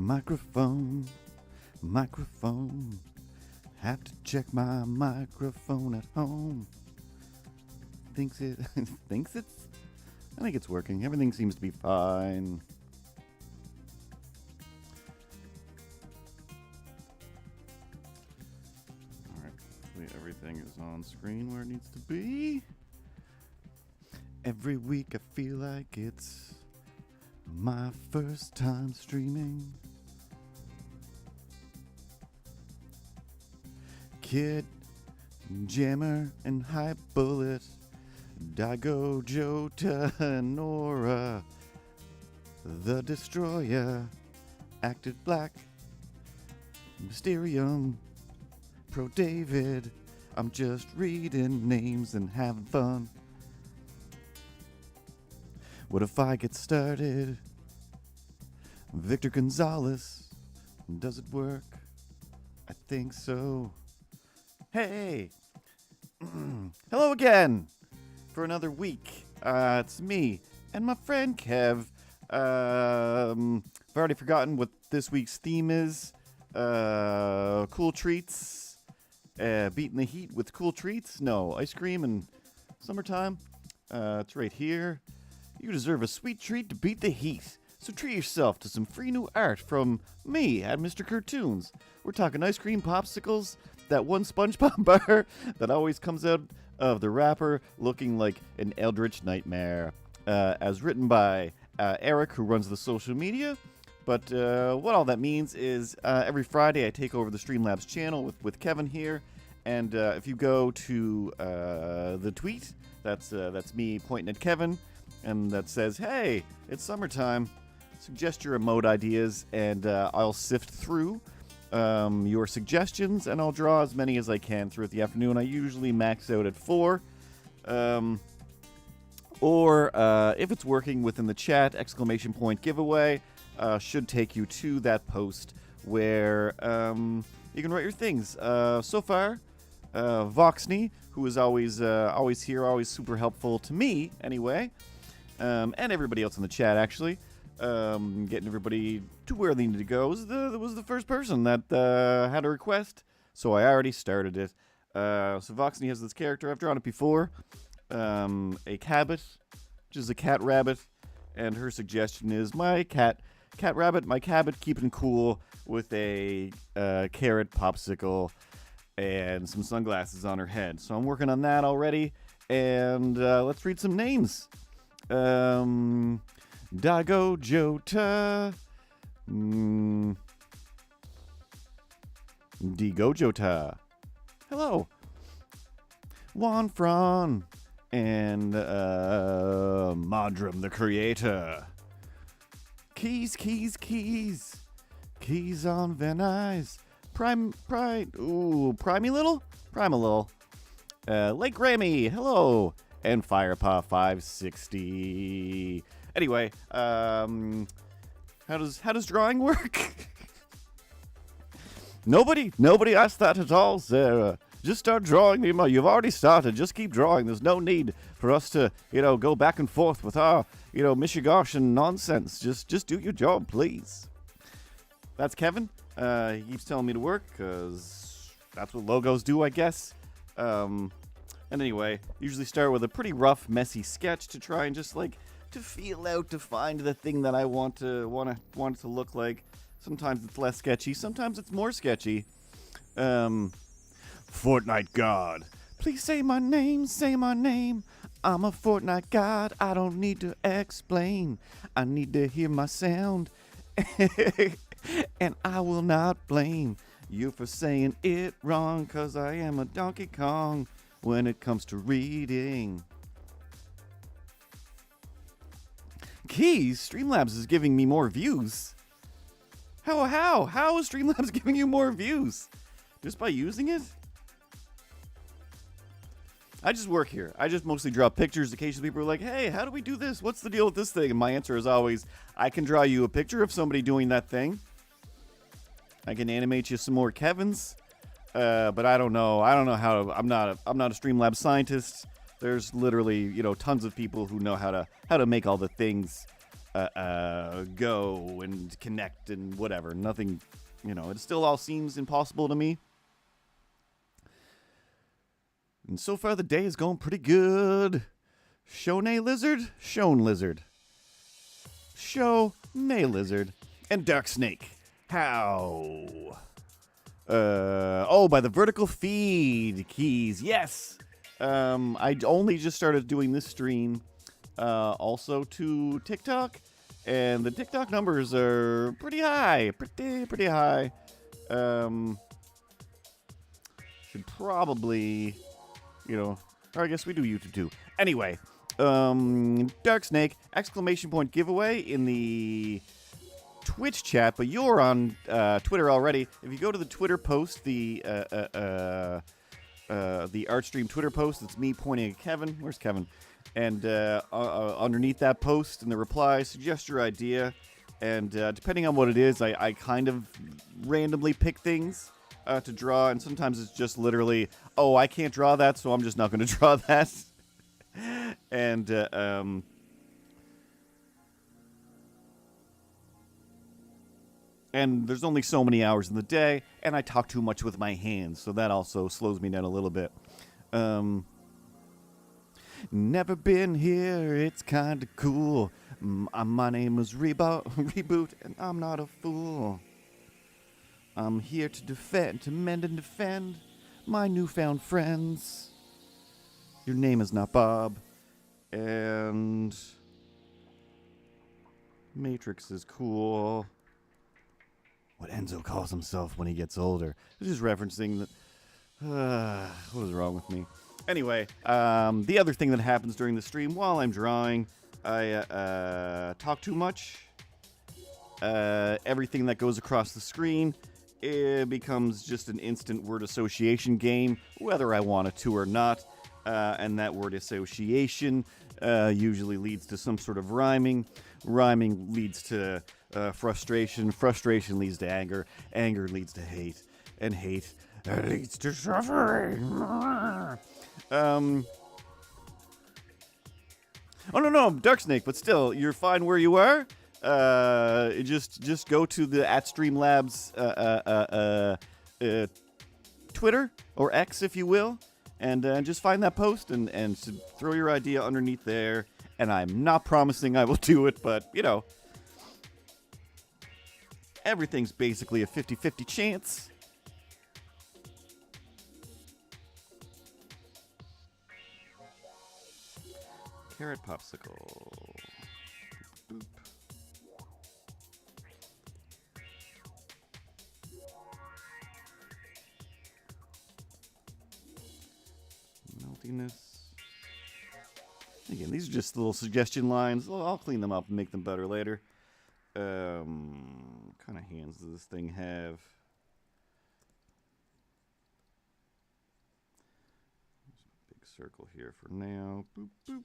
Microphone, microphone. Have to check my microphone at home. Thinks it thinks it's I think it's working. Everything seems to be fine. Alright, hopefully everything is on screen where it needs to be. Every week I feel like it's my first time streaming. Kid, Jammer, and Hype Bullet, Daigo, Jota, and Nora, the Destroyer, Acted Black, Mysterium, Pro David. I'm just reading names and having fun. What if I get started? Victor Gonzalez, does it work? I think so. Hey! Hello again! For another week. It's me and my friend Kev. I've already forgotten what this week's theme is. Cool treats. Beating the heat with cool treats? No, ice cream and summertime. It's right here. You deserve a sweet treat to beat the heat. So treat yourself to some free new art from me at Mr. Cartoons. We're talking ice cream popsicles, that one SpongeBob bar that always comes out of the wrapper looking like an eldritch nightmare. As written by Eric, who runs the social media. But what all that means is every Friday I take over the Streamlabs channel with Kevin here. And if you go to the tweet, that's me pointing at Kevin. And that says, hey, it's summertime. Suggest your emote ideas, and I'll sift through your suggestions, and I'll draw as many as I can throughout the afternoon. I usually max out at 4. Or if it's working within the chat, exclamation point giveaway should take you to that post where you can write your things. So far, Voxney, who is always here, always super helpful to me anyway, and everybody else in the chat actually, getting everybody to where they need to go, was the first person that had a request, so I already started it. So Voxney has this character, I've drawn it before, a Cabot, which is a cat rabbit, and her suggestion is my cat rabbit, my Cabot, keeping cool with a carrot popsicle and some sunglasses on her head. So I'm working on that already, and let's read some names. Daigo, Jota, Digo Jota, hello, Juan Fran, and Modrum the Creator. Keys on Van Nuys. Primey Little? Lake Grammy, hello. And Firepaw 560. Anyway, how does drawing work? Nobody asked that at all, Sarah. Just start drawing. You've already started. Just keep drawing. There's no need for us to, go back and forth with our, Michigoshian nonsense. Just do your job, please. That's Kevin. He keeps telling me to work because that's what logos do, I guess. And anyway, usually start with a pretty rough, messy sketch to try and just to feel out, to find the thing that I want it to look like. Sometimes it's less sketchy. Sometimes it's more sketchy. Fortnite God. Please say my name, say my name. I'm a Fortnite God. I don't need to explain. I need to hear my sound. And I will not blame you for saying it wrong, 'cause I am a Donkey Kong when it comes to reading. Keys, Streamlabs is giving me more views. How is Streamlabs giving you more views? Just by using it? I just work here. I just mostly draw pictures. Occasionally people are like, hey, how do we do this? What's the deal with this thing? And my answer is always, I can draw you a picture of somebody doing that thing. I can animate you some more Kevins. But I don't know how to, I'm not a Streamlabs scientist. There's literally, tons of people who know how to make all the things. go and connect and whatever. Nothing, it still all seems impossible to me. And so far the day is going pretty good. Shonay Lizard, Shone Lizard. Shonay Lizard. And Dark Snake. How? By the vertical feed keys. Yes. I only just started doing this stream also to TikTok. And the TikTok numbers are pretty high. Pretty high. Should probably, or I guess we do YouTube too. Anyway, Dark Snake, ! Giveaway in the Twitch chat, but you're on Twitter already. If you go to the Twitter post, the Artstream Twitter post, it's me pointing at Kevin. Where's Kevin? And underneath that post in the reply, suggest your idea. And depending on what it is, I kind of randomly pick things to draw. And sometimes it's just literally, I can't draw that, so I'm just not going to draw that. And there's only so many hours in the day, and I talk too much with my hands, so that also slows me down a little bit. Never been here, it's kinda cool. My name is Reboot, and I'm not a fool. I'm here to mend and defend my newfound friends. Your name is not Bob, and Matrix is cool. What Enzo calls himself when he gets older. This is referencing that. What is wrong with me? Anyway, the other thing that happens during the stream while I'm drawing, I talk too much. Everything that goes across the screen, it becomes just an instant word association game, whether I want it to or not. And that word association usually leads to some sort of rhyming. Rhyming leads to frustration. Frustration leads to anger. Anger leads to hate. And hate leads to suffering. No, Dark Snake, but still, you're fine where you are. Just go to the @Streamlabs Twitter, or X, if you will, and just find that post and throw your idea underneath there. And I'm not promising I will do it, but, everything's basically a 50-50 chance. Carrot popsicle. Boop. Meltiness. Again, these are just little suggestion lines. I'll clean them up and make them better later. What kind of hands does this thing have? Big circle here for now. Boop, boop.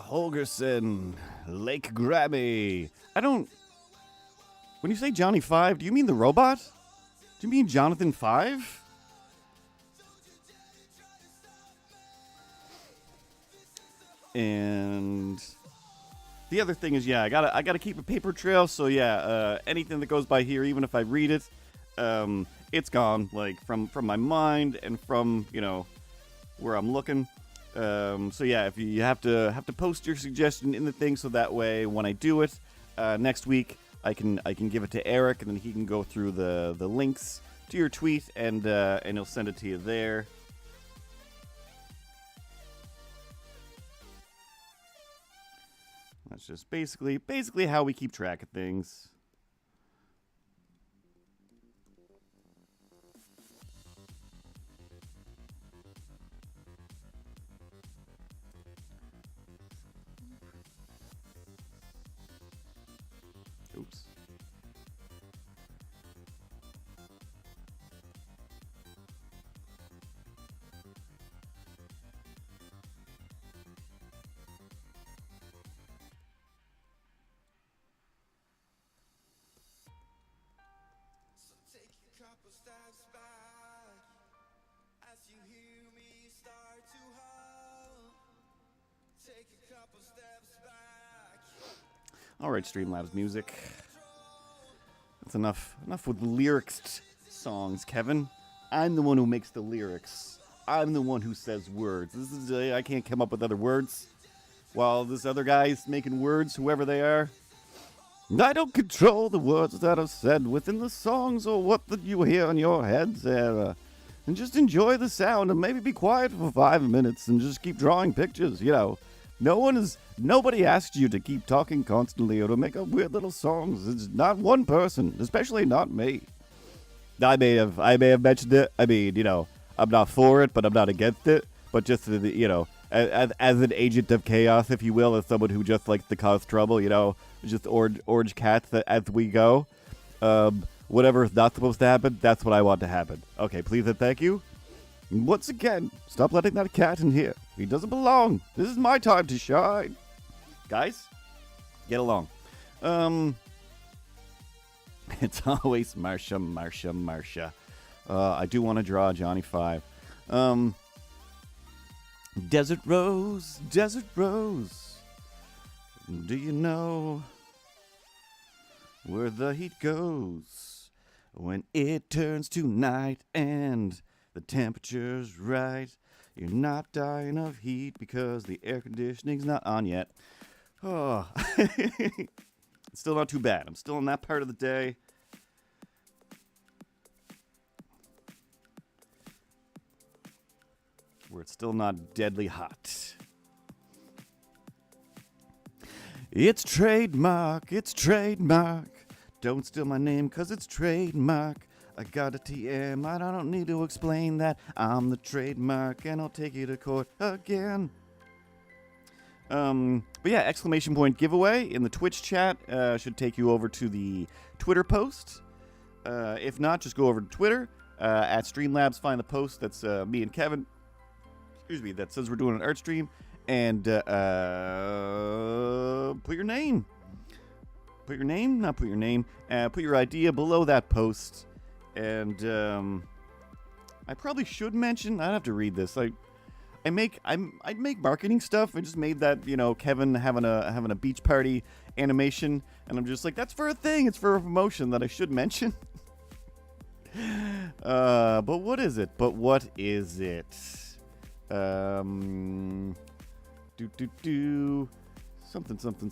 Holgerson, Lake Grabby. When you say Johnny Five, do you mean the robot? Do you mean Jonathan Five? And the other thing is, I gotta keep a paper trail. So anything that goes by here, even if I read it, it's gone, like from my mind and from where I'm looking. If you have to post your suggestion in the thing, so that way when I do it next week, I can give it to Eric, and then he can go through the links to your tweet, and he'll send it to you there. That's just basically how we keep track of things. Oops. All right, Streamlabs music. That's enough with lyrics songs, Kevin. I'm the one who makes the lyrics. I'm the one who says words. I can't come up with other words while this other guy's making words, whoever they are. I don't control the words that are said within the songs or what that you hear in your head, Sarah. And just enjoy the sound and maybe be quiet for 5 minutes and just keep drawing pictures, you know. Nobody asked you to keep talking constantly or to make up weird little songs. It's not one person, especially not me. I may have mentioned it. I mean, you know, I'm not for it, but I'm not against it. But just, you know, as an agent of chaos, if you will, as someone who just likes to cause trouble, you know, just orange cats as we go. Whatever is not supposed to happen, that's what I want to happen. Okay, please and thank you. Once again, stop letting that cat in here. He doesn't belong. This is my time to shine. Guys, get along. It's always Marsha. I do want to draw Johnny 5. Desert Rose. Do you know where the heat goes when it turns to night and the temperature's right? You're not dying of heat because the air conditioning's not on yet. Oh, it's still not too bad. I'm still in that part of the day. Where it's still not deadly hot. It's trademark. Don't steal my name because it's trademark. I got a TM, I don't need to explain that. I'm the trademark and I'll take you to court again. But yeah, exclamation point giveaway in the Twitch chat should take you over to the Twitter post. If not, just go over to Twitter at Streamlabs, find the post that's me and Kevin. Excuse me, that says we're doing an art stream. And put your name. Put your idea below that post. And I probably should mention, I'd have to read this. I make marketing stuff. I just made that, you know, Kevin having a beach party animation, and I'm just like, that's for a thing. It's for a promotion that I should mention. But what is it?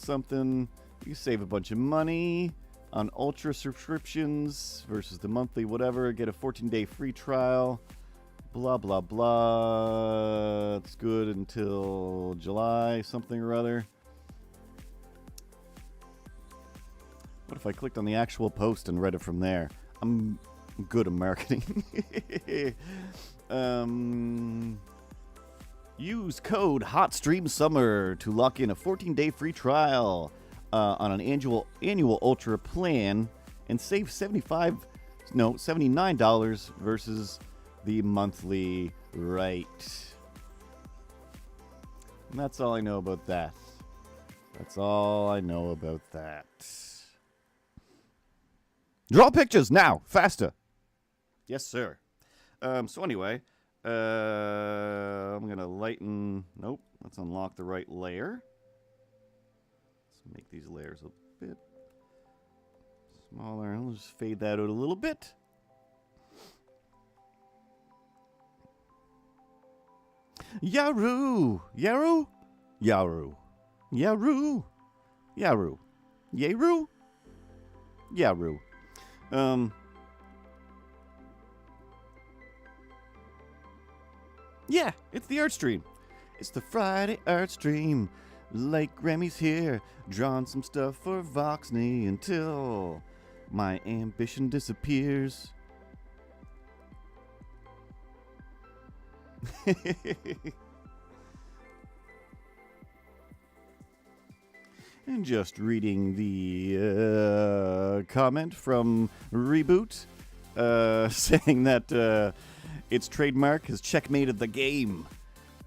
Something. You save a bunch of money on Ultra subscriptions versus the monthly whatever. Get a 14-day free trial. Blah, blah, blah. It's good until July something or other. What if I clicked on the actual post and read it from there? I'm good at marketing. Use code HOTSTREAMSUMMER to lock in a 14-day free trial on an annual Ultra plan and save $79 versus the monthly rate. And that's all I know about that. Draw pictures now, faster. Yes, sir. So anyway, I'm gonna lighten. Nope, let's unlock the right layer. Let's make these layers a bit smaller. I'll just fade that out a little bit. Yaru. Yeah, it's the art stream. It's the Friday art stream. Like Grammy's here, drawing some stuff for Voxney until my ambition disappears. And just reading the comment from Reboot saying that its trademark has checkmated the game.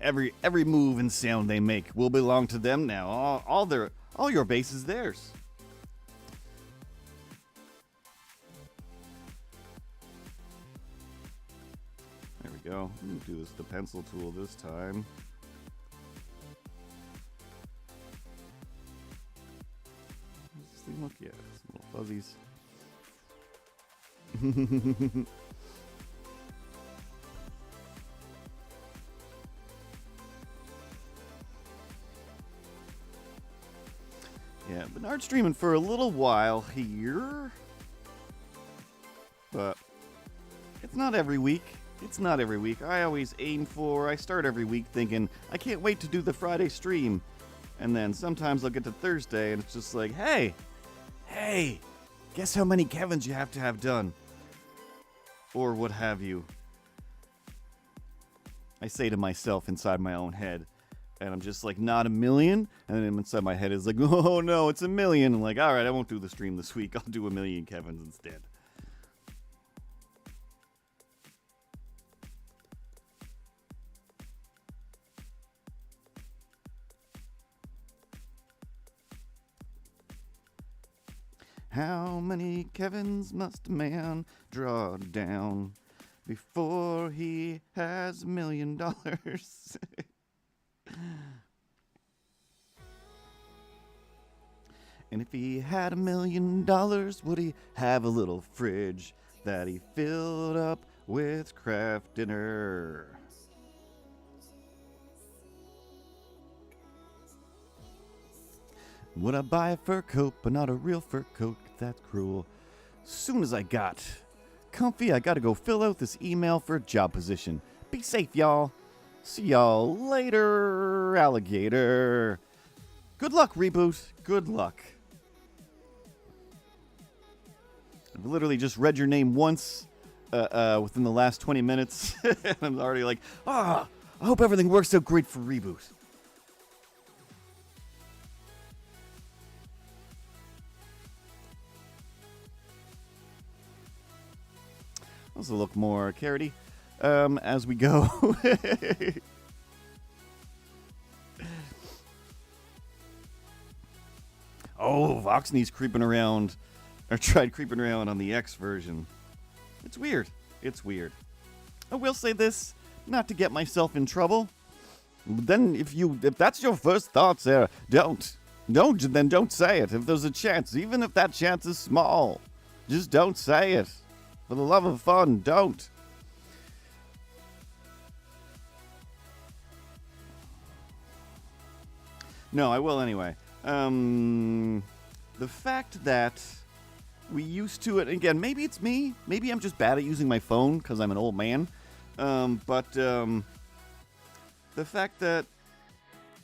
Every move and sound they make will belong to them now. All your base is theirs. There we go. Let me do this the pencil tool this time. Does this thing look? Yeah, some little fuzzies. Yeah, been art streaming for a little while here, but it's not every week. It's not every week. I start every week thinking, I can't wait to do the Friday stream. And then sometimes I'll get to Thursday and it's just like, hey, guess how many Kevins you have to have done? Or what have you. I say to myself inside my own head, and I'm just like, not a million? And then inside my head is like, oh no, it's a million. I'm like, alright, I won't do the stream this week. I'll do a million Kevins instead. How many Kevins must a man draw down before he has $1 million? And if he had $1 million, would he have a little fridge that he filled up with craft dinner? Would I buy a fur coat, but not a real fur coat? That's cruel. Soon as I got comfy, I gotta go fill out this email for a job position. Be safe, y'all. See y'all later, alligator. Good luck, Reboot. Good luck. I've literally just read your name once within the last 20 minutes. And I'm already like, I hope everything works out great for Reboot. Let's look more carroty as we go. Oh, Voxney's creeping around, or tried creeping around on the X version. It's weird. It's weird. I will say this, not to get myself in trouble. But then if that's your first thoughts there, don't say it. If there's a chance, even if that chance is small, just don't say it. For the love of fun, don't. No, I will anyway. The fact that we used to it, again, maybe it's me. Maybe I'm just bad at using my phone because I'm an old man. But the fact that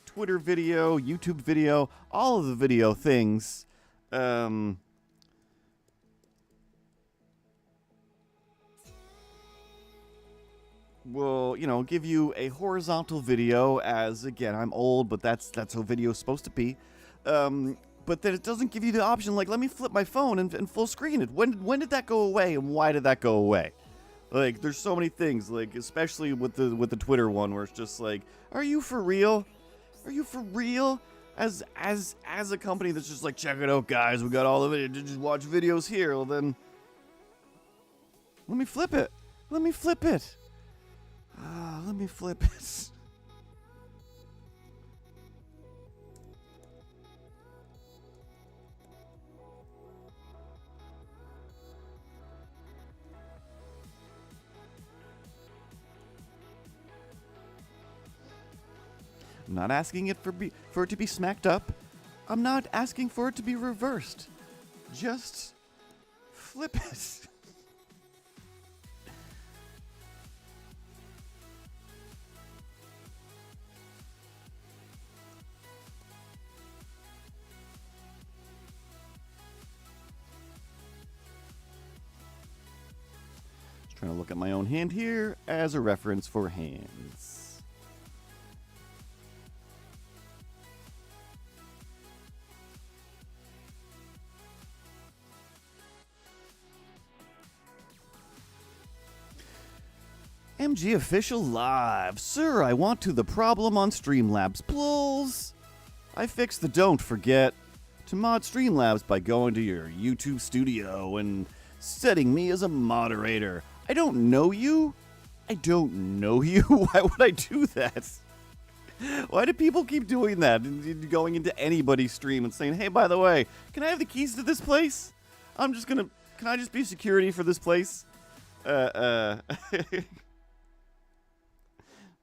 Twitter video, YouTube video, all of the video things, will, give you a horizontal video as, again, I'm old, but that's how video is supposed to be. But that it doesn't give you the option, like, let me flip my phone and full screen it. When did that go away, and why did that go away? Like, there's so many things, like, especially with the Twitter one, where it's just like, are you for real? Are you for real? As a company that's just like, check it out, guys, we got all of it, just watch videos here. Well, then, let me flip it. Let me flip it. Let me flip it. I'm not asking it for it to be smacked up. I'm not asking for it to be reversed. Just flip it. Trying to look at my own hand here as a reference for hands. MG Official Live. Sir, I want to the problem on Streamlabs. Plulls. I fixed the don't forget to mod Streamlabs by going to your YouTube studio and setting me as a moderator. I don't know you. I don't know you. Why would I do that? Why do people keep doing that? Going into anybody's stream and saying, hey, by the way, can I have the keys to this place? Can I just be security for this place?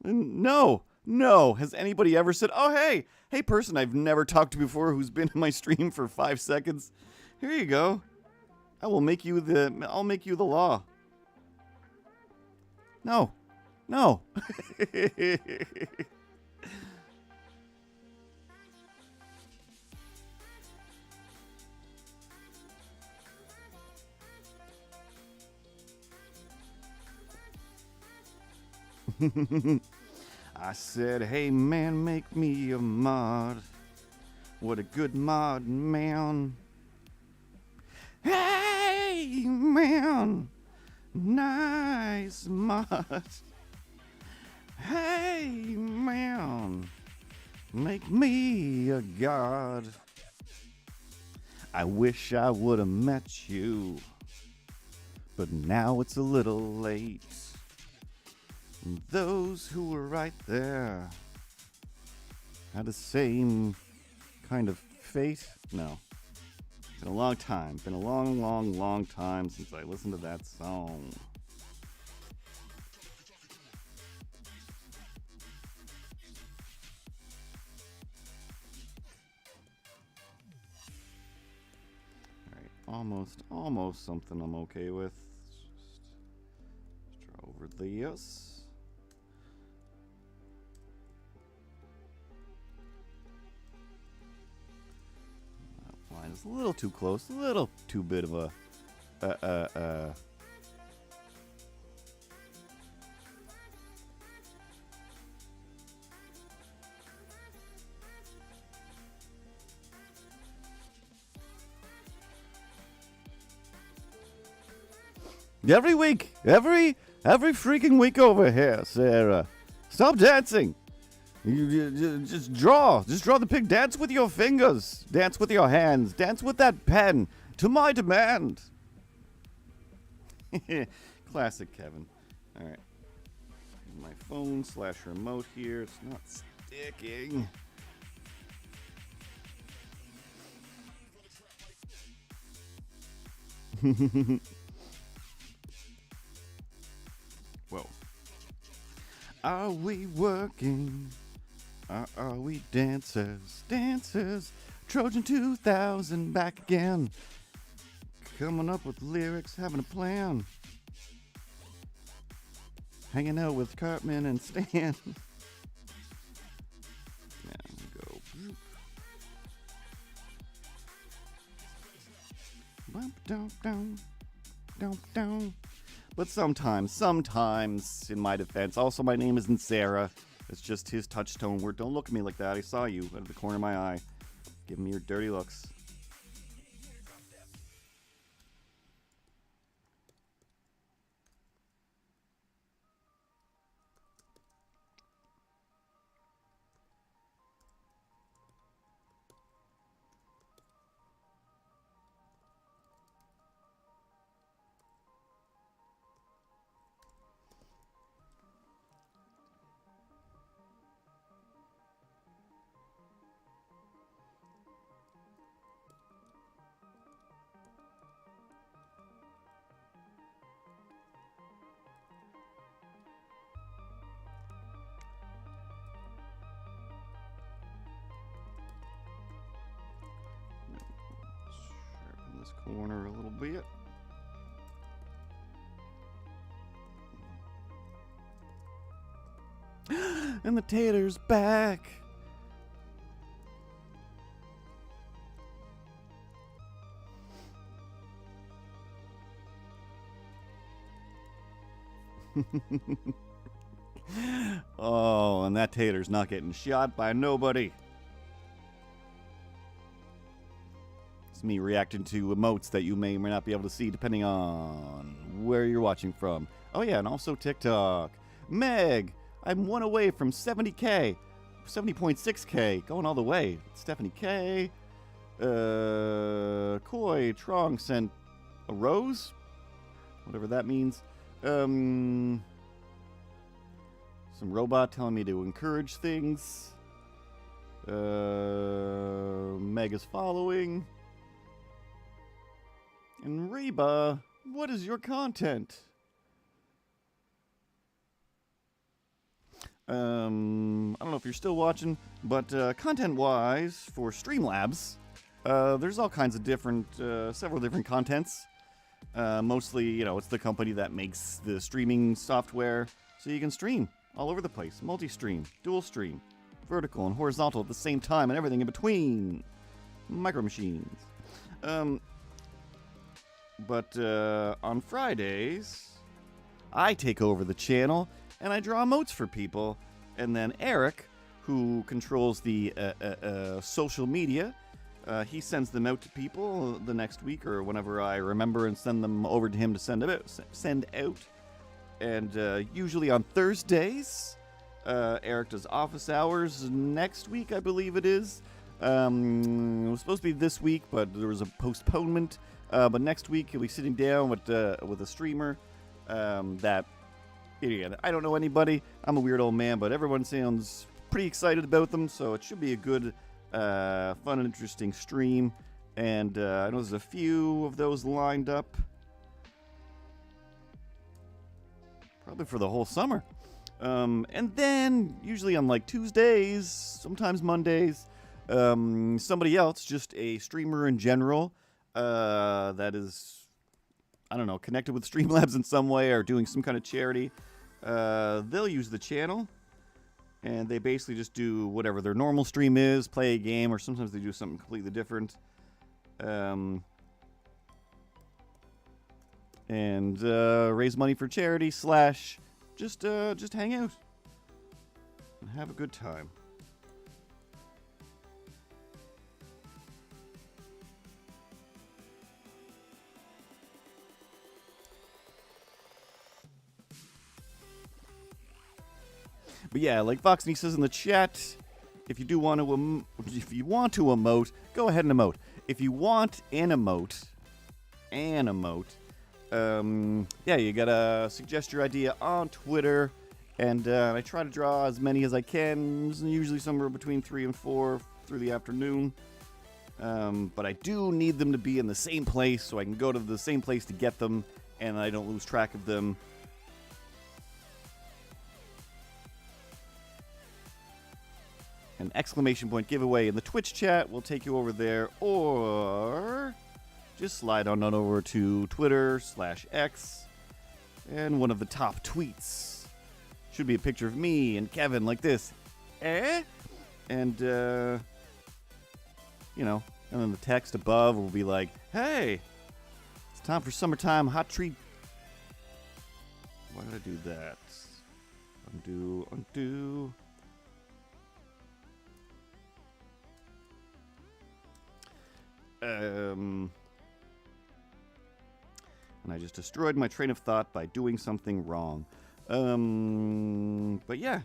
No. Has anybody ever said, oh, hey person I've never talked to before who's been in my stream for 5 seconds. Here you go. I'll make you the law. No. I said, hey man, make me a mod. What a good mod, man. Hey man, nice mod. Hey man, make me a god. I wish I would have met you, but now it's a little late. Those who were right there had the same kind of fate. No. Been a long time. Been a long time since I listened to that song. Alright, almost something I'm okay with. Just draw over this. Line is a little too close, a little too bit of a Every week, every freaking week over here, Sarah. Stop dancing. You just draw. Just draw the pig. Dance with your fingers. Dance with your hands. Dance with that pen. To my demand. Classic Kevin. All right. My phone / remote here. It's not sticking. Whoa. Are we working? Are we dancers? Trojan 2000 back again. Coming up with lyrics, having a plan. Hanging out with Cartman and Stan. Yeah, go. Bump, down. But sometimes, in my defense, also my name isn't Sarah. It's just his touch-tone word. Don't look at me like that. I saw you out of the corner of my eye. Give me your dirty looks. This corner a little bit. And the tater's back. Oh, and that tater's not getting shot by nobody. It's me reacting to emotes that you may or may not be able to see depending on where you're watching from. Oh yeah, and also TikTok. Meg, I'm one away from 70K. 70.6K, going all the way. Stephanie K. Koi Trong sent a rose? Whatever that means. Some robot telling me to encourage things. Meg is following. And Reba, what is your content? I don't know if you're still watching, but content-wise, for Streamlabs, there's all kinds of different, several different contents. Mostly, you know, it's the company that makes the streaming software, so you can stream all over the place. Multi-stream, dual stream, vertical and horizontal at the same time, and everything in between. Micro Machines. But on Fridays, I take over the channel, and I draw emotes for people. And then Eric, who controls the social media, he sends them out to people the next week or whenever I remember and send them over to him to send out. And usually on Thursdays, Eric does office hours. Next week, I believe it is. It was supposed to be this week, but there was a postponement. But next week, he'll be sitting down with a streamer that... Yeah, I don't know anybody. I'm a weird old man, but everyone sounds pretty excited about them, so it should be a good, fun and interesting stream. And I know there's a few of those lined up. Probably for the whole summer. And then, usually on like Tuesdays, sometimes Mondays, somebody else, just a streamer in general, that is, I don't know, connected with Streamlabs in some way or doing some kind of charity. They'll use the channel, and they basically just do whatever their normal stream is, play a game, or sometimes they do something completely different. And raise money for charity / just hang out and have a good time. But yeah, like Voxney says in the chat, if you want to emote, go ahead and emote. If you want an emote, yeah, you gotta suggest your idea on Twitter, and I try to draw as many as I can, usually somewhere between 3 and 4 through the afternoon. But I do need them to be in the same place, so I can go to the same place to get them, and I don't lose track of them. An exclamation point giveaway in the Twitch chat will take you over there, or just slide on over to Twitter /X, and one of the top tweets should be a picture of me and Kevin like this, and you know, and then the text above will be like, hey, it's time for summertime hot treat. Why did I do that? Undo. And I just destroyed my train of thought by doing something wrong. But yeah.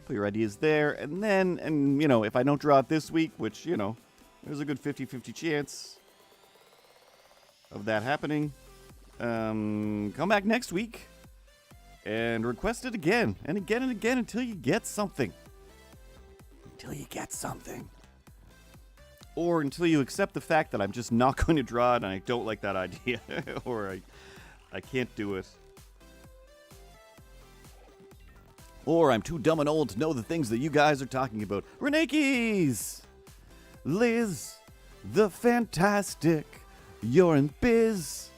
Put your ideas there, and then, you know, if I don't draw it this week, which, you know, there's a good 50-50 chance of that happening, come back next week and request it again and again and again until you get something. Until you get something. Or until you accept the fact that I'm just not going to draw it and I don't like that idea. Or I can't do it. Or I'm too dumb and old to know the things that you guys are talking about. Renekies! Liz, the fantastic, you're in biz.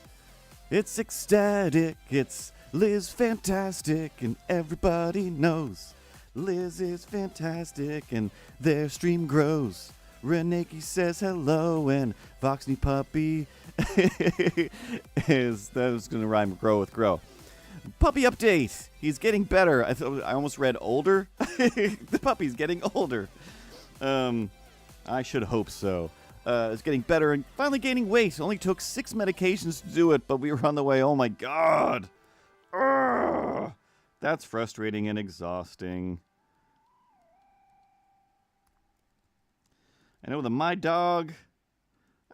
It's ecstatic, it's Liz fantastic, and everybody knows Liz is fantastic, and their stream grows Reneki says hello, and Voxney Puppy is, that was going to rhyme grow with grow. Puppy update. He's getting better. I almost read older. The puppy's getting older. I should hope so. It's getting better and finally gaining weight. Only took 6 medications to do it, but we were on the way. Oh my god. Urgh. That's frustrating and exhausting. I know the My Dog.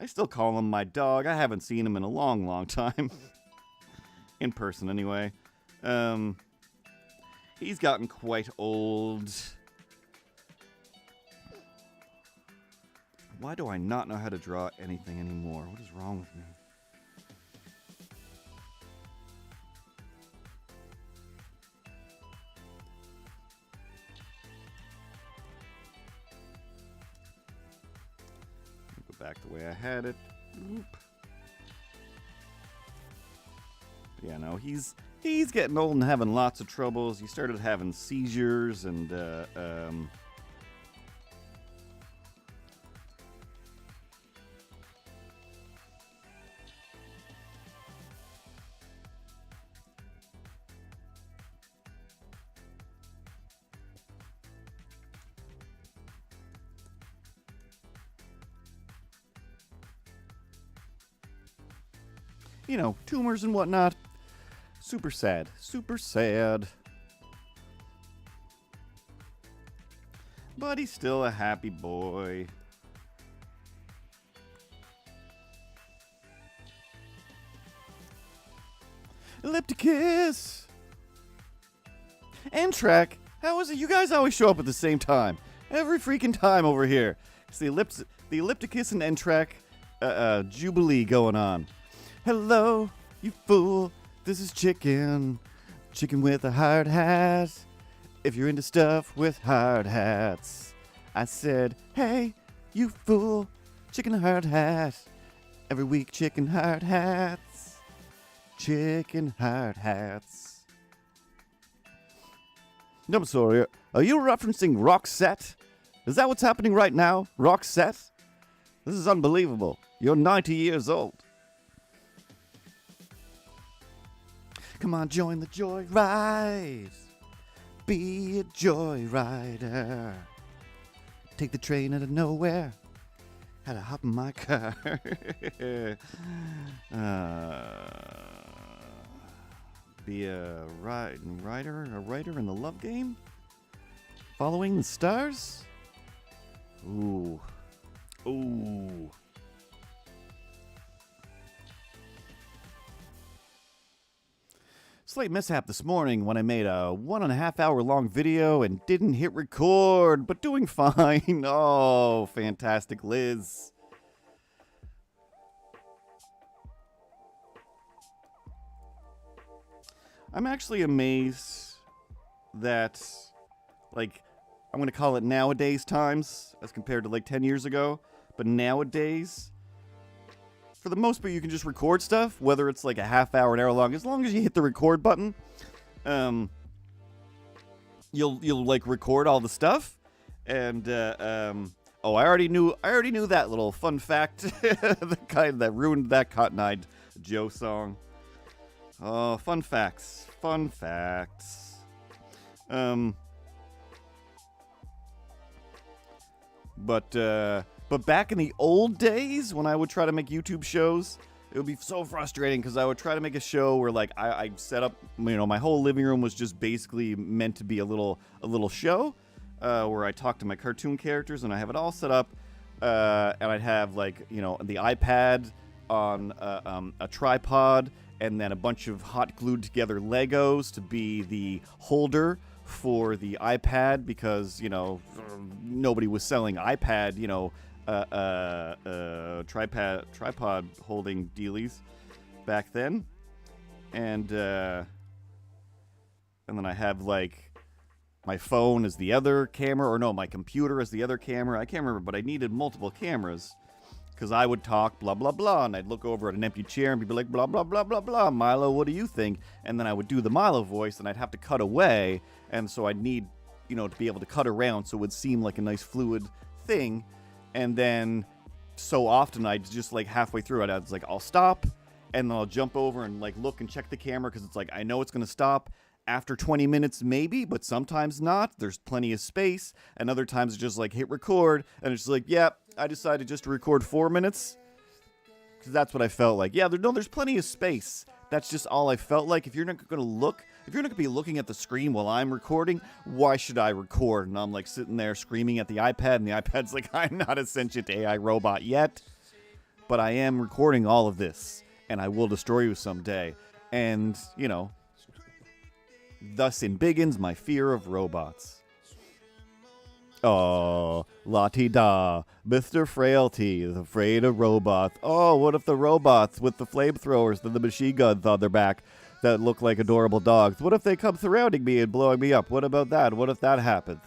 I still call him my dog. I haven't seen him in a long, long time. In person, anyway. He's gotten quite old. Why do I not know how to draw anything anymore? What is wrong with me? Go back the way I had it. Oop. Yeah, no, he's getting old and having lots of troubles. He started having seizures and you know, tumors and whatnot. Super sad. Super sad. But he's still a happy boy. Ellipticus! N-Track! How is it you guys always show up at the same time? Every freaking time over here. It's the Ellipticus and N-Track jubilee going on. Hello, you fool. This is Chicken. Chicken with a hard hat. If you're into stuff with hard hats. I said, hey, you fool. Chicken hard hat. Every week, chicken hard hats. Chicken hard hats. No, I'm sorry. Are you referencing Roxette? Is that what's happening right now? Roxette? This is unbelievable. You're 90 years old. Come on, join the joyride. Be a joyrider. Take the train out of nowhere. Had to hop in my car. Be a writer in the love game? Following the stars? Ooh. Ooh. Slight mishap this morning when I made a 1.5 hour long video and didn't hit record, but doing fine. Oh, fantastic, Liz. I'm actually amazed that, like, I'm going to call it nowadays times as compared to like 10 years ago, but nowadays, for the most part, you can just record stuff, whether it's like a half hour, an hour long. As long as you hit the record button, you'll like record all the stuff. And oh, I already knew that little fun fact, the kind that ruined that Cotton Eye Joe song. Oh, fun facts. But back in the old days, when I would try to make YouTube shows, it would be so frustrating because I would try to make a show where, like, I set up, you know, my whole living room was just basically meant to be a little show where I talk to my cartoon characters, and I have it all set up, and I'd have, like, you know, the iPad on a tripod, and then a bunch of hot glued together Legos to be the holder for the iPad because, you know, nobody was selling iPad, you know, tripod holding dealies back then. And then I have, like, my phone as the other camera, or no, my computer as the other camera. I can't remember, but I needed multiple cameras because I would talk blah, blah, blah, and I'd look over at an empty chair and be like, blah, blah, blah, blah, blah, Milo, what do you think? And then I would do the Milo voice, and I'd have to cut away, and so I'd need, you know, to be able to cut around so it would seem like a nice fluid thing. And then so often I'd just like halfway through it, I was like, I'll stop and then I'll jump over and like look and check the camera because it's like I know it's going to stop after 20 minutes maybe, but sometimes not. There's plenty of space. And other times it's just like hit record and it's like, yeah, I decided just to record 4 minutes because that's what I felt like. Yeah, there's plenty of space. That's just all I felt like. If you're not going to be looking at the screen while I'm recording, why should I record? And I'm like sitting there screaming at the iPad, and the iPad's like, I'm not a sentient AI robot yet, but I am recording all of this, and I will destroy you someday. And, you know, thus embiggens my fear of robots. Oh, la-ti-da, Mr. Frailty is afraid of robots. Oh, what if the robots with the flamethrowers and the machine guns on their back that look like adorable dogs? What if they come surrounding me and blowing me up? What about that? What if that happens?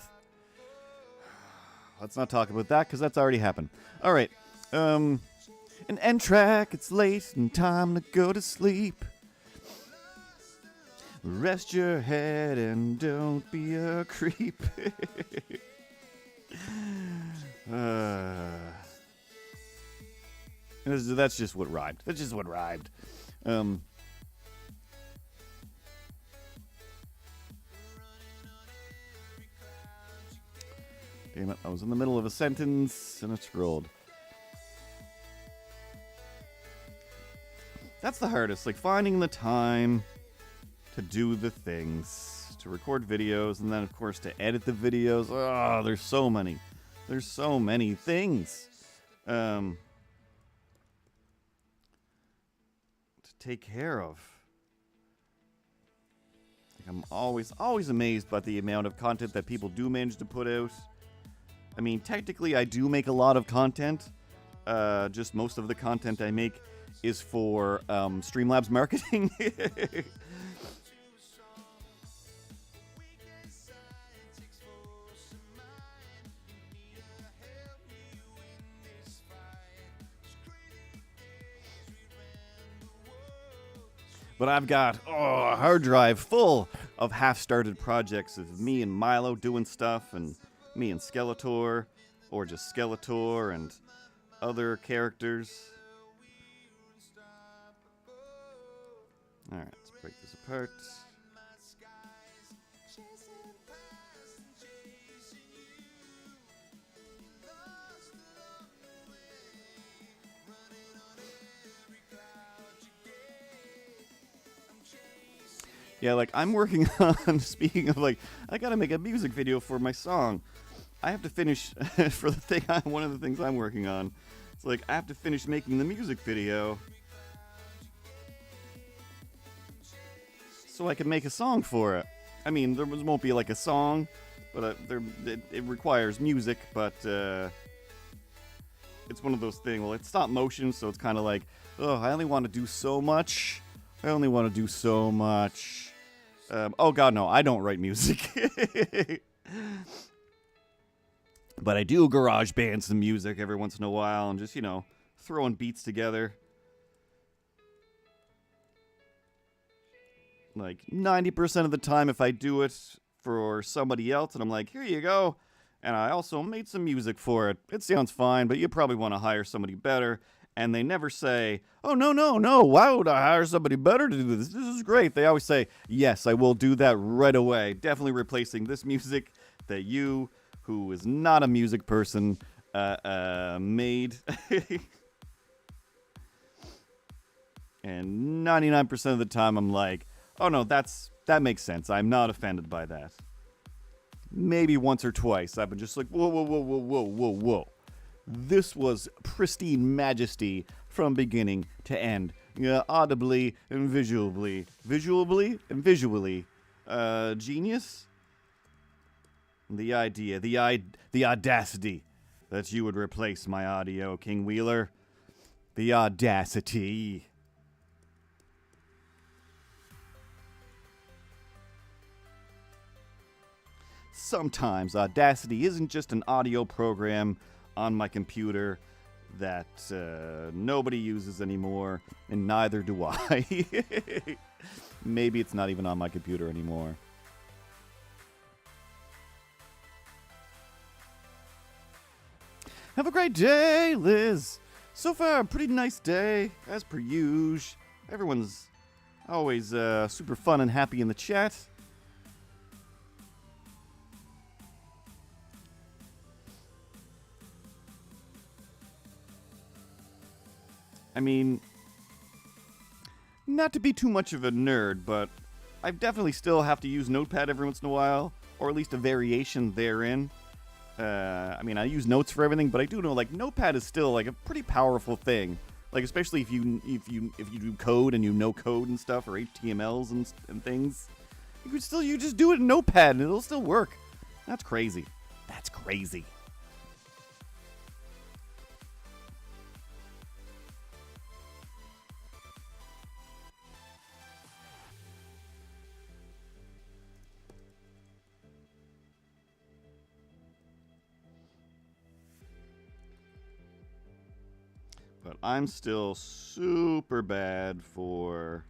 Let's not talk about that because that's already happened. All right. An end track. It's late and time to go to sleep. Rest your head and don't be a creep. That's just what rhymed. That's just what rhymed. Damn it, I was in the middle of a sentence and it scrolled. That's the hardest, like finding the time to do the things, to record videos, and then of course to edit the videos. Oh, there's so many things to take care of. Like, I'm always amazed by the amount of content that people do manage to put out. I mean, technically I do make a lot of content. Just most of the content I make is for Streamlabs marketing. But I've got a hard drive full of half-started projects of me and Milo doing stuff, and me and Skeletor, or just Skeletor and other characters. Alright, let's break this apart. Yeah, like, I'm working on, speaking of, like, I gotta make a music video for my song. I have to finish, for the thing, one of the things I'm working on. It's like, I have to finish making the music video so I can make a song for it. I mean, there won't be, like, a song, but it requires music, but, it's one of those things, well, it's stop motion, so it's kind of like, oh, I only want to do so much. Oh god, no, I don't write music. But I do garage band some music every once in a while and just, you know, throwing beats together. Like 90% of the time if I do it for somebody else and I'm like, here you go, and I also made some music for it. It sounds fine, but you probably want to hire somebody better. And they never say, oh, no, why would I hire somebody better to do this? This is great. They always say, yes, I will do that right away. Definitely replacing this music that you, who is not a music person, made. And 99% of the time I'm like, oh no, that makes sense. I'm not offended by that. Maybe once or twice I've been just like, whoa. This was pristine majesty from beginning to end. Audibly and visually. Genius? The idea, the audacity that you would replace my audio, King Wheeler. The audacity. Sometimes Audacity isn't just an audio program on my computer that nobody uses anymore, and neither do I. Maybe it's not even on my computer anymore. Have a great day, Liz. So far, a pretty nice day, as per usual. Everyone's always super fun and happy in the chat. I mean, not to be too much of a nerd, but I definitely still have to use Notepad every once in a while, or at least a variation therein. I mean, I use Notes for everything, but I do know like Notepad is still like a pretty powerful thing. Like especially if you do code and you know code and stuff, or HTMLs and things, you just do it in Notepad and it'll still work. That's crazy. That's crazy. But I'm still super bad for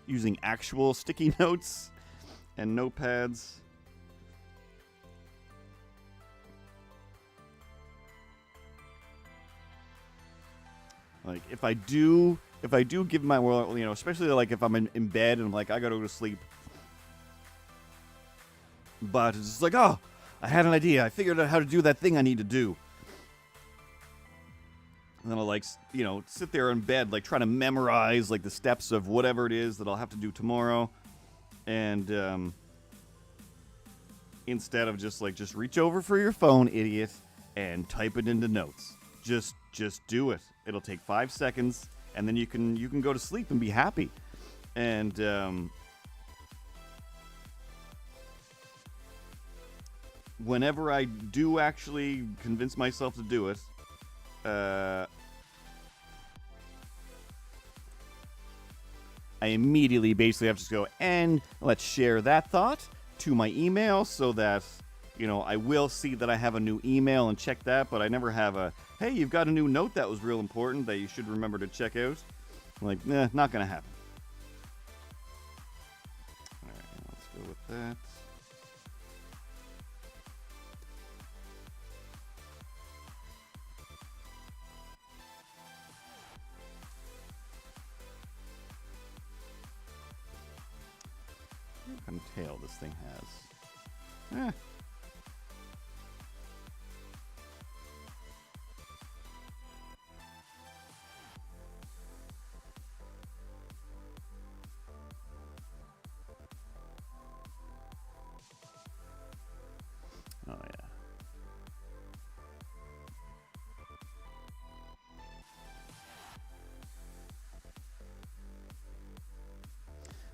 using actual sticky notes and notepads. Like if I do give my, well, you know, especially like if I'm in bed and I'm like I gotta go to sleep, but it's just like, oh, I had an idea. I figured out how to do that thing I need to do. And then I'll like, you know, sit there in bed, like trying to memorize like the steps of whatever it is that I'll have to do tomorrow. And instead of just reach over for your phone, idiot, and type it into notes. Just do it. It'll take 5 seconds, and then you can go to sleep and be happy. And whenever I do actually convince myself to do it, I immediately basically have to just go and let's share that thought to my email so that, you know, I will see that I have a new email and check that, but I never have a, hey, you've got a new note that was real important that you should remember to check out. I'm like, nah, not gonna happen. Alright, let's go with that. What kind of tail this thing has? Oh, yeah.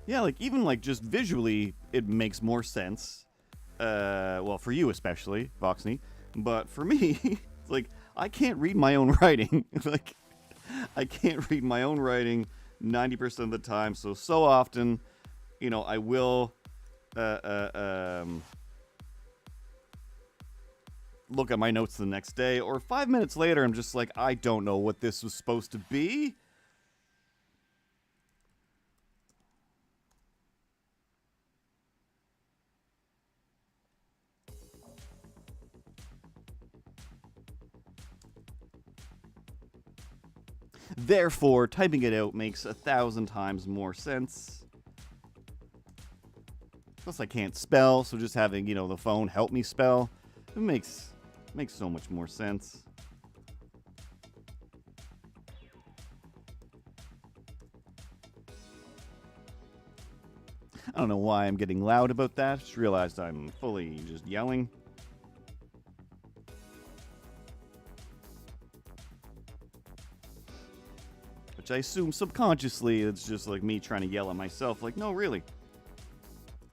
Yeah, like, even, like, just visually, it makes more sense. Well, for you especially, Voxney. But for me, it's like, I can't read my own writing. Like, I can't read my own writing 90% of the time. So often, you know, I will, look at my notes the next day, or 5 minutes later, I'm just like, I don't know what this was supposed to be. Therefore, typing it out makes 1,000 times more sense. Plus, I can't spell, so just having, you know, the phone help me spell, it makes so much more sense. I don't know why I'm getting loud about that. Just realized I'm fully just yelling. Which I assume subconsciously it's just like me trying to yell at myself. Like, no, really.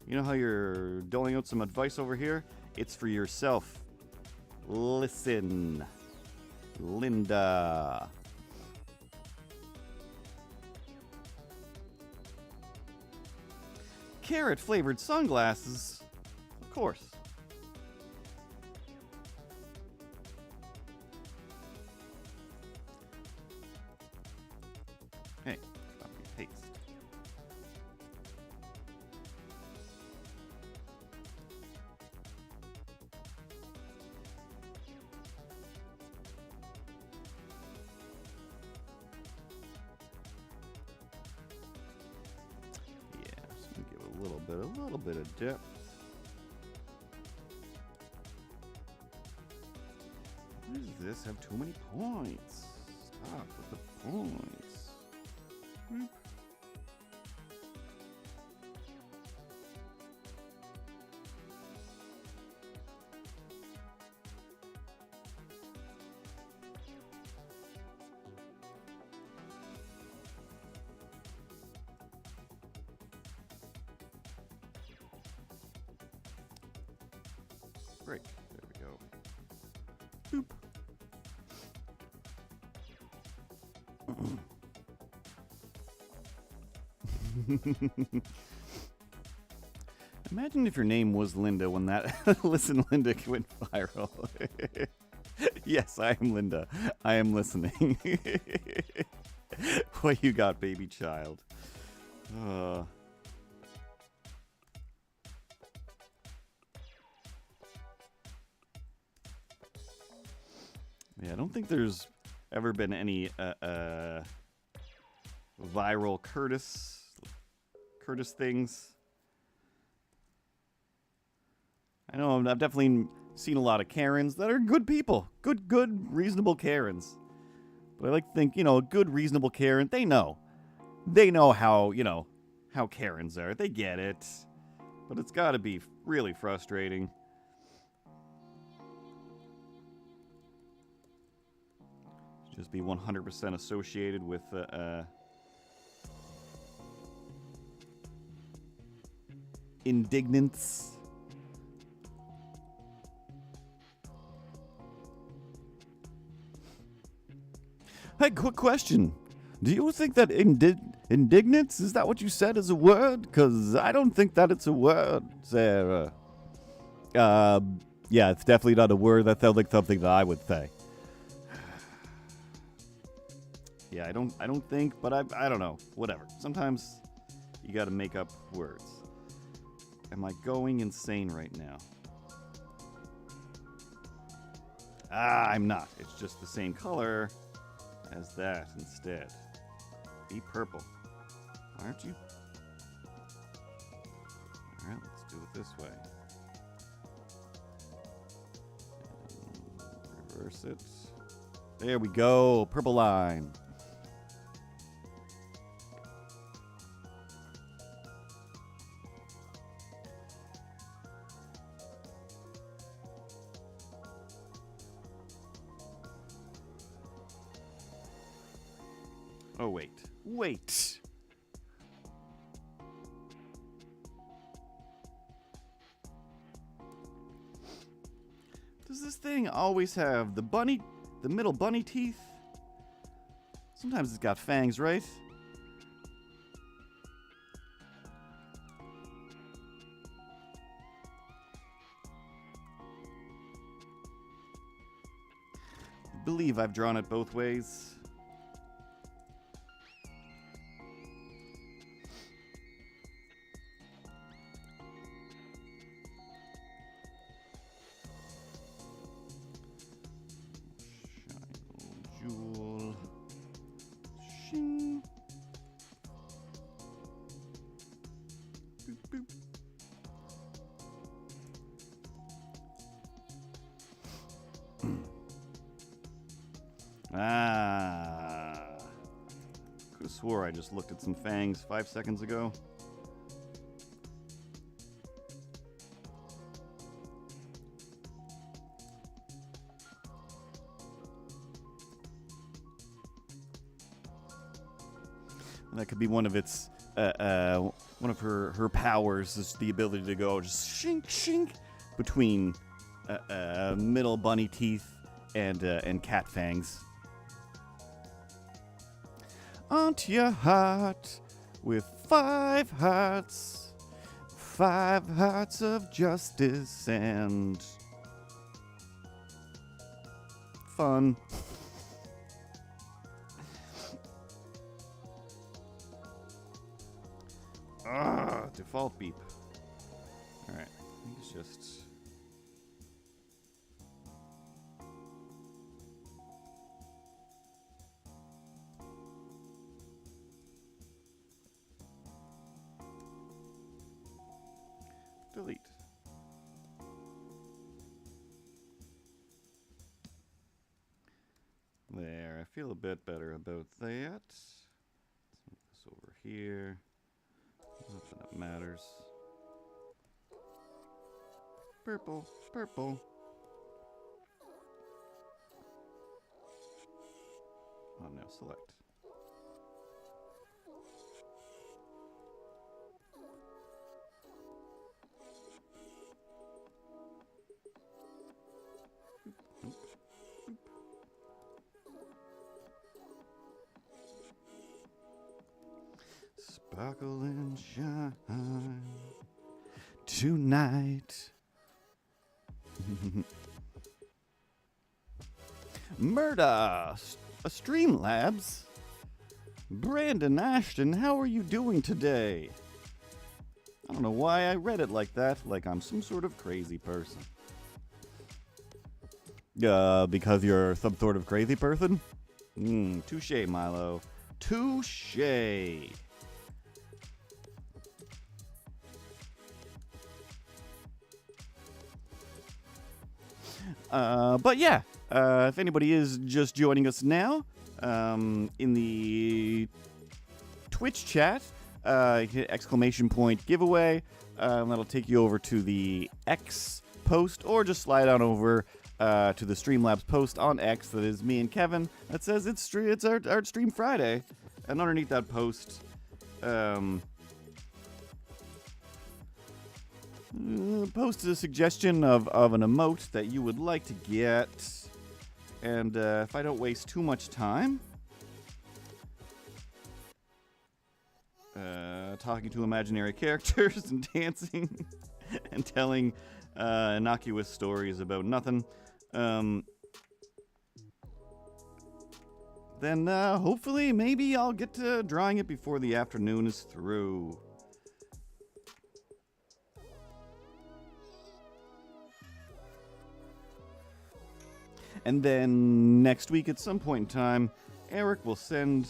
You know how you're doling out some advice over here? It's for yourself. Listen. Linda. Carrot flavored sunglasses. Of course. Hey, copy and paste. I little bit of depth. What does this have too many points? Stop with the points. Boop. Break. There we go. Boop. Imagine if your name was Linda when that Listen Linda went viral. Yes, I am Linda. I am listening. What you got, baby child? Yeah, I don't think there's ever been any viral Curtis things. I know I've definitely seen a lot of Karens that are good people. Good, reasonable Karens. But I like to think, a good, reasonable Karen, they know. They know how Karens are. They get it. But it's got to be really frustrating. Just be 100% associated with indignants. Hey, quick question. Do you think that indignance, is that what you said is a word? Because I don't think that it's a word, Sarah. Yeah, it's definitely not a word. That sounds like something that I would say. Yeah, I don't think, but I don't know. Whatever. Sometimes you gotta make up words. Am I going insane right now? I'm not. It's just the same color as that instead. Be purple. Aren't you? Alright, let's do it this way. And reverse it. There we go. Purple line. Oh, wait. Wait! Does this thing always have the middle bunny teeth? Sometimes it's got fangs, right? I believe I've drawn it both ways. Could have swore I just looked at some fangs 5 seconds ago. That could be one of its, one of her powers is the ability to go just shink shink between middle bunny teeth and cat fangs. Aren't you hot with 5 hearts? 5 hearts of justice and fun. Default beep. Alright, I think it's just... Delete. There, I feel a bit better about that. Let's move this over here. Nothing that matters. Purple, purple. Oh, now select. Sparkle and shine tonight. Murda, Streamlabs. Brandon Ashton, how are you doing today? I don't know why I read it like that, like I'm some sort of crazy person. Because you're some sort of crazy person? Touche, Milo. Touche. But yeah, if anybody is just joining us now, in the Twitch chat, hit exclamation point giveaway. That'll take you over to the X post, or just slide on over to the Streamlabs post on X. That is me and Kevin. That says it's our Stream Friday, and underneath that post, post a suggestion of an emote that you would like to get. And if I don't waste too much time talking to imaginary characters and dancing and telling innocuous stories about nothing, then hopefully maybe I'll get to drawing it before the afternoon is through. And then next week at some point in time, Eric will send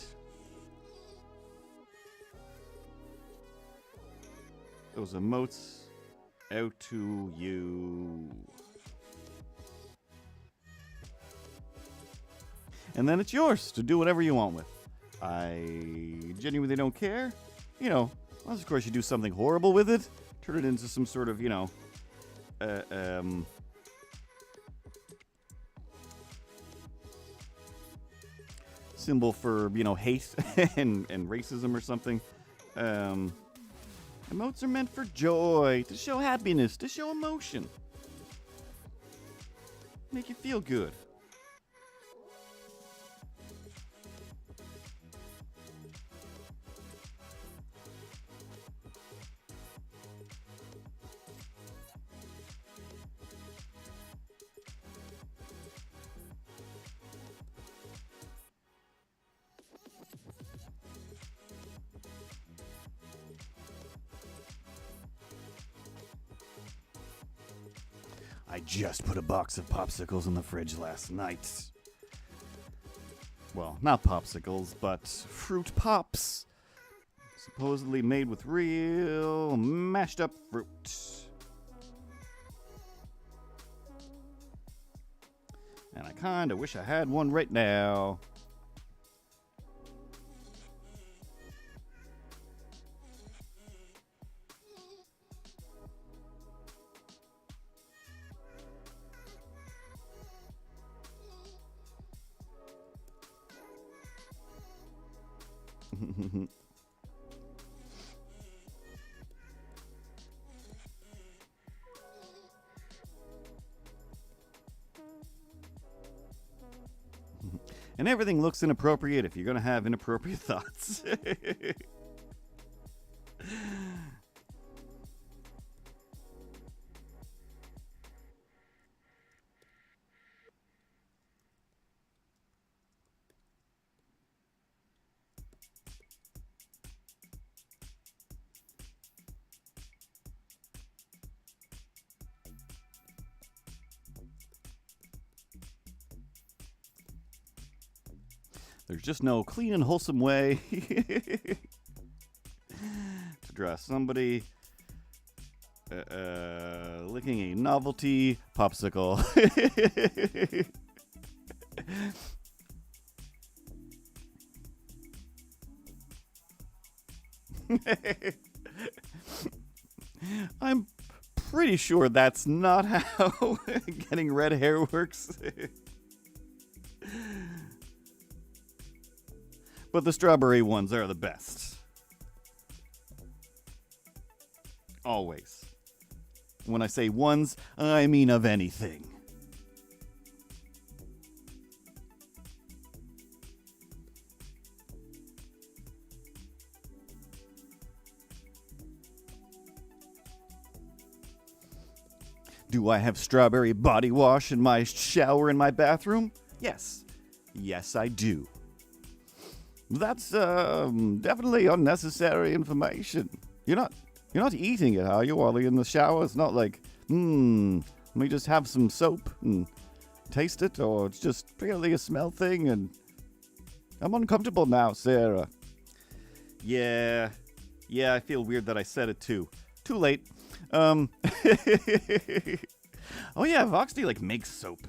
those emotes out to you. And then it's yours to do whatever you want with. I genuinely don't care. You know, unless of course you do something horrible with it. Turn it into some sort of, you know, symbol for, you know, hate and racism or something. Emotes are meant for joy, to show happiness, to show emotion. Make you feel good. I just put a box of popsicles in the fridge last night. Well, not popsicles, but fruit pops. Supposedly made with real mashed up fruit. And I kinda wish I had one right now. And everything looks inappropriate if you're going to have inappropriate thoughts. There's just no clean and wholesome way to draw somebody Licking a novelty popsicle. I'm pretty sure that's not how getting red hair works. But the strawberry ones are the best. Always. When I say ones, I mean of anything. Do I have strawberry body wash in my shower in my bathroom? Yes. Yes, I do. That's definitely unnecessary information. You're not eating it, are you, while you're in the shower? It's not like, let me just have some soap and taste it, or it's just purely a smell thing, and I'm uncomfortable now, Sarah. Yeah, I feel weird that I said it too. Too late. Oh yeah, Voxty makes soap.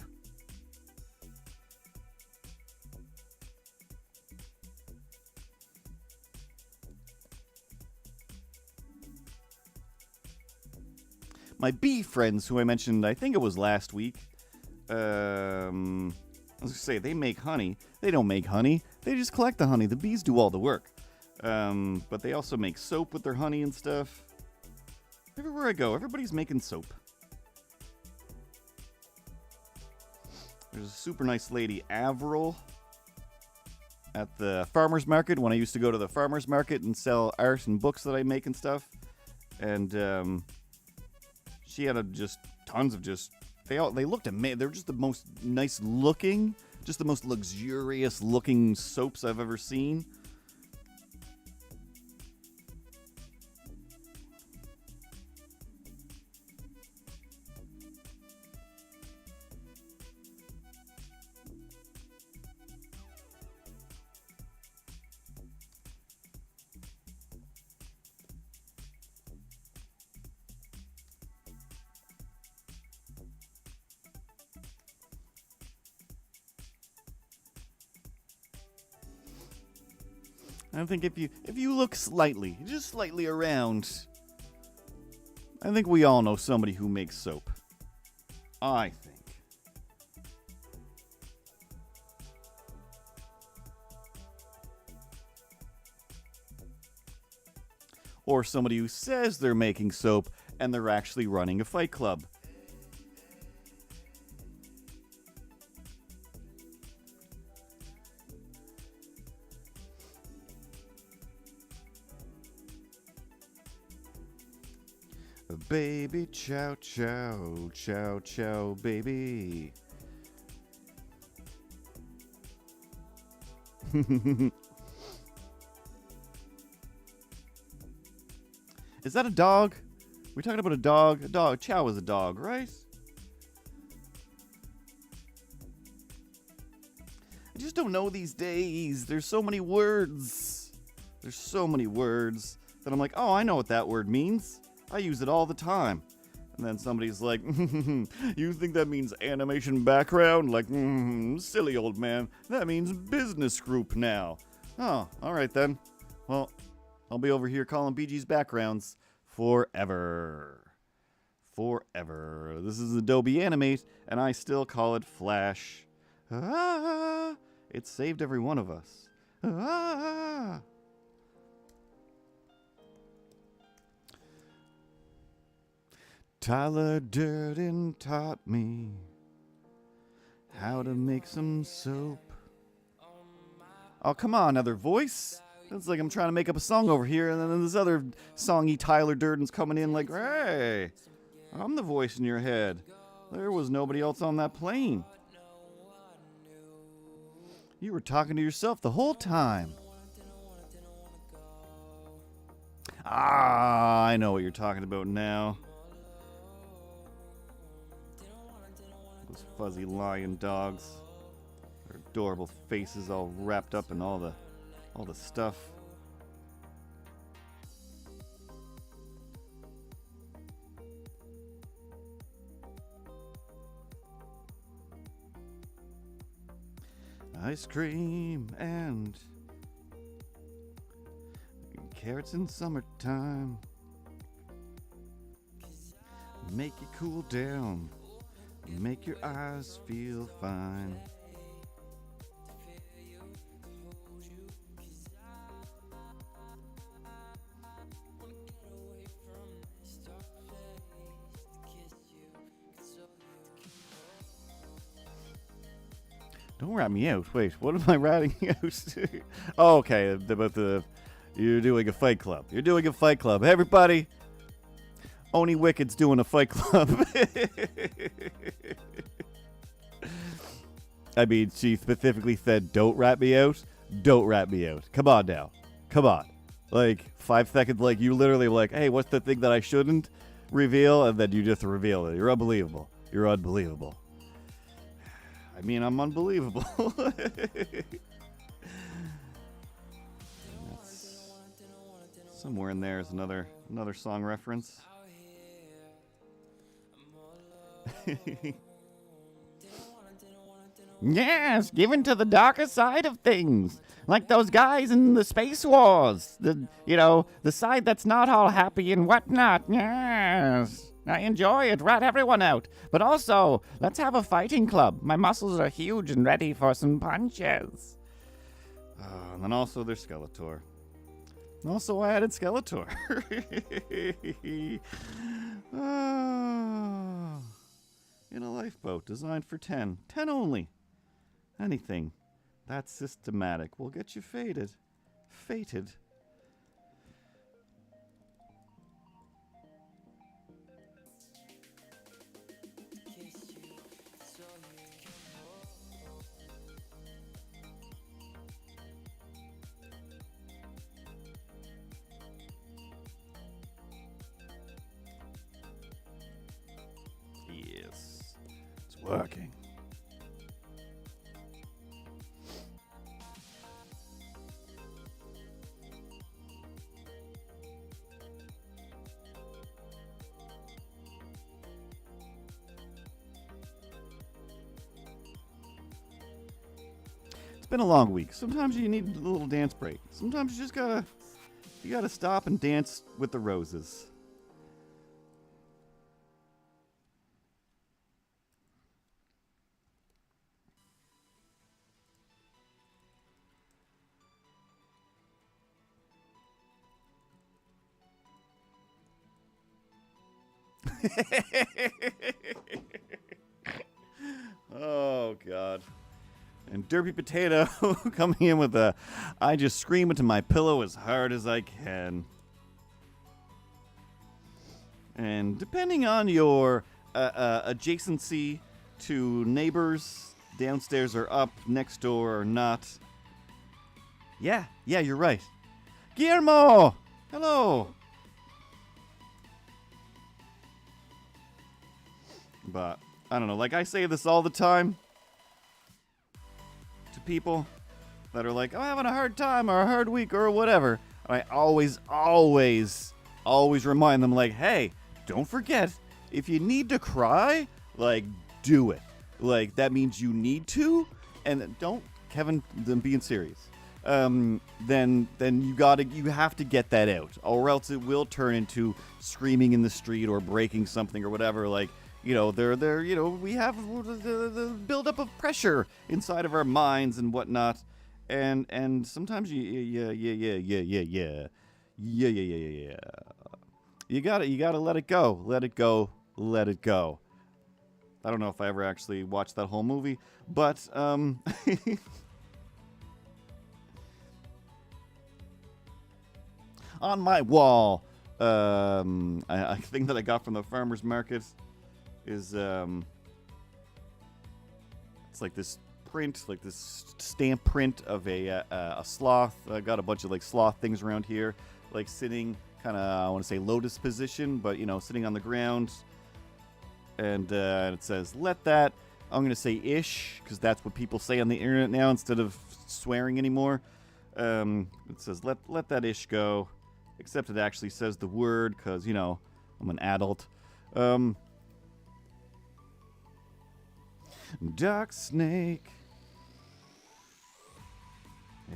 My bee friends, who I mentioned, I think it was last week, I was gonna say, they make honey. They don't make honey. They just collect the honey. The bees do all the work. But they also make soap with their honey and stuff. Everywhere I go, everybody's making soap. There's a super nice lady, Avril, at the farmer's market when I used to go to the farmer's market and sell art and books that I make and stuff. And she had just tons of they looked amazing. They're just the most nice looking, just the most luxurious looking soaps I've ever seen. I think if you look just slightly around, I think we all know somebody who makes soap. I think. Or somebody who says they're making soap and they're actually running a fight club. Baby chow chow, chow chow baby. Is that a dog? We're talking about a dog? A dog. Chow is a dog, right? I just don't know these days. There's so many words. There's so many words that I'm like, oh, I know what that word means. I use it all the time. And then somebody's like, you think that means animation background? Like, silly old man. That means business group now. Oh, all right then. Well, I'll be over here calling BG's backgrounds forever. Forever. This is Adobe Animate, and I still call it Flash. Ah, it saved every one of us. Ah. Tyler Durden taught me how to make some soap. Oh, come on, other voice. It's like I'm trying to make up a song over here, and then this other songy Tyler Durden's coming in like, hey, I'm the voice in your head. There was nobody else on that plane. You were talking to yourself the whole time. Ah, I know what you're talking about now. Those fuzzy lion dogs. Their adorable faces all wrapped up in all the stuff. ice cream and carrots in summertime. Make you cool down. Make your eyes feel fine. Don't rat me out. Wait, what am I ratting out? Oh, okay, about the... You're doing a fight club. You're doing a fight club. Hey, everybody. Oni Wicked's doing a fight club. I mean, she specifically said, don't rat me out. Don't rat me out. Come on now. Come on. Like, 5 seconds, like, you literally like, hey, what's the thing that I shouldn't reveal? And then you just reveal it. You're unbelievable. You're unbelievable. I mean, I'm unbelievable. Somewhere in there is another song reference. Yes, given to the darker side of things. Like those guys in the Space Wars. The side that's not all happy and whatnot. Yes. I enjoy it, rat everyone out. But also, let's have a fighting club. My muscles are huge and ready for some punches. And then also there's Skeletor. And also I added Skeletor. In a lifeboat designed for 10. 10 only. Anything that's systematic will get you faded. Fated. Yes, it's working. It's been a long week. Sometimes you need a little dance break. Sometimes you just gotta stop and dance with the roses. Oh, God. And Derpy Potato coming in with I just scream into my pillow as hard as I can. And depending on your adjacency to neighbors, downstairs or up, next door or not. Yeah, you're right. Guillermo! Hello! But, I don't know, like I say this all the time to people that are like, I'm having a hard time or a hard week or whatever. I always remind them, like, hey, don't forget, if you need to cry, like, do it. Like, that means you need to, and don't, Kevin, I'm being serious. Then you have to get that out, or else it will turn into screaming in the street or breaking something or whatever, like, we have the buildup of pressure inside of our minds and whatnot, and sometimes you gotta let it go. I don't know if I ever actually watched that whole movie, but on my wall, I think that I got from the farmer's market is it's like this print, like this stamp print of a sloth. I got a bunch of like sloth things around here, like sitting kind of, I want to say lotus position, but sitting on the ground. And it says, let that, I'm going to say ish, because that's what people say on the internet now instead of swearing anymore. It says, let that ish go, except it actually says the word, because, I'm an adult. Dark snake,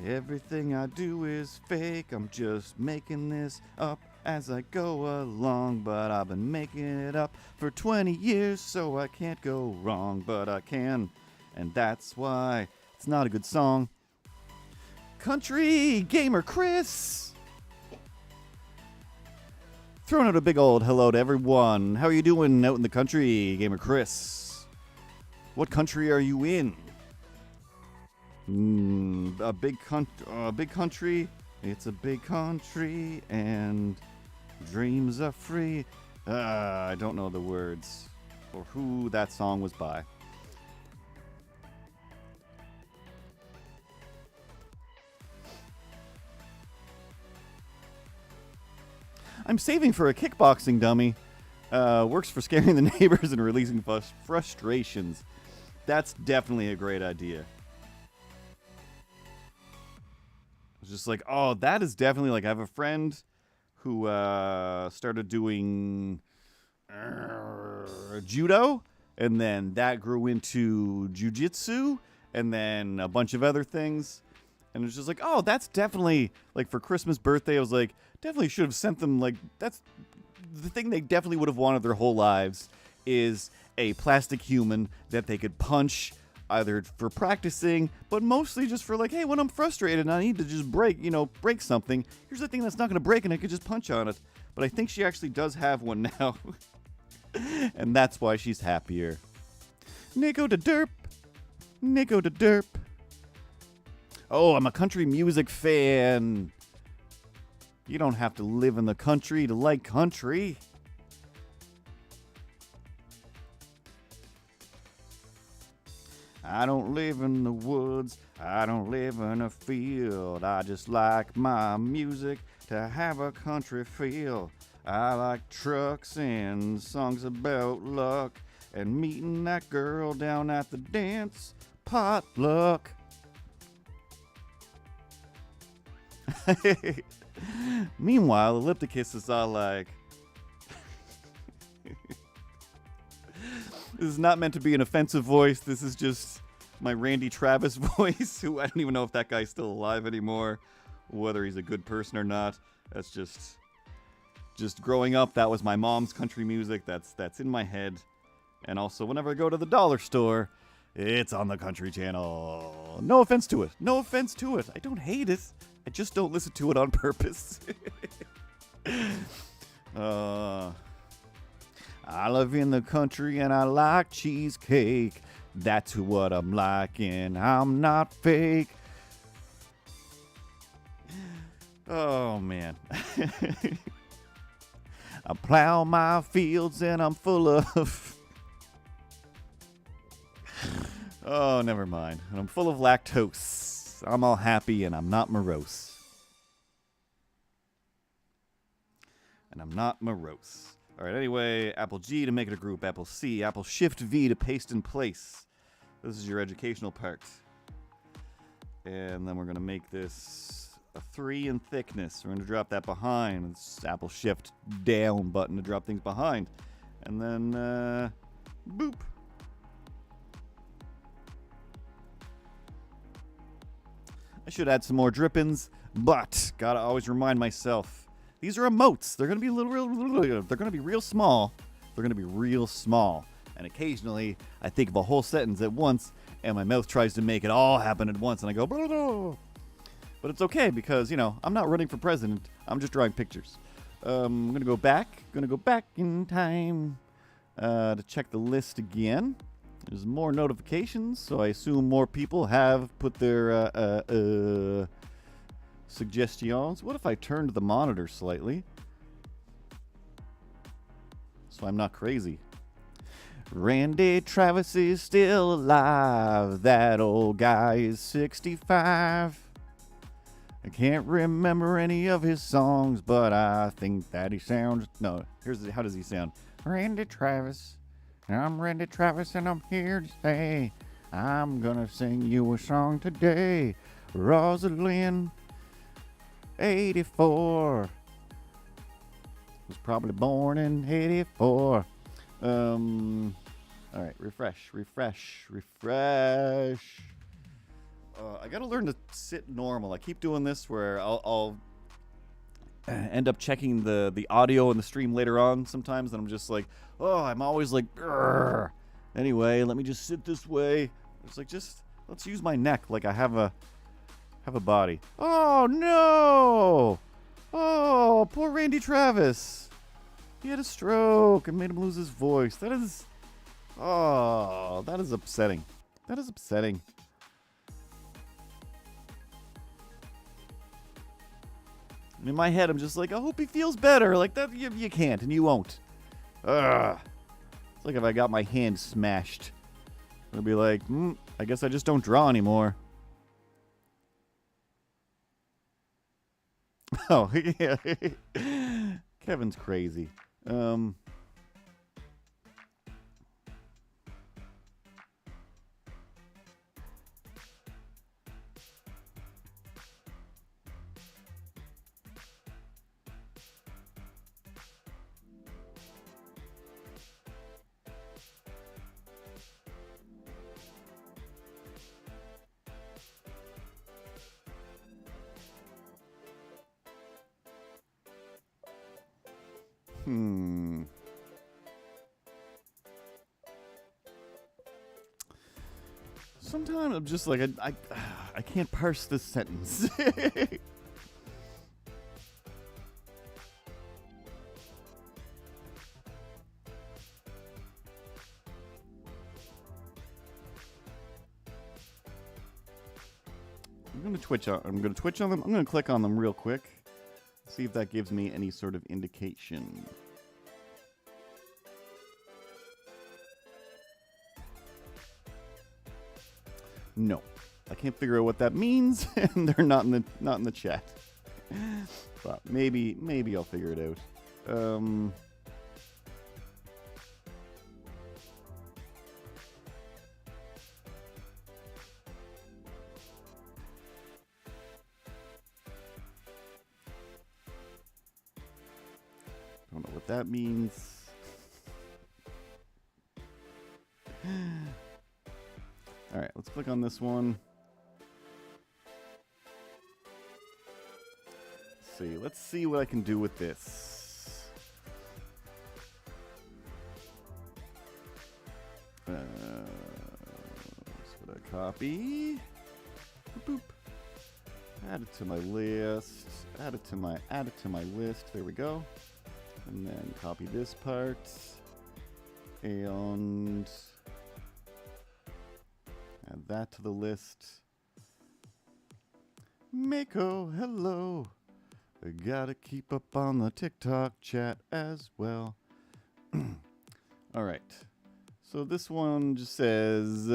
Everything I do is fake. I'm just making this up as I go along. But I've been making it up for 20 years, so I can't go wrong. But I can, and that's why it's not a good song. Country Gamer Chris! Throwing out a big old hello to everyone. How are you doing out in the country, Gamer Chris? What country are you in? A big country. It's a big country, and dreams are free. I don't know the words or who that song was by. I'm saving for a kickboxing dummy. Works for scaring the neighbors and releasing frustrations. That's definitely a great idea. I was just like, oh, that is definitely like, I have a friend who started doing judo, and then that grew into jujitsu, and then a bunch of other things. And it was just like, oh, that's definitely, like, for Christmas, birthday, I was like, definitely should have sent them, like, that's the thing they definitely would have wanted their whole lives, is a plastic human that they could punch, either for practicing, but mostly just for like, hey, when I'm frustrated and I need to just break something, here's the thing that's not going to break and I could just punch on it. But I think she actually does have one now. And that's why she's happier. Nico da derp. Nico da derp. Oh, I'm a country music fan. You don't have to live in the country to like country. I don't live in the woods, I don't live in a field. I just like my music to have a country feel. I like trucks and songs about luck and meeting that girl down at the dance potluck. Meanwhile, Ellipticus is all like, this is not meant to be an offensive voice. This is just my Randy Travis voice, who I don't even know if that guy's still alive anymore, whether he's a good person or not. That's just growing up, that was my mom's country music. That's in my head. And also, whenever I go to the dollar store, it's on the Country Channel. No offense to it. No offense to it. I don't hate it. I just don't listen to it on purpose. I live in the country and I like cheesecake. That's what I'm liking. I'm not fake. Oh, man. I plow my fields and I'm full of... Oh, never mind. And I'm full of lactose. I'm all happy and I'm not morose. And I'm not morose. All right, anyway, Apple G to make it a group, Apple C, Apple Shift V to paste in place. This is your educational part. And then we're going to make this a 3 in thickness. We're going to drop that behind. It's Apple Shift down button to drop things behind. And then, boop. I should add some more drippings, but gotta always remind myself, these are emotes. They're gonna be they're gonna be real small. They're gonna be real small. And occasionally, I think of a whole sentence at once, and my mouth tries to make it all happen at once, and I go, blah, blah, blah. But it's okay because, I'm not running for president. I'm just drawing pictures. I'm gonna go back in time to check the list again. There's more notifications, so I assume more people have put their suggestions. What if I turned the monitor slightly? So I'm not crazy. Randy Travis is still alive. That old guy is 65. I can't remember any of his songs, but I think that he sounds... No, how does he sound? Randy Travis. I'm Randy Travis and I'm here to say I'm gonna sing you a song today. Rosalind, 84. Was probably born in 84. Alright, refresh. I gotta learn to sit normal. I keep doing this where I'll end up checking the audio and the stream later on sometimes, and I'm just like, oh, I'm always like, grrr. Anyway, let me just sit this way. It's like, just let's use my neck like I have a body. Oh no! Oh, poor Randy Travis. He had a stroke and made him lose his voice. That is upsetting. That is upsetting. And in my head, I'm just like, I hope he feels better. Like that, you can't, and you won't. Ugh. It's like if I got my hand smashed. I'd be like, I guess I just don't draw anymore. Oh, yeah. Kevin's crazy. Sometimes I'm just like, I can't parse this sentence. I'm gonna twitch on them. I'm gonna click on them real quick. See if that gives me any sort of indication. No, I can't figure out what that means, and they're not in the chat. But maybe I'll figure it out. Don't know what that means. All right, let's click on this one. Let's see what I can do with this. Let's put a copy. Boop, boop. Add it to my list. Add it to my list. There we go. And then copy this part. And add that to the list. Mako, hello. I gotta keep up on the TikTok chat as well. All right. So this one just says,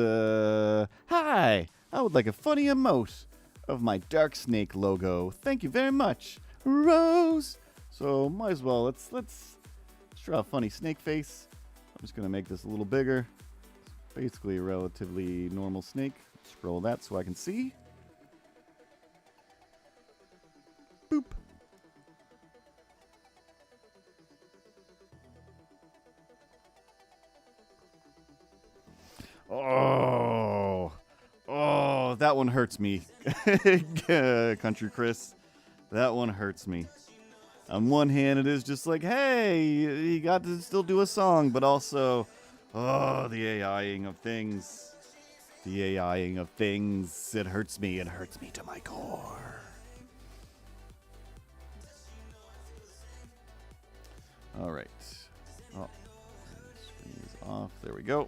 hi, I would like a funny emote of my Dark Snake logo. Thank you very much, Rose. So might as well, let's draw a funny snake face. I'm just gonna make this a little bigger. It's basically a relatively normal snake. Scroll that so I can see. Boop. Oh, that one hurts me. Country Chris. That one hurts me. On one hand, it is just like, hey, you got to still do a song, but also, the AIing of things. The AIing of things. It hurts me. It hurts me to my core. All right. Oh, screen is off. There we go.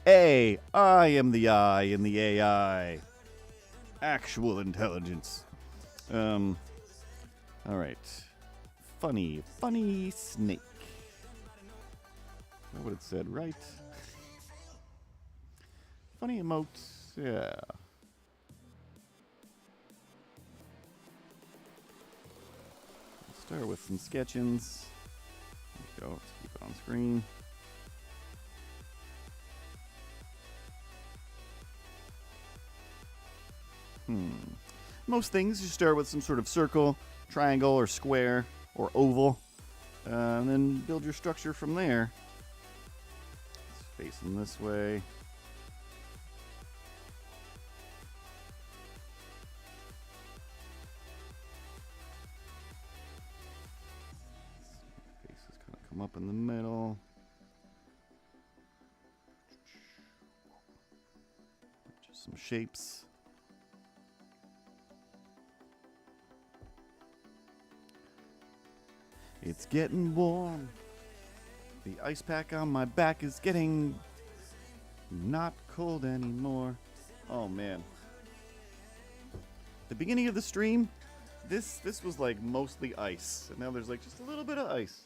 I am the I in the AI. Actual intelligence. All right. Funny snake. Is that what it said, right? Funny emotes, yeah. Let's start with some sketchings. There we go, let's keep it on screen. Most things, you start with some sort of circle, triangle, or square, or oval, and then build your structure from there. It's facing this way. them up in the middle. Just some shapes. It's getting warm. The ice pack on my back is getting not cold anymore. Oh man. The beginning of the stream, this was like mostly ice. And now there's like just a little bit of ice.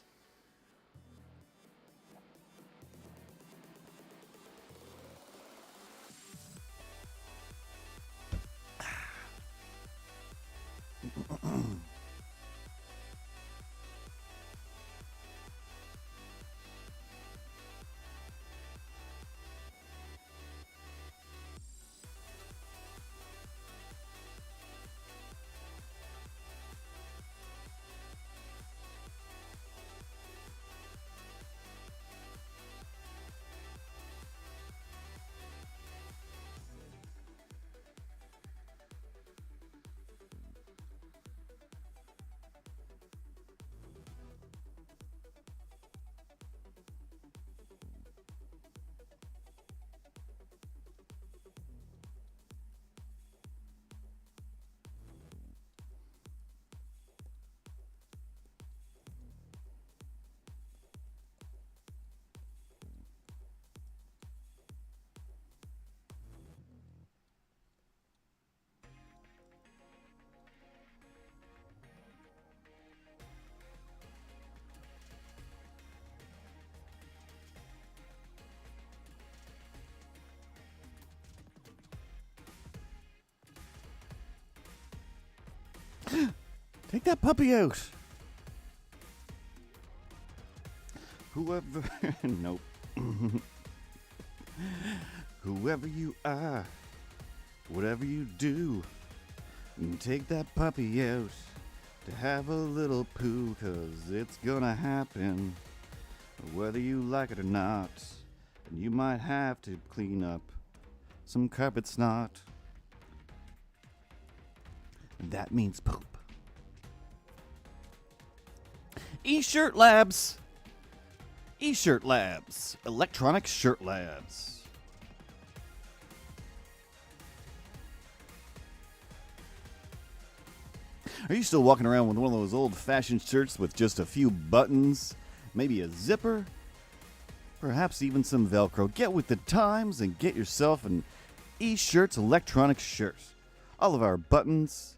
Take that puppy out. Whoever, nope. Whoever you are, whatever you do, take that puppy out to have a little poo, 'cause it's gonna happen, whether you like it or not. And you might have to clean up some carpet snot. And that means poop. eShirt Labs. eShirt Labs. Electronic Shirt Labs. Are you still walking around with one of those old-fashioned shirts with just a few buttons? Maybe a zipper? Perhaps even some Velcro. Get with the times and get yourself an eShirts electronic shirt. All of our buttons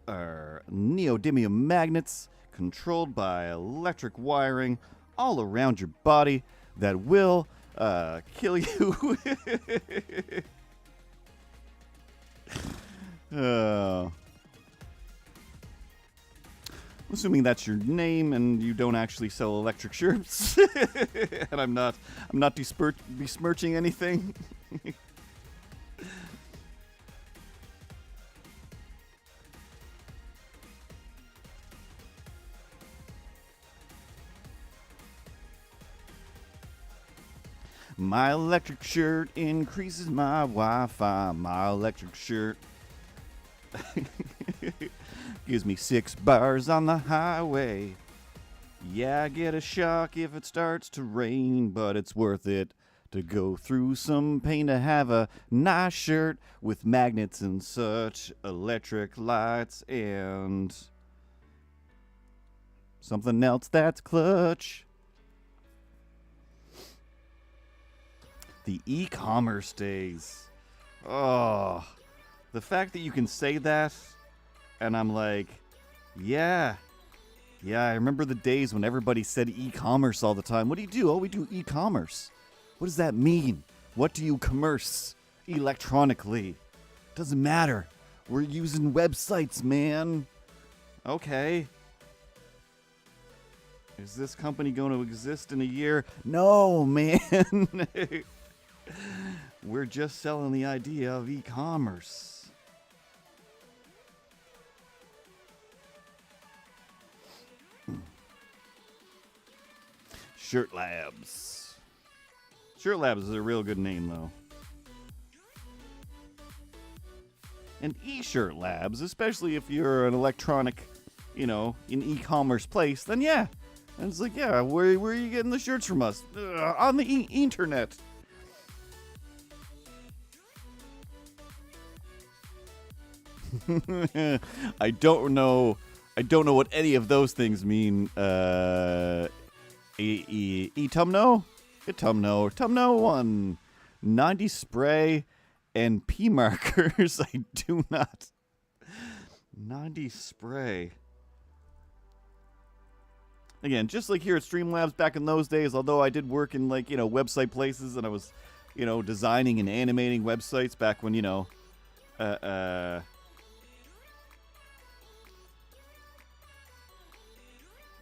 are neodymium magnets controlled by electric wiring all around your body that will kill you. Assuming that's your name and you don't actually sell electric shirts, and I'm not besmirching anything. My electric shirt increases my Wi-Fi. My electric shirt gives me 6 bars on the highway. Yeah, I get a shock if it starts to rain, but it's worth it to go through some pain to have a nice shirt with magnets and such, electric lights, and something else that's clutch. The e-commerce days. Oh, the fact that you can say that, and I'm like, yeah, I remember the days when everybody said e-commerce all the time. What do you do? Oh, we do e-commerce. What does that mean? What do you commerce electronically? Doesn't matter. We're using websites, man. Okay. Is this company going to exist in a year? No, man. We're just selling the idea of e-commerce. Shirt Labs. Shirt Labs is a real good name, though. And eShirt Labs, especially if you're an electronic, an e-commerce place, then yeah, And it's like, yeah, where are you getting the shirts from us? On the internet. I don't know what any of those things mean. Tumno? Tumno 1. 90 spray and P markers. I do not. 90 spray. Again, just like here at Streamlabs back in those days, although I did work in, like, website places, and I was, designing and animating websites back when, when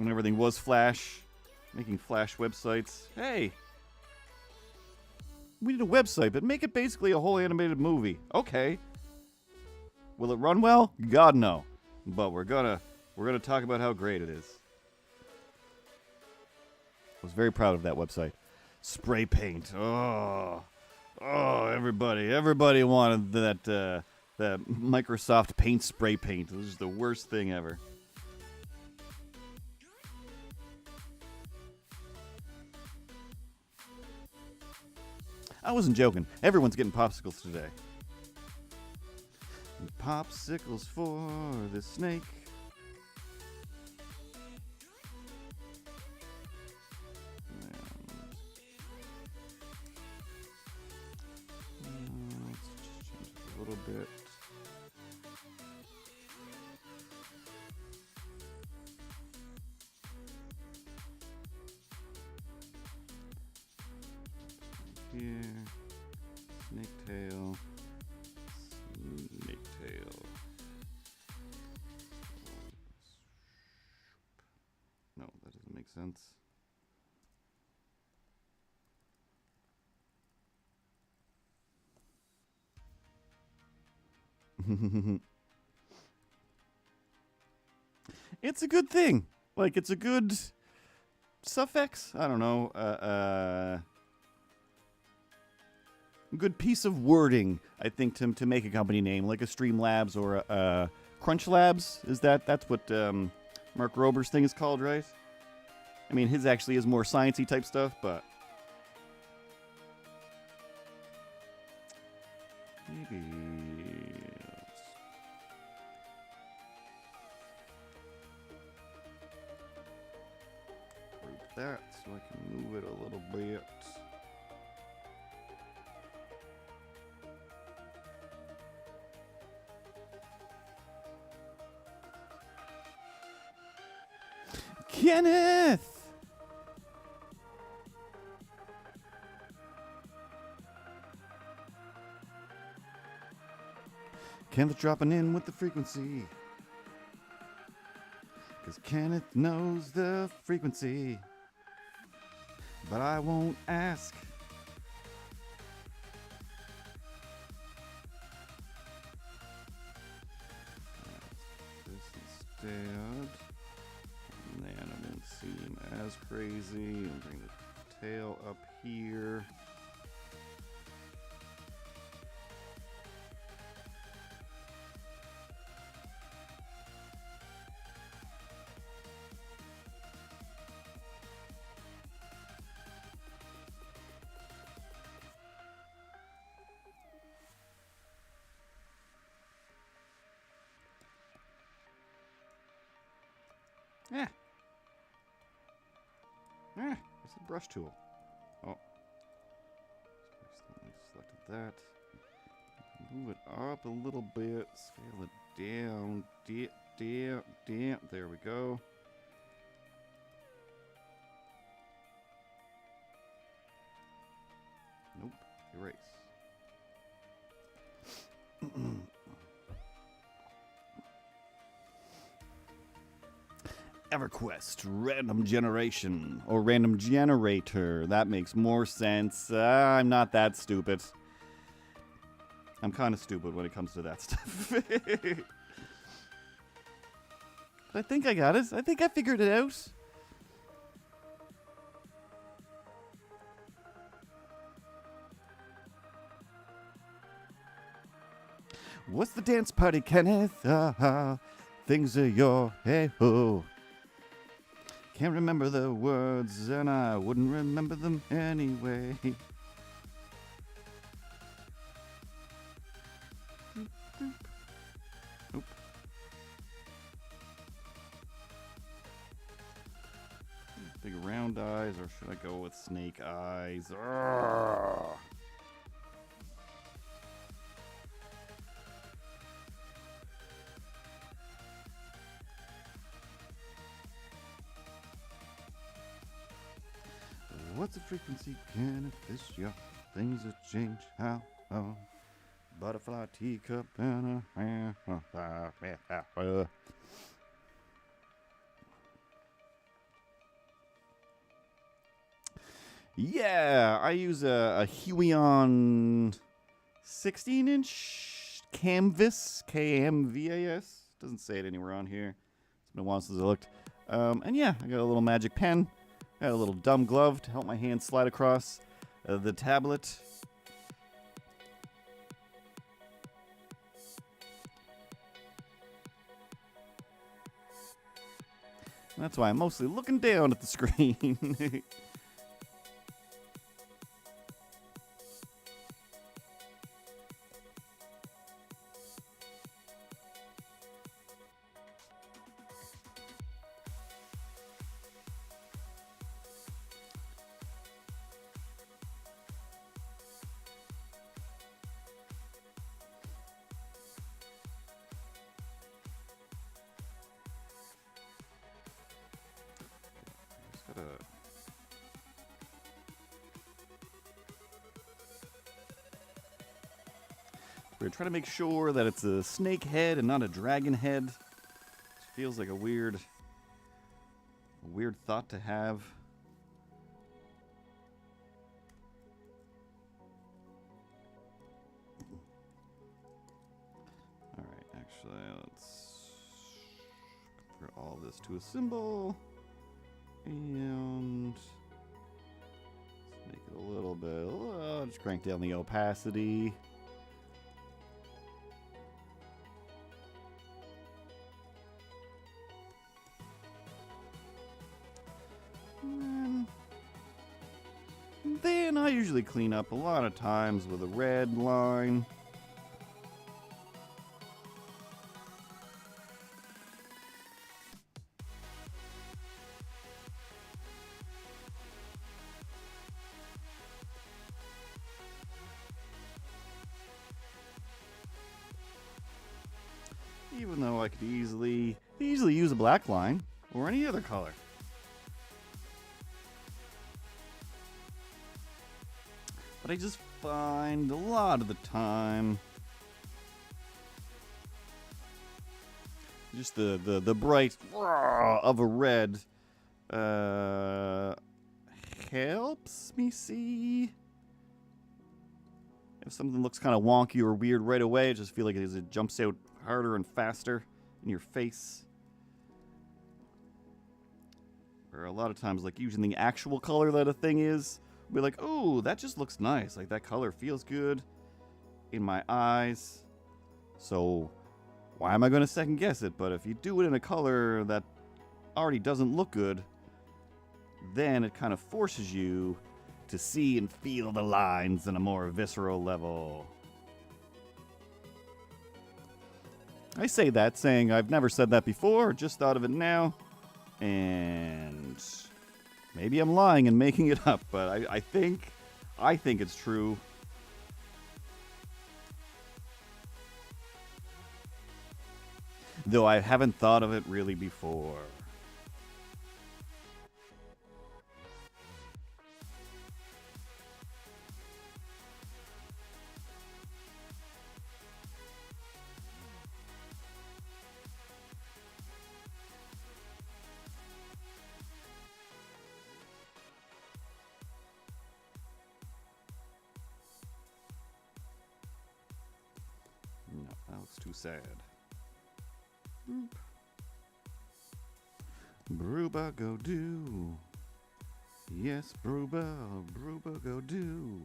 everything was Flash, making Flash websites. Hey, we need a website, but make it basically a whole animated movie. Okay. Will it run well? God, no. But we're gonna talk about how great it is. I was very proud of that website. Spray paint. Oh, everybody wanted that Microsoft Paint spray paint. It was the worst thing ever. I wasn't joking. Everyone's getting popsicles today. Popsicles for the snake. Let's just change it a little bit. Here, snake tail. No, that doesn't make sense. It's a good thing. Like, it's a good suffix. I don't know. Good piece of wording, I think, to make a company name, like a Streamlabs or a Crunch Labs. That's what Mark Rober's thing is called, right? I mean, his actually is more sciencey type stuff, but maybe group that so I can move it a little bit. Kenneth! Kenneth dropping in with the frequency. Because Kenneth knows the frequency. But I won't ask. This instead. And then it won't seem as crazy. And bring the tail up here. It's a brush tool. Oh. Selected that. Move it up a little bit. Scale it down. Down. There we go. Nope. Erase. EverQuest random generation or random generator. That makes more sense. I'm not that stupid. I'm kind of stupid when it comes to that stuff. I think I got it. I think I figured it out. What's the dance party, Kenneth? Things are your hey-ho. Can't remember the words, and I wouldn't remember them anyway. Nope. Big round eyes, or should I go with snake eyes? Urgh. What's the frequency? Can it fish ya? Things that change how? Oh. Butterfly, teacup, and a... Yeah, I use a Huion 16-inch canvas, KMVAS. Doesn't say it anywhere on here. It's been a while since I looked. And yeah, I got a little magic pen. Got a little dumb glove to help my hand slide across the tablet. That's why I'm mostly looking down at the screen. We're trying to make sure that it's a snake head and not a dragon head. It feels like a weird thought to have. All right, actually, let's convert all this to a symbol and let's make it a little bit. Just crank down the opacity. Then I usually clean up a lot of times with a red line. Even though I could easily use a black line or any other color. But I just find a lot of the time just the bright of a red helps me see if something looks kind of wonky or weird right away. I just feel like it jumps out harder and faster in your face. Or a lot of times, like using the actual color that a thing is, be like, oh, that just looks nice. Like that color feels good in my eyes. So why am I going to second guess it? But if you do it in a color that already doesn't look good, then it kind of forces you to see and feel the lines in a more visceral level. I say that saying I've never said that before, just thought of it now. And maybe I'm lying and making it up, but I think it's true. Though I haven't thought of it really before. No, that looks too sad. Boop. Bruba go do. Yes, Bruba, Bruba go do.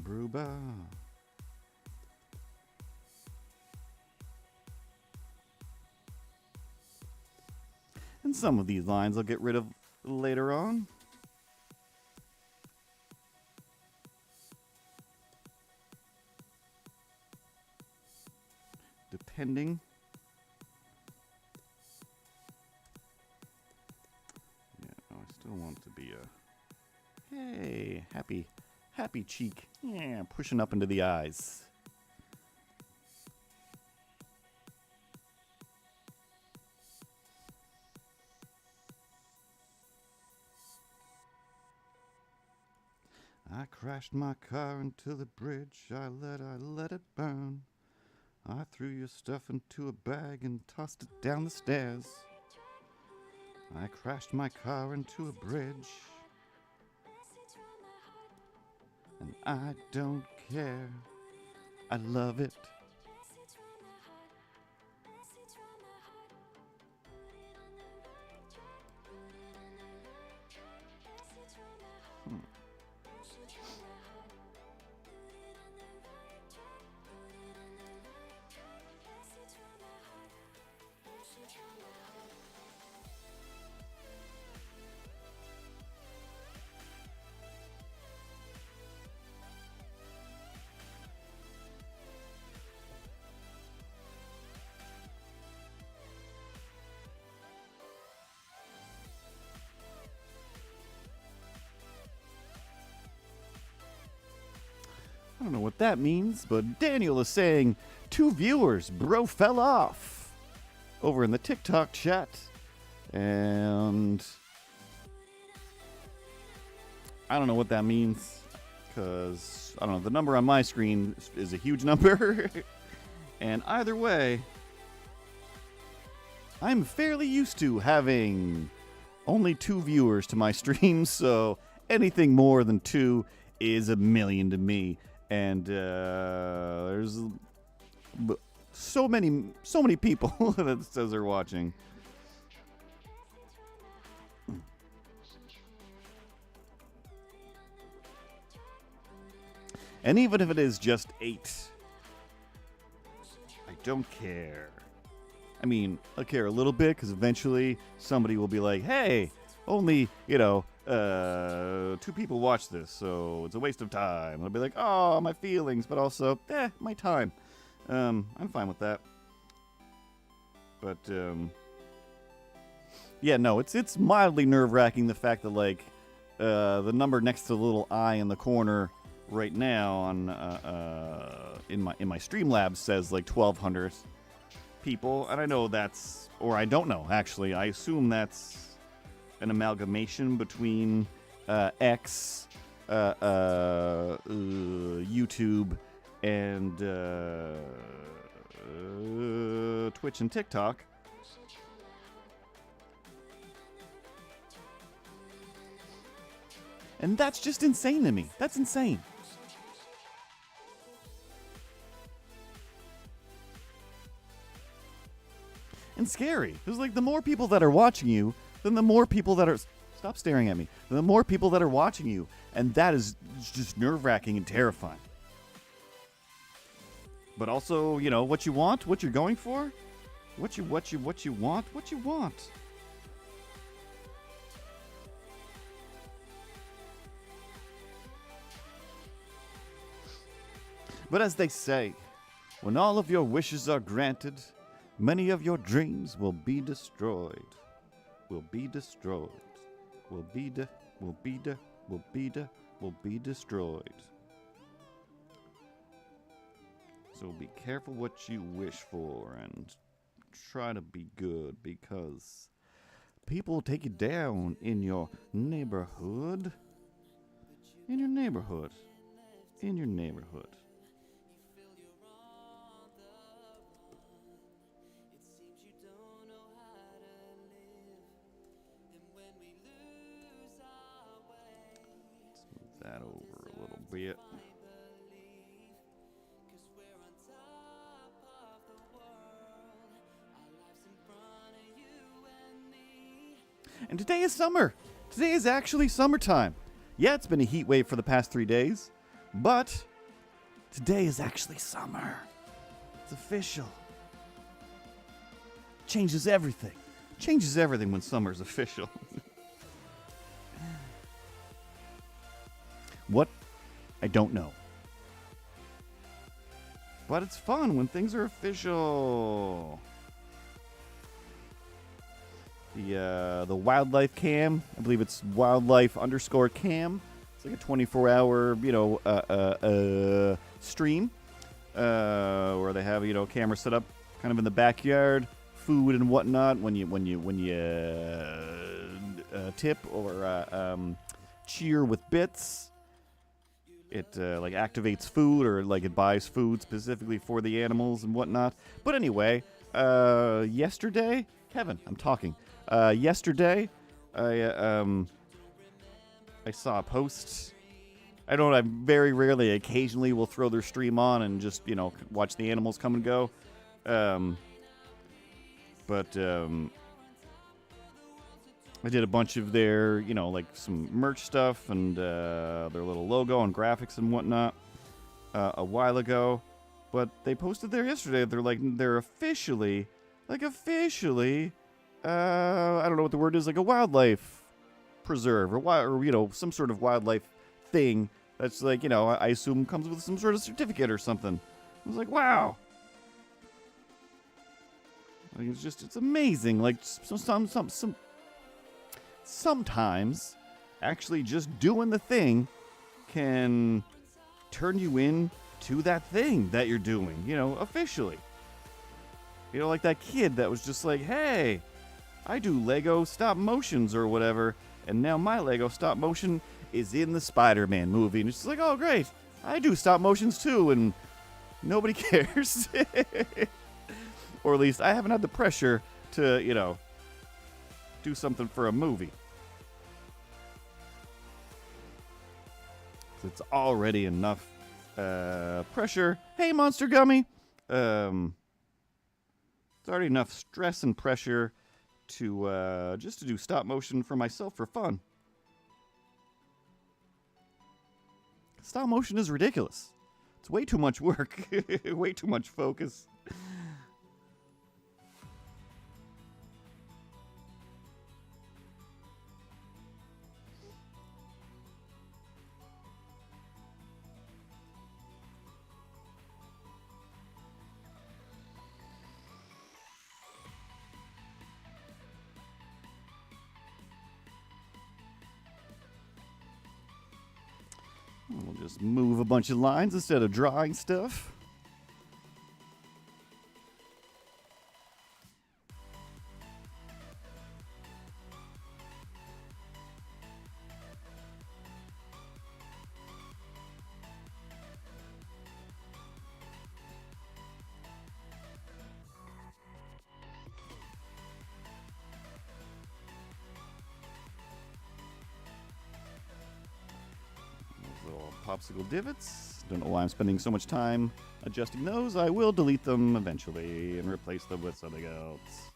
Bruba. And some of these lines I'll get rid of later on. Depending. Yeah, I still want to be a... Hey, happy cheek. Yeah, pushing up into the eyes. I crashed my car into the bridge. I let it burn. I threw your stuff into a bag and tossed it down the stairs. I crashed my car into a bridge. And I don't care. I love it. I don't know what that means, but Daniel is saying 2 viewers, bro fell off over in the TikTok chat. And I don't know what that means because, I don't know, the number on my screen is a huge number. And either way, I'm fairly used to having only 2 viewers to my stream, so anything more than 2 is a million to me. And there's so many people that says they're watching. And even if it is just 8, I don't care. I mean, I'll care a little bit because eventually somebody will be like, hey, only, 2 people watch this, so it's a waste of time. I'll be like, oh, my feelings, but also, my time. I'm fine with that. But, yeah, no, it's mildly nerve-wracking, the fact that, like, the number next to the little eye in the corner right now on, in my Streamlabs says, like, 1,200 people, and I know that's, or I don't know, actually. I assume that's an amalgamation between X, YouTube, and Twitch and TikTok. And that's just insane to me. That's insane. And scary. Because, like, the more people that are watching you, then the more people that are... Stop staring at me. The more people that are watching you. And that is just nerve-wracking and terrifying. But also, what you want, what you're going for, what you want. But as they say, when all of your wishes are granted, many of your dreams will be destroyed. Will be destroyed. Will be destroyed. So be careful what you wish for and try to be good, because people will take you down in your neighborhood. In your neighborhood. In your neighborhood. That over a little bit. And today is summer. Today is actually summertime. Yeah, it's been a heat wave for the past 3 days, but today is actually summer. It's official. Changes everything. Changes everything when summer's official. What? I don't know. But it's fun when things are official. The wildlife cam, I believe it's wildlife_cam. It's like a 24-hour, stream where they have, cameras set up kind of in the backyard, food and whatnot. When you tip or cheer with bits, it activates food, or it buys food specifically for the animals and whatnot. But anyway, yesterday, Kevin, I'm talking. Yesterday, I saw a post. I very rarely, occasionally will throw their stream on and just, watch the animals come and go. But I did a bunch of their, some merch stuff and their little logo and graphics and whatnot a while ago. But they posted there yesterday. They're officially, I don't know what the word is, like a wildlife preserve or some sort of wildlife thing that's I assume comes with some sort of certificate or something. I was like, wow. It's amazing. Sometimes actually just doing the thing can turn you into that thing that you're doing, officially. Like that kid that was just like, hey, I do Lego stop motions or whatever, and now my Lego stop motion is in the Spider-Man movie. And it's just like, oh, great, I do stop motions too, and nobody cares. Or at least I haven't had the pressure to, do something for a movie. It's already enough pressure. Hey, Monster Gummy! It's already enough stress and pressure to just to do stop motion for myself for fun. Stop motion is ridiculous. It's way too much work. Way too much focus. We'll just move a bunch of lines instead of drawing stuff. Popsicle divots. Don't know why I'm spending so much time adjusting those. I will delete them eventually and replace them with something else.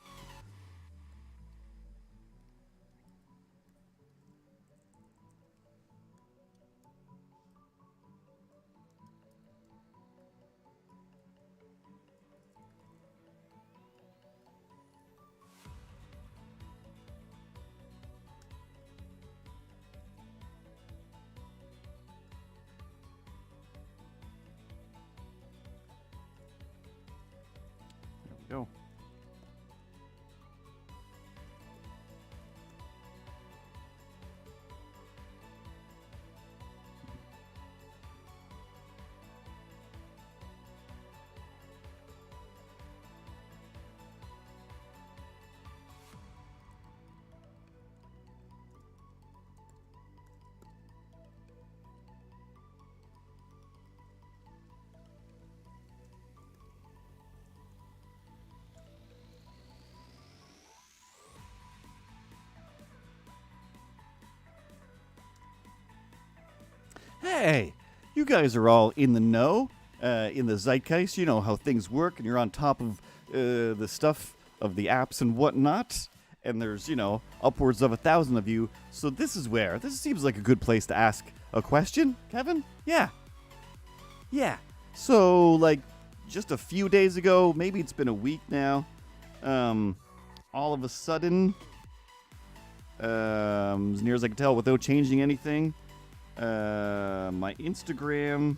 Go. Hey, you guys are all in the know, in the zeitgeist. You know how things work, and you're on top of the stuff of the apps and whatnot. And there's, upwards of 1,000 of you. So this seems like a good place to ask a question, Kevin? Yeah. So, just a few days ago, maybe it's been a week now, on all of a sudden, as near as I can tell, without changing anything, my Instagram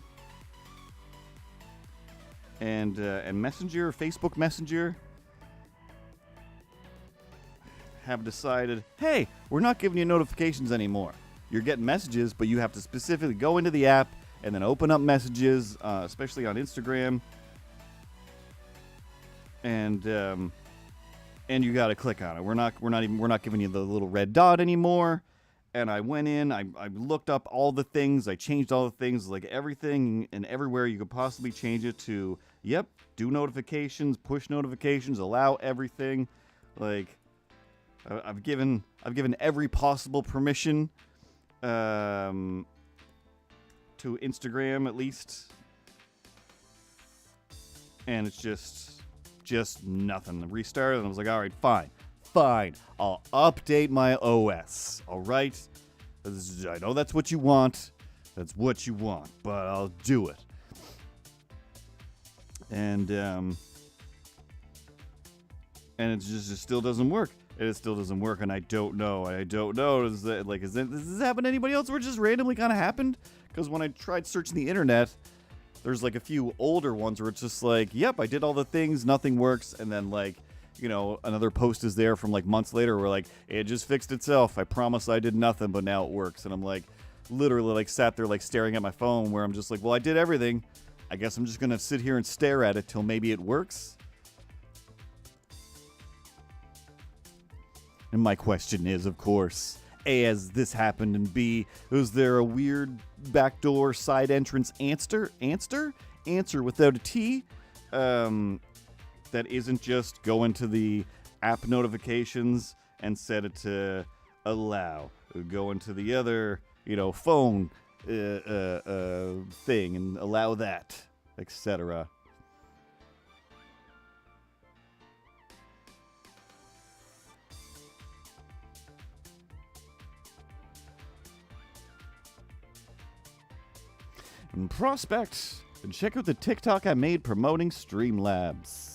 and Messenger, Facebook Messenger, have decided, hey, we're not giving you notifications anymore. You're getting messages, but you have to specifically go into the app and then open up messages, especially on Instagram, and you got to click on it. We're not giving you the little red dot anymore. And I went in, I looked up all the things, I changed all the things, like everything and everywhere you could possibly change it to. Yep, do notifications, push notifications, allow everything. Like, I've given every possible permission to Instagram at least, and it's just nothing. I restarted, and I was like, all right, fine, I'll update my OS. All right, I know that's what you want, but I'll do it. And it just still doesn't work. It still doesn't work, and I don't know. Does this happen to anybody else, or it just randomly kind of happened? Because when I tried searching the internet, there's like a few older ones where it's just like, yep, I did all the things, nothing works, and then like, you know, another post is there from like months later where like, it just fixed itself. I promise I did nothing, but now it works. And I'm like, literally like sat there like staring at my phone where I'm just like, well, I did everything. I guess I'm just going to sit here and stare at it till maybe it works. And my question is, of course, A, has this happened? And B, is there a weird backdoor side entrance answer without a T? That isn't just go into the app notifications and set it to allow. Go into the other, phone thing and allow that, etc. And prospect and check out the TikTok I made promoting Streamlabs.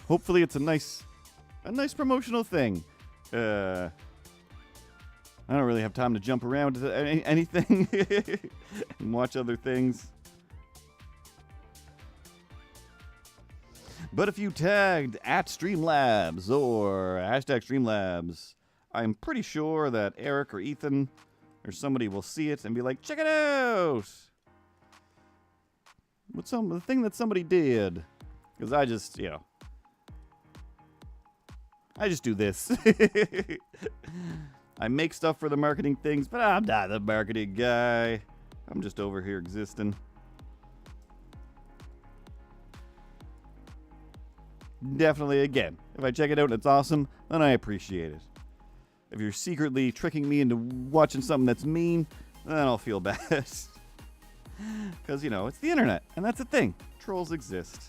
Hopefully it's a nice promotional thing. I don't really have time to jump around to anything and watch other things. But if you tagged @Streamlabs or #Streamlabs, I'm pretty sure that Eric or Ethan or somebody will see it and be like, check it out! What's the thing that somebody did? Because I just do this. I make stuff for the marketing things, but I'm not the marketing guy. I'm just over here existing. Definitely, again, if I check it out and it's awesome, then I appreciate it. If you're secretly tricking me into watching something that's mean, then I'll feel bad. Because, it's the internet, and that's the thing. Trolls exist.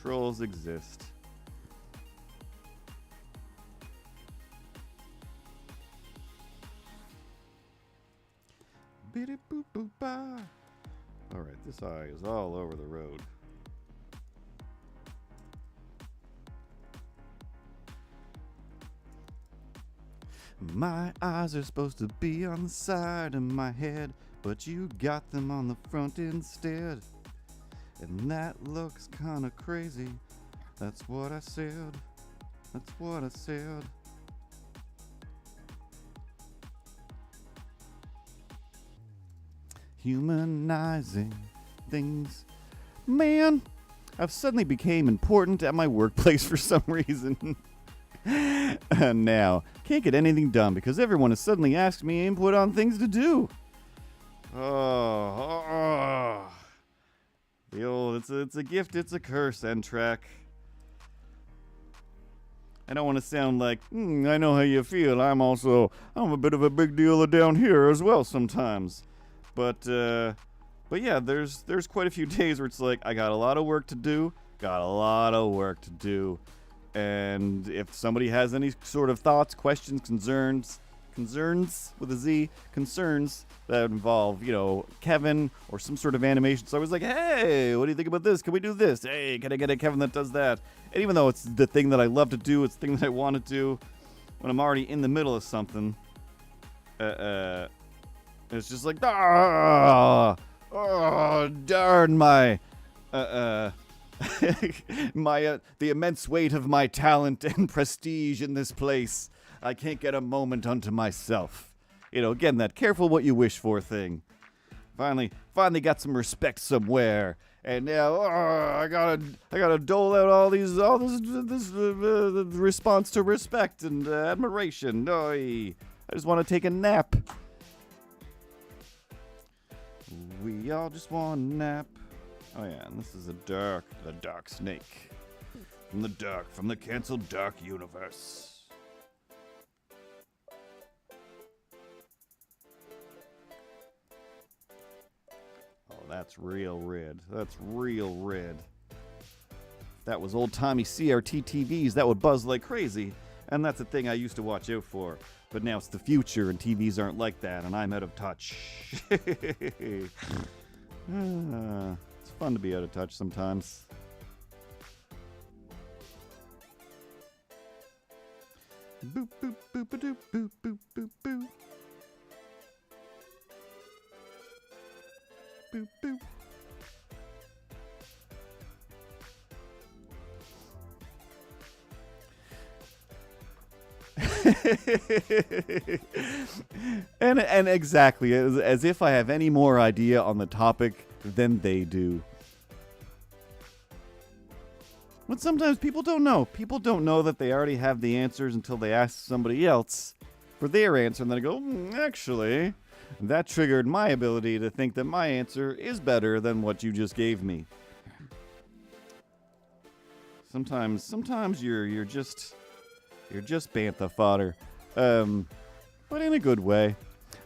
Trolls exist. Alright, this eye is all over the road. My eyes are supposed to be on the side of my head, but you got them on the front instead. And that looks kinda crazy. That's what I said. That's what I said. Humanizing things. Man, I've suddenly became important at my workplace for some reason. And now, can't get anything done because everyone has suddenly asked me input on things to do. The old, it's a gift, it's a curse, N-Track. I don't want to sound like, I know how you feel. I'm a bit of a big deal down here as well sometimes. But yeah, there's quite a few days where it's like, I got a lot of work to do. And if somebody has any sort of thoughts, questions, concerns, concerns with a Z, concerns that involve, Kevin or some sort of animation. So I was like, hey, what do you think about this? Can we do this? Hey, can I get a Kevin that does that? And even though it's the thing that I love to do, it's the thing that I want to do, when I'm already in the middle of something, it's just like, darn my, the immense weight of my talent and prestige in this place. I can't get a moment unto myself. Again, that careful what you wish for thing. Finally got some respect somewhere. And now I gotta dole out all this response to respect and admiration. I just want to take a nap. We all just want a nap. Oh yeah, and this is the dark snake. From the canceled dark universe. That's real red. If that was old-timey CRT TVs, that would buzz like crazy. And that's the thing I used to watch out for. But now it's the future, and TVs aren't like that, and I'm out of touch. It's fun to be out of touch sometimes. Boop, boop, boop, boop, boop, boop, boop, boop. Boop, boop. and exactly as if I have any more idea on the topic than they do. But sometimes people don't know. People don't know that they already have the answers until they ask somebody else for their answer, and then they go, actually, that triggered my ability to think that my answer is better than what you just gave me. Sometimes you're just bantha fodder, but in a good way.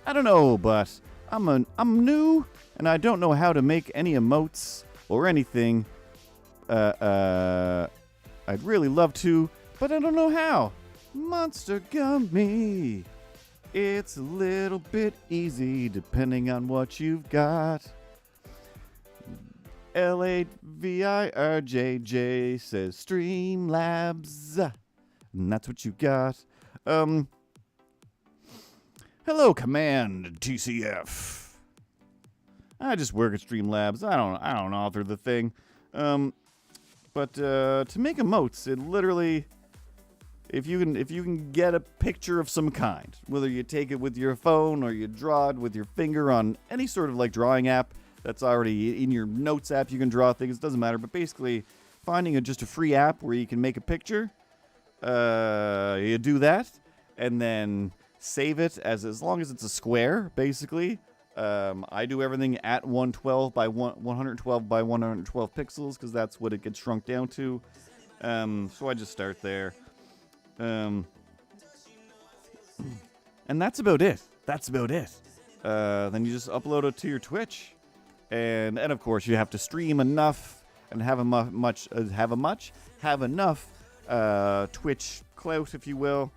I don't know, but I'm new and I don't know how to make any emotes or anything. I'd really love to, but I don't know how. Monster Gummy. It's a little bit easy depending on what you've got. LAVIRJJ says Streamlabs. And that's what you got. Hello, Command TCF. I just work at Streamlabs. I don't author the thing. But to make emotes, it literally, if you can get a picture of some kind, whether you take it with your phone or you draw it with your finger on any sort of like drawing app that's already in your notes app, you can draw things. It doesn't matter. But basically, finding just a free app where you can make a picture, you do that, and then save it as long as it's a square, basically. I do everything at 112 by 112 by 112 pixels because that's what it gets shrunk down to. So I just start there. And that's about it. Then you just upload it to your Twitch, and of course you have to stream enough and have enough Twitch clout, if you will,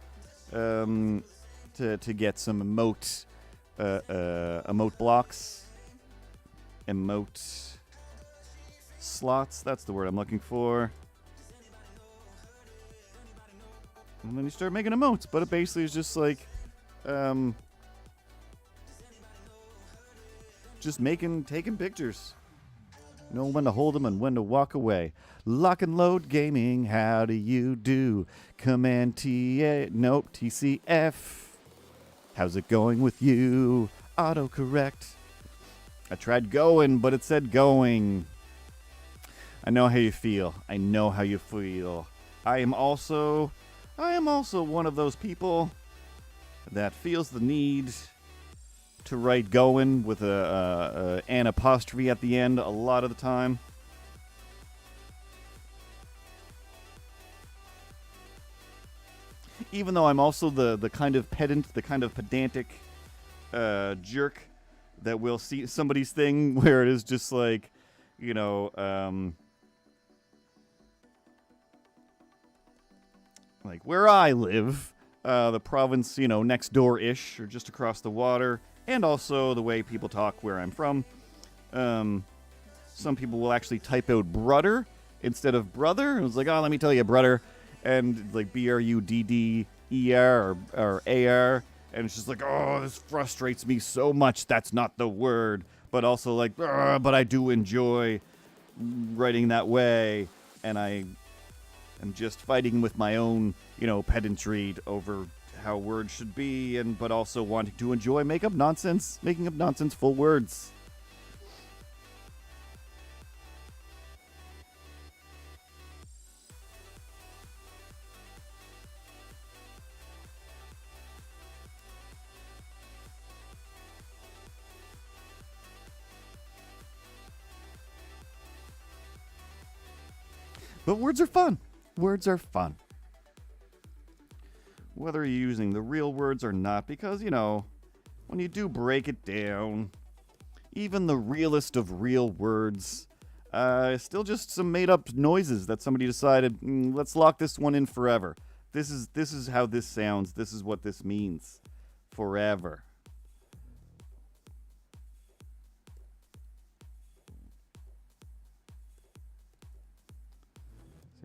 to get some emote blocks, emote slots. That's the word I'm looking for. And then you start making emotes, but it basically is just like, just taking pictures. Know when to hold them and when to walk away. Lock and load gaming, how do you do? Command TCF. How's it going with you? Autocorrect. I tried going, but it said going. I know how you feel. I am also one of those people that feels the need to write going with an apostrophe at the end a lot of the time. Even though I'm also the kind of pedant, the kind of pedantic jerk that will see somebody's thing where it is just like, like where I live, the province, next door-ish or just across the water, and also the way people talk where I'm from. Some people will actually type out brudder instead of brother. It was like, oh, let me tell you, brother. And like BRUDDER or AR. And it's just like, oh, this frustrates me so much. That's not the word. But also like, but I do enjoy writing that way. And I am just fighting with my own, pedantry over how words should be. But also wanting to enjoy making up nonsense full words. But words are fun. Words are fun. Whether you're using the real words or not, because, when you do break it down, even the realest of real words, still just some made-up noises that somebody decided, let's lock this one in forever. This is how this sounds. This is what this means. Forever.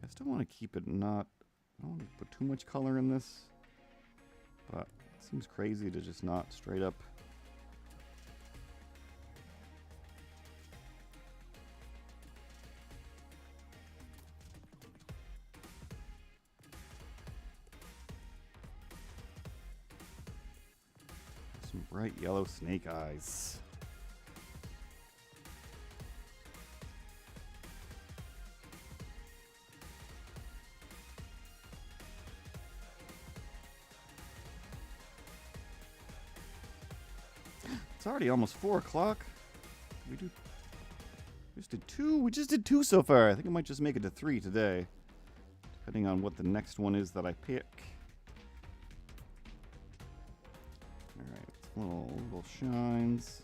I still want to keep it not... I don't want to put too much color in this. But it seems crazy to just not straight up... Some bright yellow snake eyes. It's already almost 4 o'clock. We just did 2. We just did 2 so far. I think I might just make it to 3 today, depending on what the next one is that I pick. All right, little shines.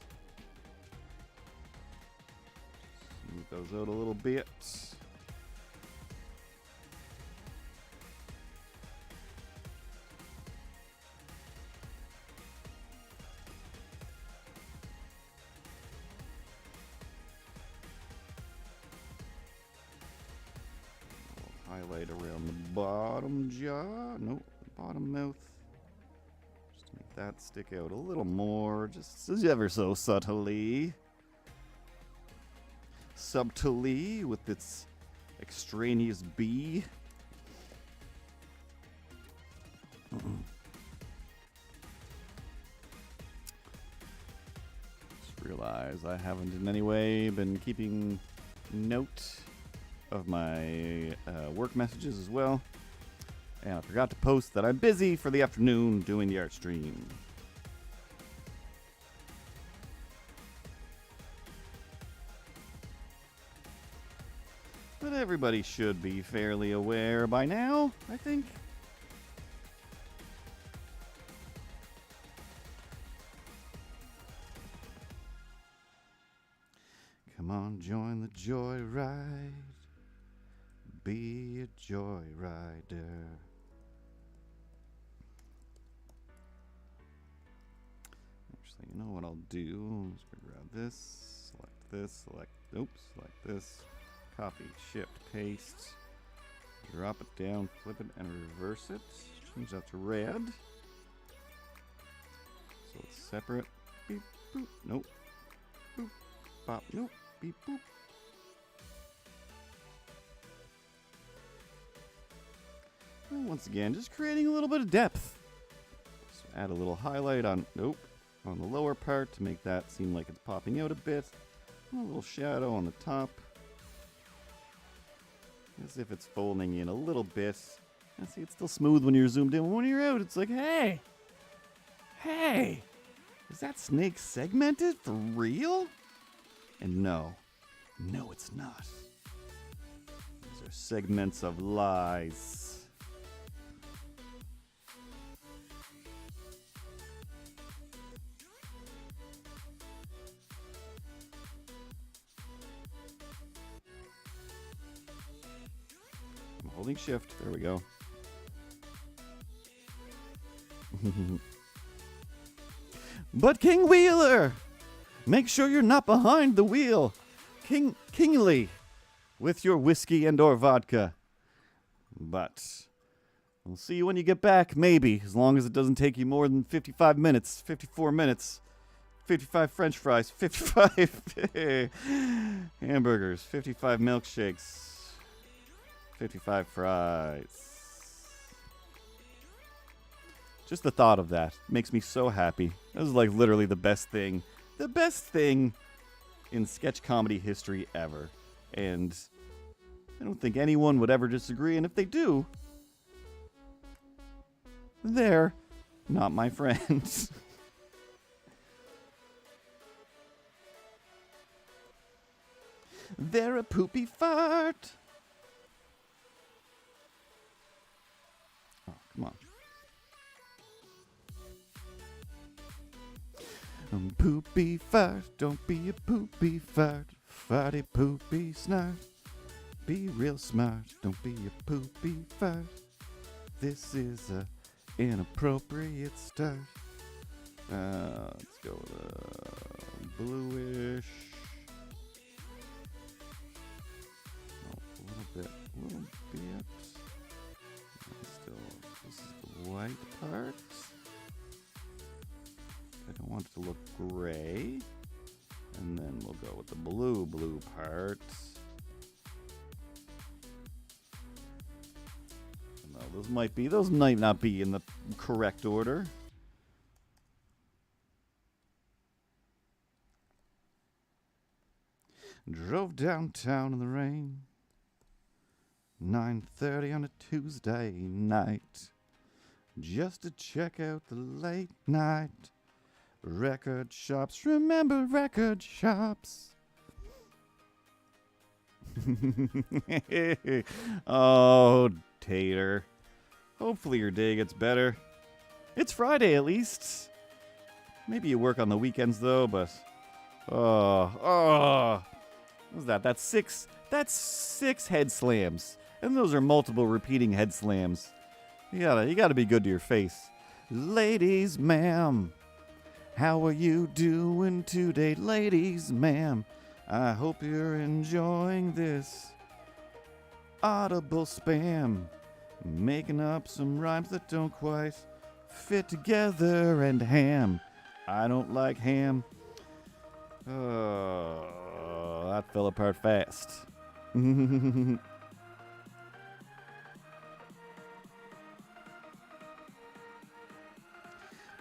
Smooth those out a little bit. Highlight around the bottom jaw. Nope, bottom mouth. Just to make that stick out a little more, just ever so subtly. Subtly with its extraneous B. Just realize I haven't in any way been keeping note of my work messages as well. And I forgot to post that I'm busy for the afternoon doing the art stream. But everybody should be fairly aware by now, I think. Come on, join the joyride. Be a joyrider. Actually, you know what I'll do? Let's grab this, select this, copy, shift, paste, drop it down, flip it, and reverse it. Change that to red. So it's separate. Beep, boop, nope. Boop, pop, nope. Beep, boop. And once again, just creating a little bit of depth. So add a little highlight on the lower part to make that seem like it's popping out a bit. And a little shadow on the top. As if it's folding in a little bit. And see, it's still smooth when you're zoomed in. When you're out, it's like, hey, is that snake segmented for real? And no, it's not. These are segments of lies. I'm holding shift. There we go. But King Wheeler, make sure you're not behind the wheel. Kingly, with your whiskey and or vodka. But we'll see you when you get back, maybe, as long as it doesn't take you more than 55 minutes, 54 minutes, 55 French fries, 55 hamburgers, 55 milkshakes, 55 fries. Just the thought of that makes me so happy. That was like literally the best thing in sketch comedy history ever. And I don't think anyone would ever disagree. And if they do, they're not my friends. They're a poopy fart. Oh, come on. Poopy fart, don't be a poopy fart. Farty poopy snart. Be real smart, don't be a poopy fart. This is a inappropriate start. Let's go with a bluish. Oh, a little bit. Still, this is the white part. I don't want it to look gray. And then we'll go with the blue part. No, those might not be in the correct order. Drove downtown in the rain. 9:30 on a Tuesday night. Just to check out the late night record shops. Remember record shops. Oh, Tater. Hopefully your day gets better. It's Friday at least. Maybe you work on the weekends though, but what was that? That's six head slams. And those are multiple repeating head slams. You gotta be good to your face. Ladies, ma'am. How are you doing today, ladies, ma'am? I hope you're enjoying this audible spam. Making up some rhymes that don't quite fit together and ham. I don't like ham. Oh, that fell apart fast.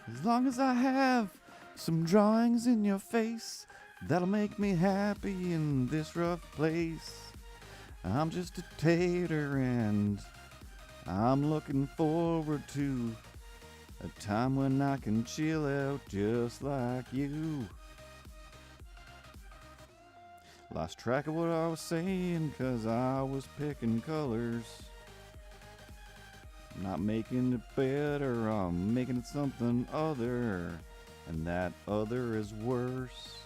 As long as I have some drawings in your face, that'll make me happy in this rough place. I'm just a tater and I'm looking forward to a time when I can chill out just like you. Lost track of what I was saying 'cause I was picking colors. Not making it better, I'm making it something other. And that other is worse.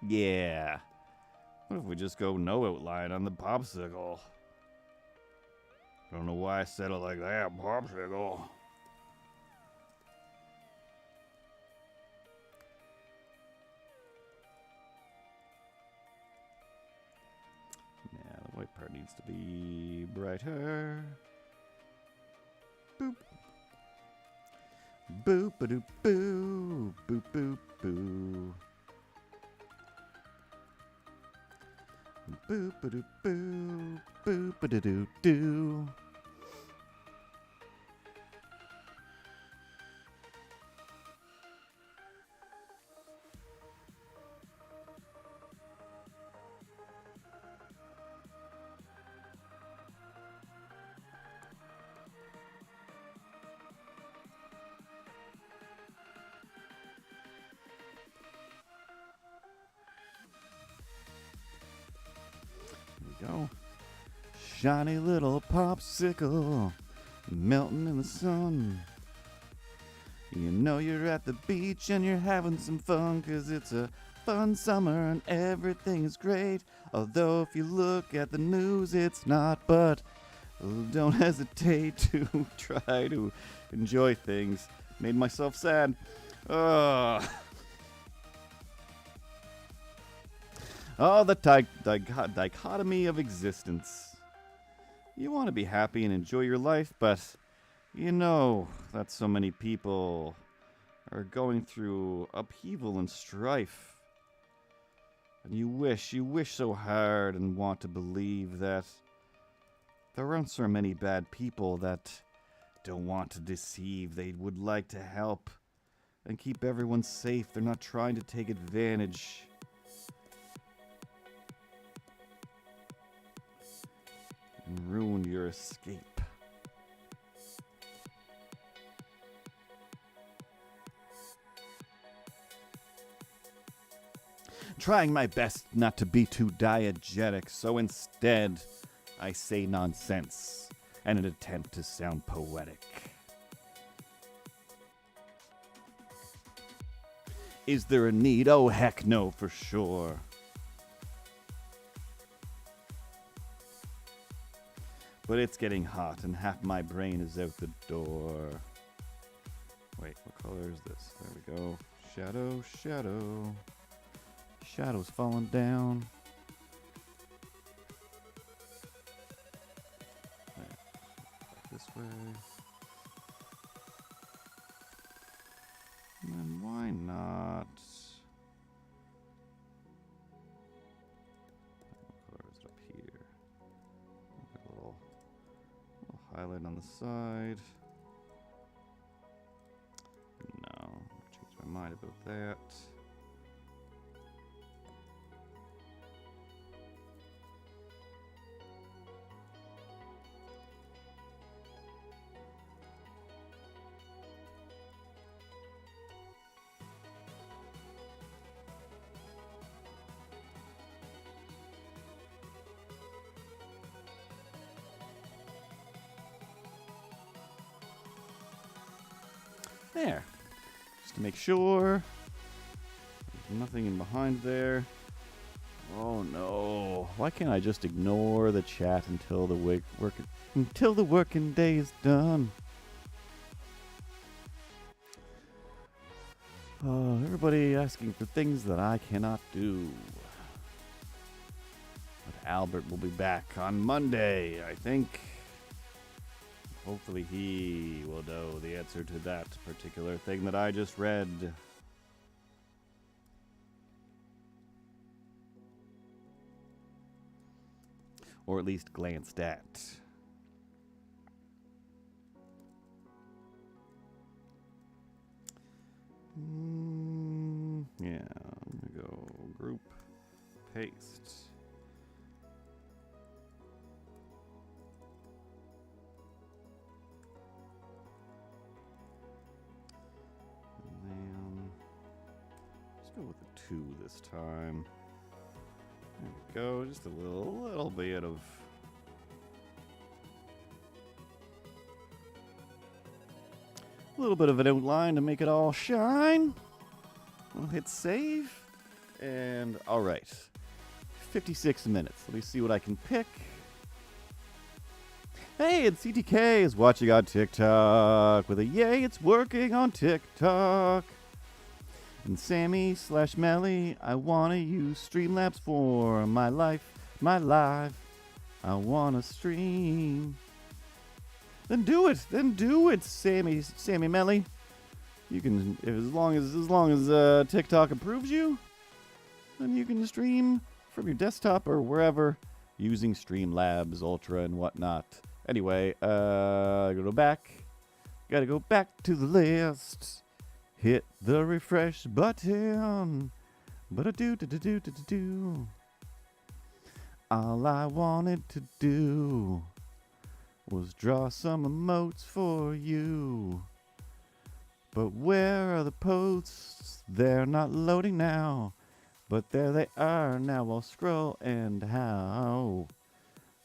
Yeah. What if we just go no outline on the popsicle? I don't know why I said it like that, popsicle. Yeah, the white part needs to be brighter. Boop. Boop-a-doop-boo. Boop-boop-boo. Boop-a-doop-boo. Boop-a-doo-doo-doo. Go. Shiny little popsicle melting in the sun. You know you're at the beach and you're having some fun 'cause it's a fun summer and everything is great. Although if you look at the news, it's not. But don't hesitate to try to enjoy things. Made myself sad. Ugh. Oh, the dichotomy of existence. You want to be happy and enjoy your life, but you know that so many people are going through upheaval and strife. And you wish so hard and want to believe that there aren't so many bad people that don't want to deceive. They would like to help and keep everyone safe. They're not trying to take advantage. And ruin your escape. Trying my best not to be too diegetic, so instead I say nonsense in an attempt to sound poetic. Is there a need? Oh, heck no, for sure. But it's getting hot and half my brain is out the door. Wait, what color is this? There we go. Shadow, shadow. Shadows falling down. Right. This way. And then why not? What color is it up here? A little highlight on the side. No, I've changed my mind about that. There. Just to make sure. There's nothing in behind there. Oh no. Why can't I just ignore the chat until the working day is done? Everybody asking for things that I cannot do. But Albert will be back on Monday, I think. Hopefully he will know the answer to that particular thing that I just read. Or at least glanced at. Yeah, I'm gonna go group, paste. Let's go with a 2 this time. There we go. Just a little bit of an outline to make it all shine. We'll hit save. And all right. 56 minutes. Let me see what I can pick. Hey, and CTK is watching on TikTok with a yay, it's working on TikTok. And Sammy/Melly, I want to use Streamlabs for my life, my live. I want to stream. Then do it, Sammy Melly. You can, as long as TikTok approves you, then you can stream from your desktop or wherever using Streamlabs Ultra and whatnot. Anyway, gotta go back to the list. Hit the refresh button. But all I wanted to do was draw some emotes for you. But where are the posts? They're not loading now. But there they are now. I'll scroll and how.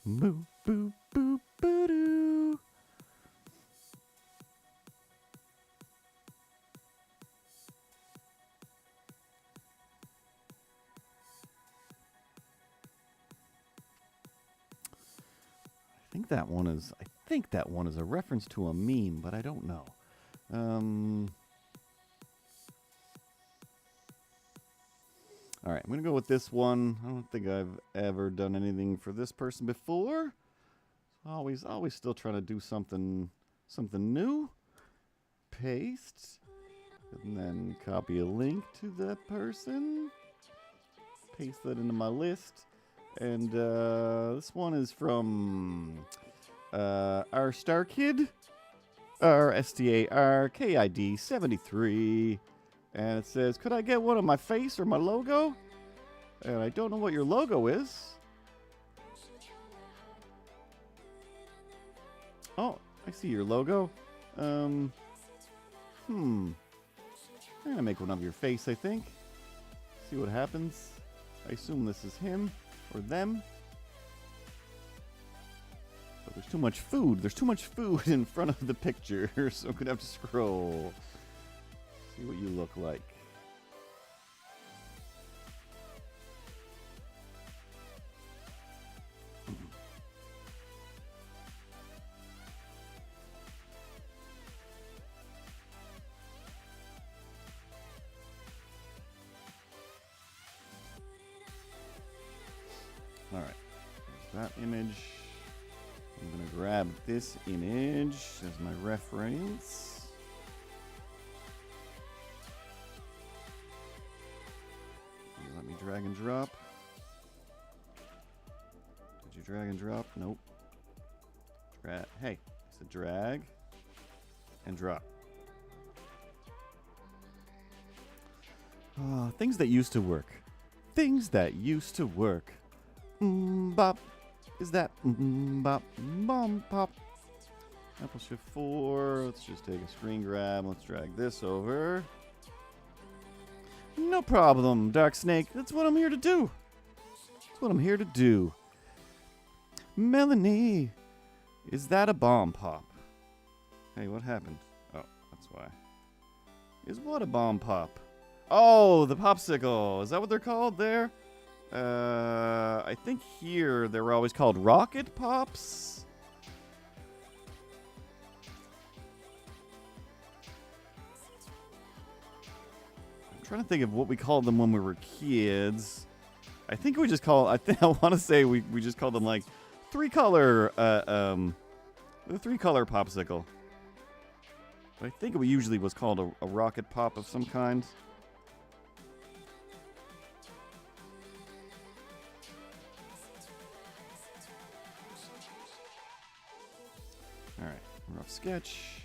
Boop, boop, boop, boo-doo. think that one is a reference to a meme, but I don't know. All right, I'm gonna go with this one. I don't think I've ever done anything for this person before. Always still trying to do something new. Paste, and then copy a link to that person. Paste that into my list. And this one is from our Star Kid, RSTARKID 73, and it says, "Could I get one of my face or my logo?" And I don't know what your logo is. Oh, I see your logo. I'm gonna make one of your face, I think. See what happens. I assume this is him or them. But there's too much food. There's too much food in front of the picture, so I'm gonna have to scroll. See what you look like. All right, there's that image. I'm gonna grab this image as my reference. Let me drag and drop. Did you drag and drop? Nope. Hey, I said drag and drop. Things that used to work. Things that used to work. Bop. Is that bop bomb pop? Apple Shift 4. Let's just take a screen grab. Let's drag this over. No problem, Dark Snake. That's what I'm here to do. That's what I'm here to do. Melanie, is that a bomb pop? Hey, what happened? Oh, that's why. Is what a bomb pop? Oh, the popsicle. Is that what they're called there? I think here they were always called rocket pops. I'm trying to think of what we called them when we were kids. I think we just call. I want to say we just called them like the 3-color popsicle. But I think it usually was called a rocket pop of some kind. Alright, rough sketch.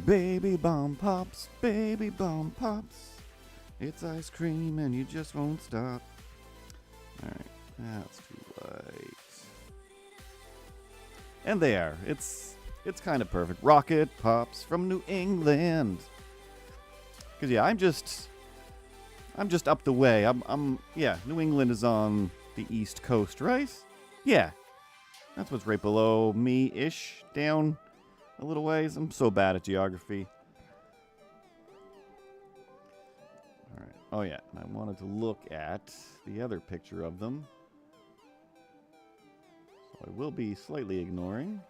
Baby bomb pops, baby bomb pops. It's ice cream and you just won't stop. Alright, that's too light. And they are. It's kind of perfect. Rocket pops from New England. Cause yeah, I'm just up the way. Yeah, New England is on the East Coast, right? Yeah. That's what's right below me-ish, down a little ways. I'm so bad at geography. Alright. Oh yeah, and I wanted to look at the other picture of them. So I will be slightly ignoring.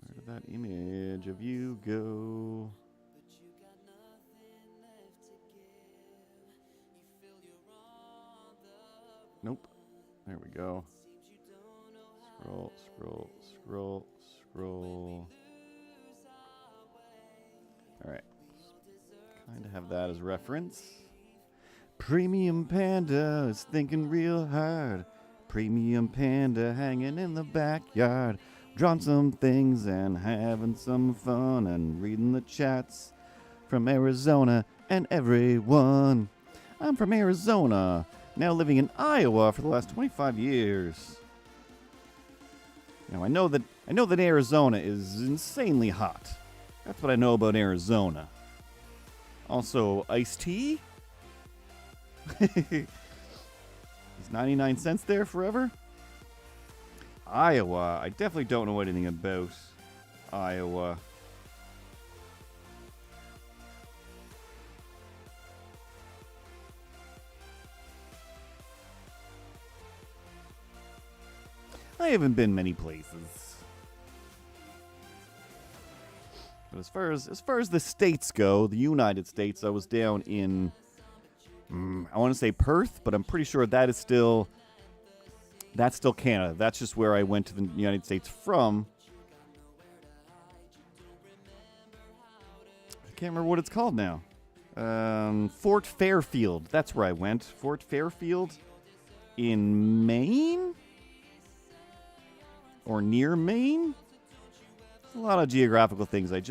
Where did that image of you go? Nope. There we go. Scroll, scroll, scroll, scroll. Alright. Kind of have that as reference. Premium Panda is thinking real hard. Premium Panda hanging in the backyard. Drawing some things and having some fun and reading the chats from Arizona and everyone. I'm from Arizona. Now living in Iowa for the last 25 years. Now I know that Arizona is insanely hot. That's what I know about Arizona. Also, iced tea? Is 99 cents there forever? Iowa. I definitely don't know anything about Iowa. I haven't been many places. But as far as the states go, the United States, I was down in I want to say Perth, but I'm pretty sure that's still Canada. That's just where I went to the United States from. I can't remember what it's called now. Fort Fairfield. That's where I went. Fort Fairfield in Maine? Or near Maine? A lot of geographical things I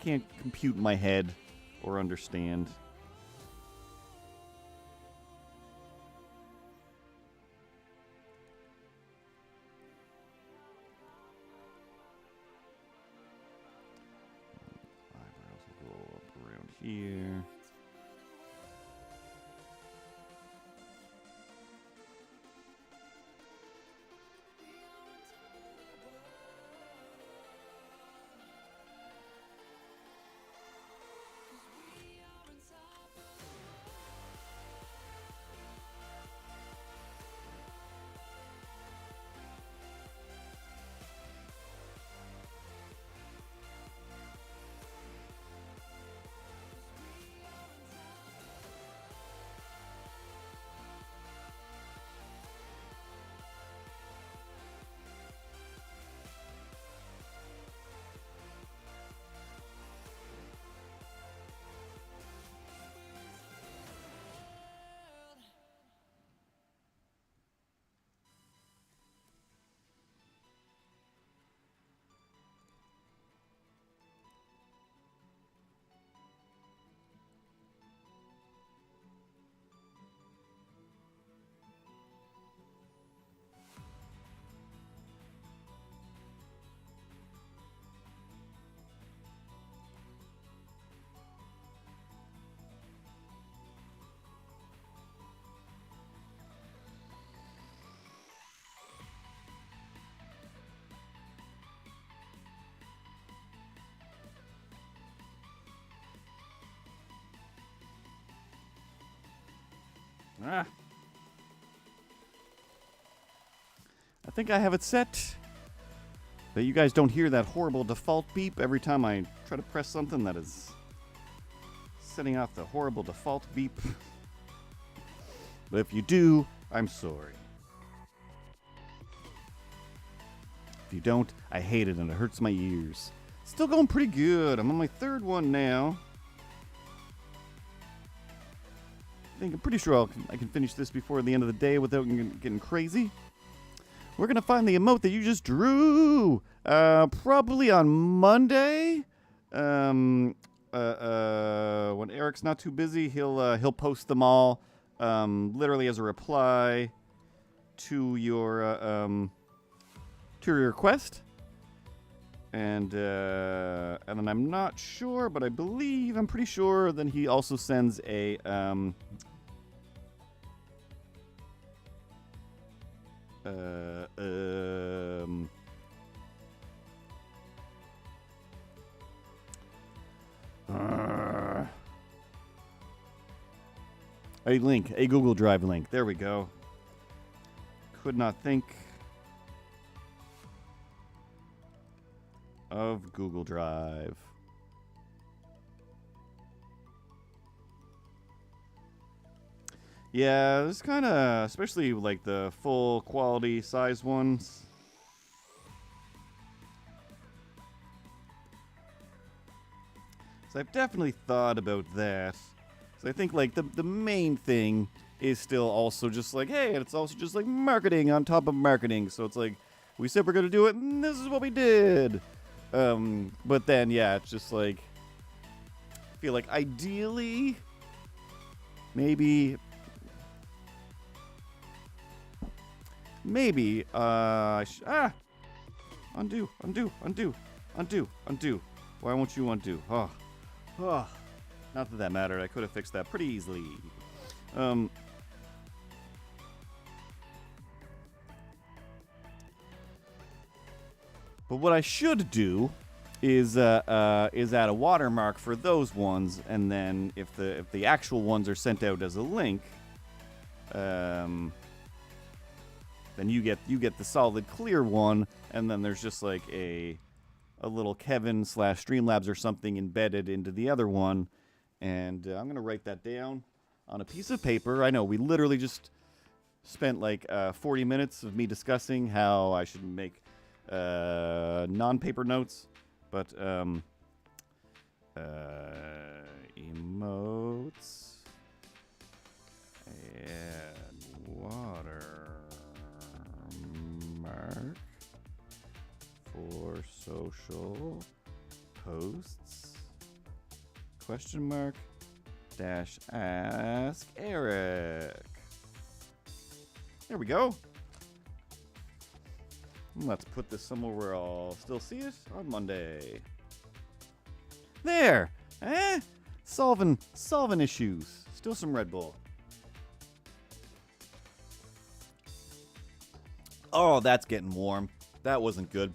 can't compute in my head or understand. Eyebrows will go up around here. I think I have it set. But you guys don't hear that horrible default beep every time I try to press something that is setting off the horrible default beep. But if you do, I'm sorry. If you don't, I hate it and it hurts my ears. Still going pretty good. I'm on my third one now. I'm pretty sure I can finish this before the end of the day without getting crazy. We're going to find the emote that you just drew. Probably on Monday. When Eric's not too busy, he'll post them all literally as a reply to your request. And then I'm not sure, but I'm pretty sure then he also sends a a Google Drive link. There we go. Could not think of Google Drive. Yeah, it's kind of, especially like the full quality size ones. So I've definitely thought about that. So I think like the main thing is still also just like, hey, it's also just like marketing on top of marketing. So it's like, we said we're going to do it, and this is what we did. But then, yeah, it's just like, I feel like ideally, maybe, undo. Why won't you undo? Oh, not that mattered. I could have fixed that pretty easily. But what I should do is add a watermark for those ones, and then if the actual ones are sent out as a link, then you get the solid clear one, and then there's just like a little Kevin / Streamlabs or something embedded into the other one. And I'm going to write that down on a piece of paper. I know we literally just spent like 40 minutes of me discussing how I should make non-paper notes, but emotes and watermark for social posts, question mark, dash ask Eric. There we go. Let's put this somewhere where I'll still see it on Monday. There! Solving issues. Still some Red Bull. Oh, that's getting warm. That wasn't good.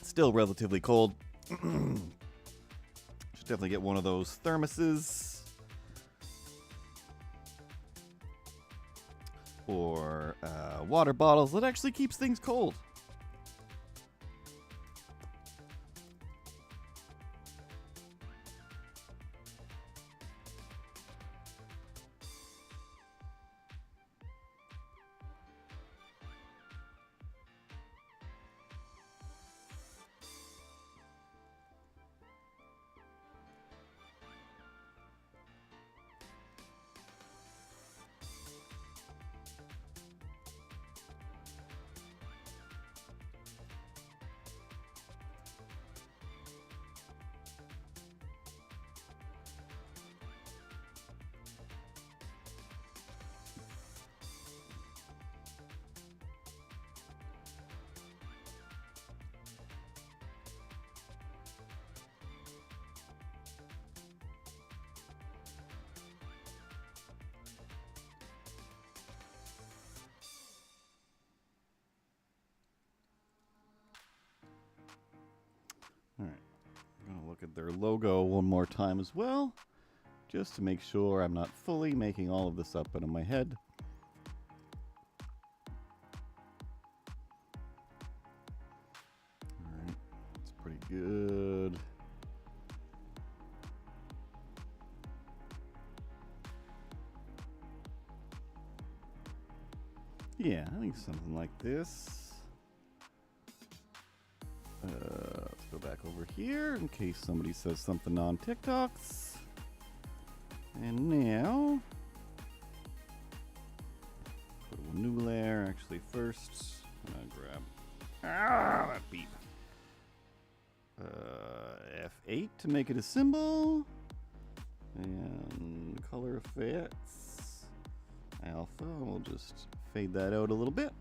Still relatively cold. Should definitely get one of those thermoses. Or water bottles that actually keeps things cold. Alright, I'm going to look at their logo one more time as well, just to make sure I'm not fully making all of this up in my head. Alright, that's pretty good. Yeah, I think something like this. Let's go back over here in case somebody says something on TikToks. And now, put a new layer actually first. I'm gonna grab that beep. F8 to make it a symbol. And color effects. Alpha, we'll just fade that out a little bit.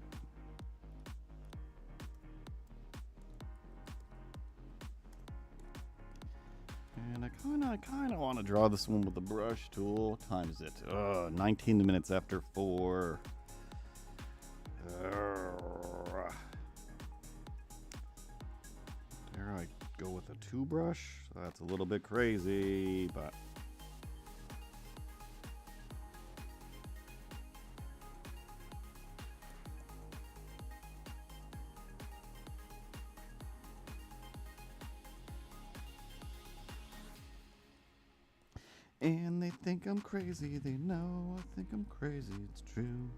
And I kind of want to draw this one with the brush tool. What time is it? 19 minutes after 4. Dare I go with a 2 brush? That's a little bit crazy, but... And they think I'm crazy, they know I think I'm crazy, it's true.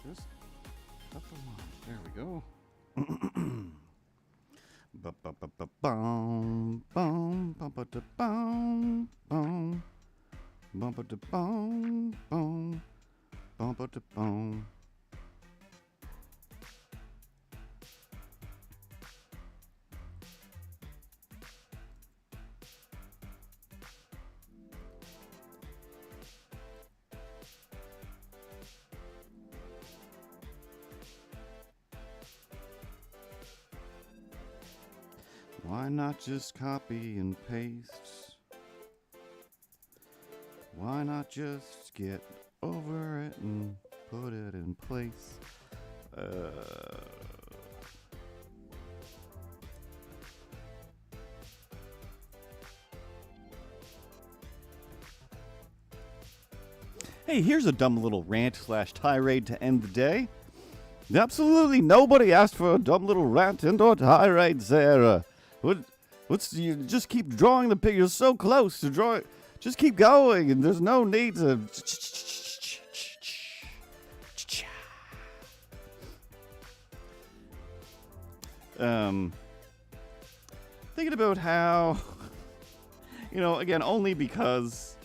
Just cut the line. There we go. Ba-ba-ba-ba-bum, bum, ba-ba-da-bum, bum, bum-ba-da-bum, bum, bum-ba-da-bum. Why not just copy and paste? Why not just get over it and put it in place? Hey, here's a dumb little rant / tirade to end the day. Absolutely nobody asked for a dumb little rant and or tirade, Sarah. What's you just keep drawing the picture? You're so close to draw it. Just keep going, and there's no need to. Thinking about how, again, only because,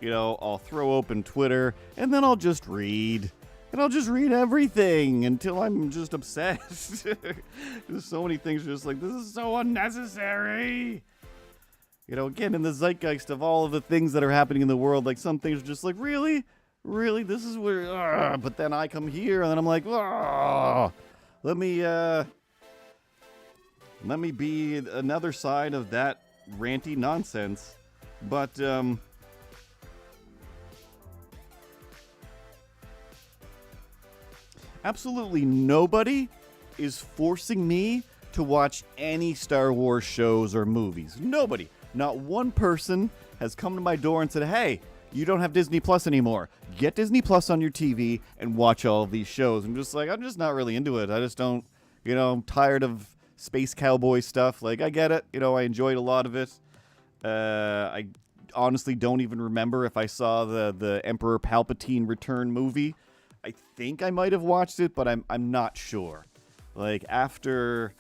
I'll throw open Twitter and then I'll just read. And I'll just read everything until I'm just obsessed. There's so many things just like, this is so unnecessary. Again, in the zeitgeist of all of the things that are happening in the world, like some things are just like, really? Really? This is where, but then I come here and then I'm like, let me be another side of that ranty nonsense. But, absolutely nobody is forcing me to watch any Star Wars shows or movies. Nobody. Not one person has come to my door and said, hey, you don't have Disney Plus anymore. Get Disney Plus on your TV and watch all of these shows. I'm just not really into it. I just don't, I'm tired of space cowboy stuff. Like, I get it. I enjoyed a lot of it. I honestly don't even remember if I saw the Emperor Palpatine Return movie. I think I might have watched it, but I'm not sure. Like after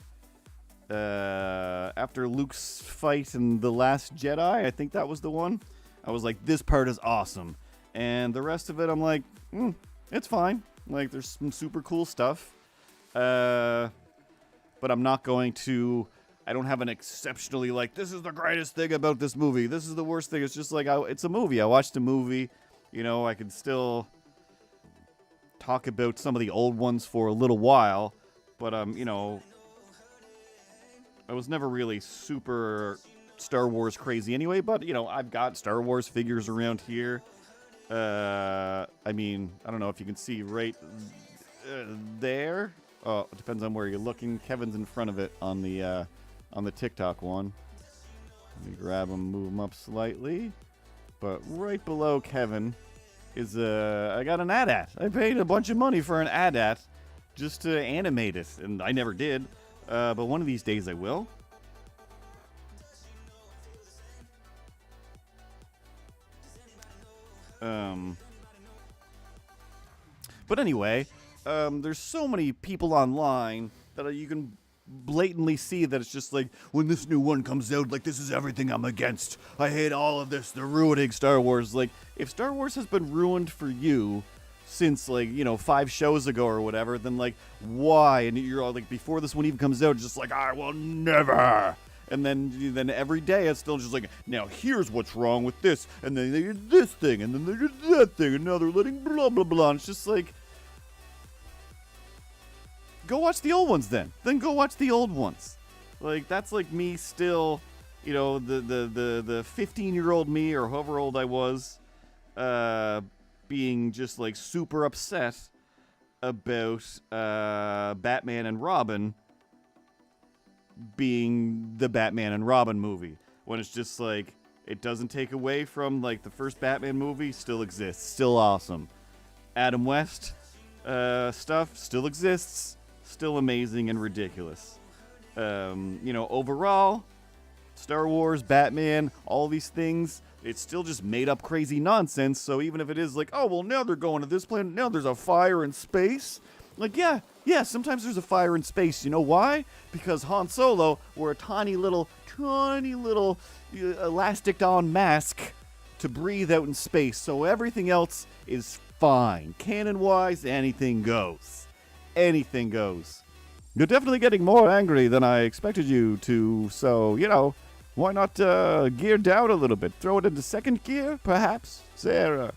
Luke's fight in The Last Jedi, I think that was the one. I was like, this part is awesome, and the rest of it, I'm like, it's fine. Like there's some super cool stuff, but I'm not going to. I don't have an exceptionally like this is the greatest thing about this movie. This is the worst thing. It's just like it's a movie. I watched a movie. I can still talk about some of the old ones for a little while, but I was never really super Star Wars crazy anyway, but I've got Star Wars figures around here. I don't know if you can see right there. Oh, it depends on where you're looking. Kevin's in front of it on the TikTok one. Let me grab him, move him up slightly. But right below Kevin is I got an AT-AT. I paid a bunch of money for an AT-AT just to animate it, and I never did. But one of these days I will. But anyway, there's so many people online that you can blatantly see that it's just like, when this new one comes out, like, this is everything I'm against. I hate all of this. They're ruining Star Wars. Like, if Star Wars has been ruined for you since, 5 shows ago or whatever, then, why? And you're all like, before this one even comes out, just like, I will never. And then every day it's still just like, now here's what's wrong with this. And then they did this thing, and then they did that thing, and now they're letting blah, blah, blah. And it's just like, go watch the old ones then. Then go watch the old ones. Like, that's like me still, the 15-year-old me or however old I was, being just like super upset about Batman and Robin being the Batman and Robin movie. When it's just like, it doesn't take away from like the first Batman movie, still exists, still awesome. Adam West stuff still exists. Still amazing and ridiculous. Overall, Star Wars, Batman, all these things, it's still just made up crazy nonsense. So even if it is like, oh, well, now they're going to this planet, now there's a fire in space. Like, yeah, sometimes there's a fire in space. You know why? Because Han Solo wore a tiny little elastic-on mask to breathe out in space. So everything else is fine. Canon-wise, anything goes. Anything goes. You're definitely getting more angry than I expected you to, so, why not gear down a little bit? Throw it into second gear, perhaps, Sarah?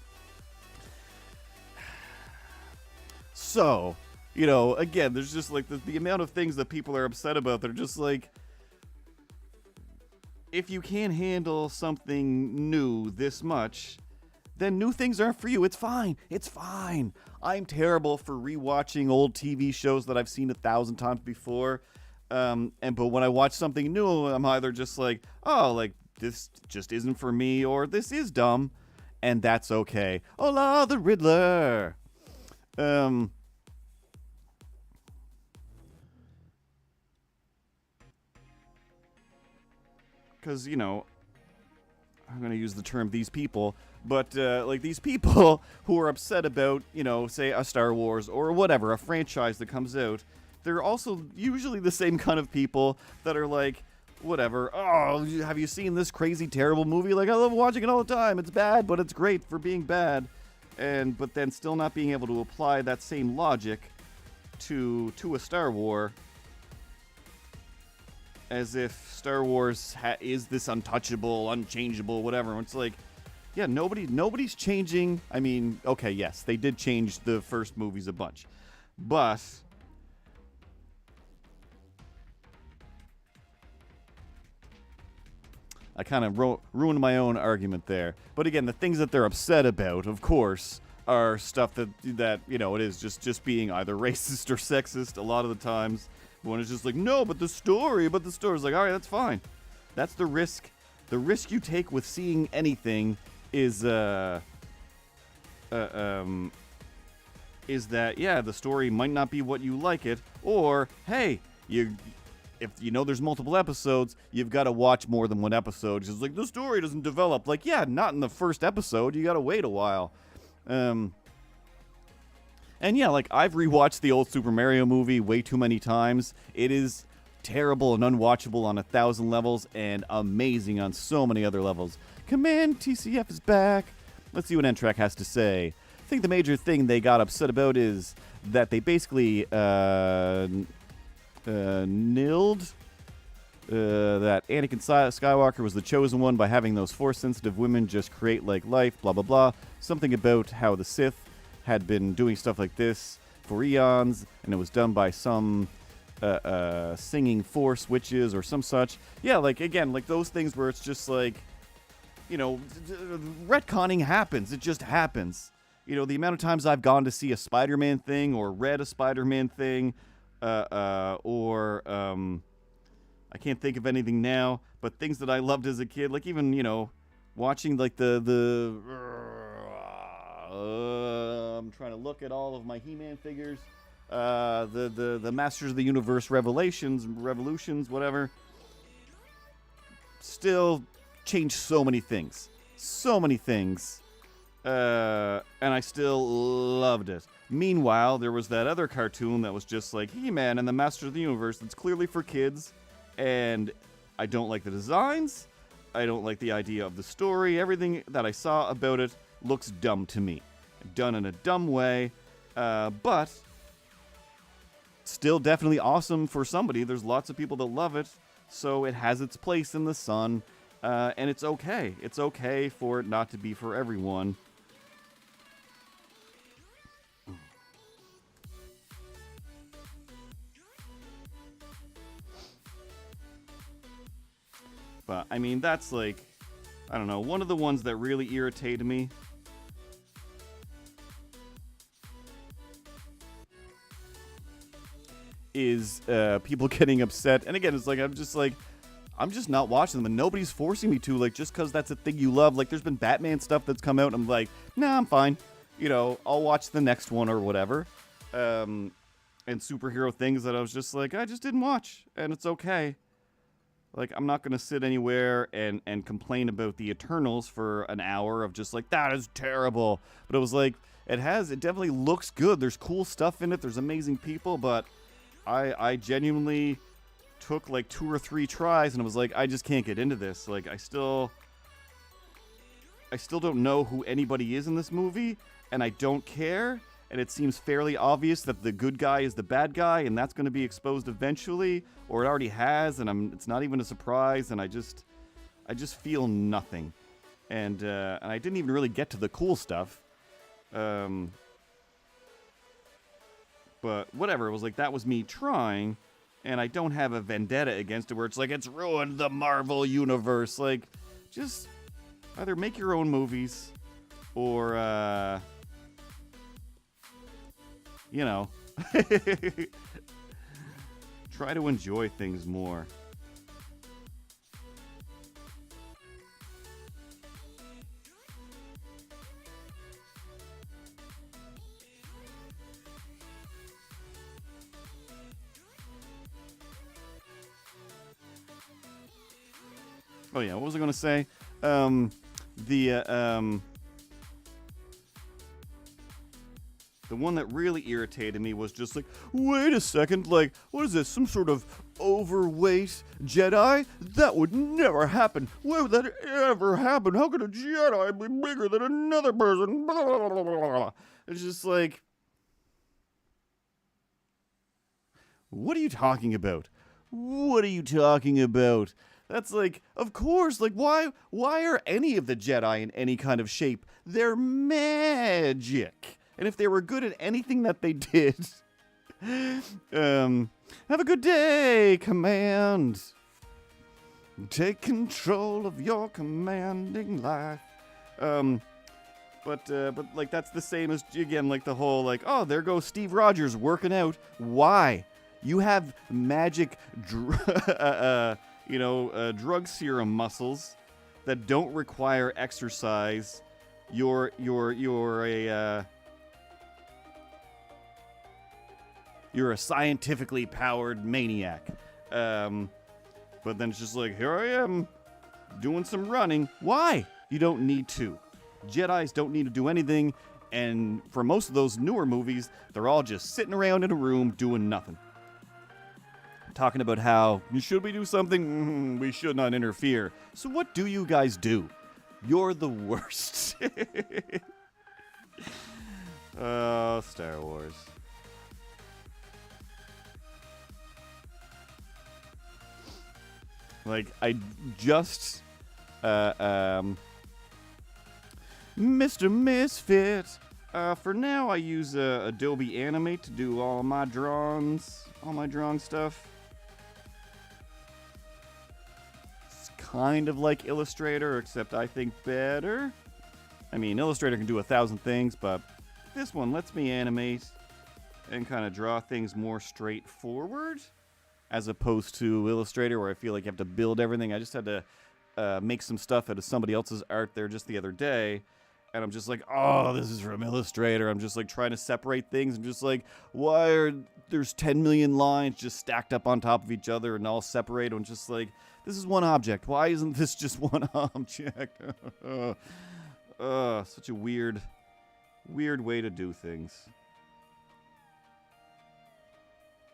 So, again, there's just like the amount of things that people are upset about. They're just like, if you can't handle something new this much, then new things aren't for you. It's fine. It's fine. I'm terrible for rewatching old TV shows that I've seen 1,000 times before. But when I watch something new, I'm either just like, oh, like this just isn't for me, or this is dumb, and that's okay. Hola, the Riddler. Because, you know, I'm going to use the term these people, but like these people who are upset about, you know, say a Star Wars or whatever, a franchise that comes out, they're also usually the same kind of people that are like, whatever, oh, have you seen this crazy, terrible movie? Like, I love watching it all the time. It's bad, but it's great for being bad. But then still not being able to apply that same logic to a Star Wars, as if Star Wars is this untouchable, unchangeable, whatever. It's like, yeah, nobody's changing. I mean, okay, yes, they did change the first movies a bunch, but I kind of ruined my own argument there. But again, the things that they're upset about, of course, are stuff that you know, it is just being either racist or sexist a lot of the times. When it's just like, no, but the story's like, all right, that's fine. That's the risk. The risk you take with seeing anything is that, yeah, the story might not be what you like it, or, hey, if you know there's multiple episodes, you've got to watch more than one episode. It's like, the story doesn't develop. Like, yeah, not in the first episode. You got to wait a while. And yeah, like, I've rewatched the old Super Mario movie way too many times. It is terrible and unwatchable on 1,000 levels and amazing on so many other levels. Command TCF is back. Let's see what N-Track has to say. I think the major thing they got upset about is that they basically nilled that Anakin Skywalker was the chosen one by having those Force-sensitive women just create, like, life, blah, blah, blah. Something about how the Sith had been doing stuff like this for eons, and it was done by some singing Force witches or some such. Yeah, like, again, like those things where it's just like, you know, retconning happens. It just happens. You know, the amount of times I've gone to see a Spider-Man thing or read a Spider-Man thing, I can't think of anything now, but things that I loved as a kid, like even, you know, watching like I'm trying to look at all of my He-Man figures. The Masters of the Universe Revolutions, whatever. Still changed so many things. And I still loved it. Meanwhile, there was that other cartoon that was just like He-Man and the Masters of the Universe that's clearly for kids, and I don't like the designs. I don't like the idea of the story. Everything that I saw about it looks dumb to me. Done in a dumb way, but still definitely awesome for somebody. There's lots of people that love it, so it has its place in the sun, and it's okay. It's okay for it not to be for everyone. But, I mean, that's like, I don't know, one of the ones that really irritated me is people getting upset. And again, it's like, I'm just not watching them, and nobody's forcing me to, like, just because that's a thing you love. Like, there's been Batman stuff that's come out, and I'm like, nah, I'm fine. You know, I'll watch the next one or whatever. And superhero things that I was just like, I just didn't watch, and it's okay. Like, I'm not going to sit anywhere and complain about the Eternals for an hour of just like, that is terrible. But it was like, it definitely looks good. There's cool stuff in it. There's amazing people, but I genuinely took like 2 or 3 tries and I was like, I just can't get into this. Like, I still don't know who anybody is in this movie, and I don't care. And it seems fairly obvious that the good guy is the bad guy, and that's going to be exposed eventually, or it already has, and it's not even a surprise. And I just feel nothing, and I didn't even really get to the cool stuff. But whatever, it was like that was me trying, And I don't have a vendetta against it where it's like, it's ruined the Marvel universe. Like, just either make your own movies or, you know, try to enjoy things more. Oh yeah, what was I gonna say? The one that really irritated me was just like, wait a second, like, what is this? Some sort of overweight Jedi? That would never happen. Why would that ever happen? How could a Jedi be bigger than another person? Blah, blah, blah, blah, blah. It's just like, what are you talking about? What are you talking about? That's like, of course, like, why are any of the Jedi in any kind of shape? They're magic. And if they were good at anything that they did, have a good day, command. Take control of your commanding life. But like, that's the same as, again, like the whole, like, oh, there goes Steve Rogers working out. Why? You have magic, drug serum muscles that don't require exercise. You're a scientifically powered maniac. But then it's just like, here I am, doing some running. Why? You don't need to. Jedis don't need to do anything, and for most of those newer movies, they're all just sitting around in a room doing nothing. Talking about how, should we do something? We should not interfere. So what do you guys do? You're the worst. Oh, Star Wars. Like, I just, Mr. Misfit. For now, I use Adobe Animate to do all my drawing stuff. It's kind of like Illustrator, except I think better. I mean, Illustrator can do 1,000 things, but this one lets me animate and kind of draw things more straightforward, as opposed to Illustrator, where I feel like you have to build everything. I just had to make some stuff out of somebody else's art there just the other day, and I'm just like, oh, this is from Illustrator. I'm just like trying to separate things. I'm just like, why are there's 10 million lines just stacked up on top of each other and all separated? I'm just like, this is one object. Why isn't this just one object? Such a weird way to do things.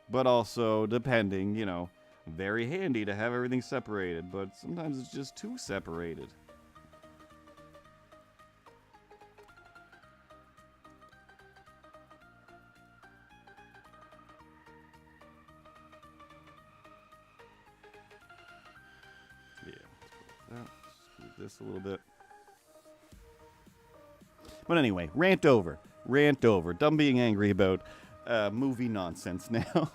But also, depending, very handy to have everything separated, but sometimes it's just too separated. Yeah, let's move this a little bit. But anyway, rant over. Done being angry about movie nonsense now.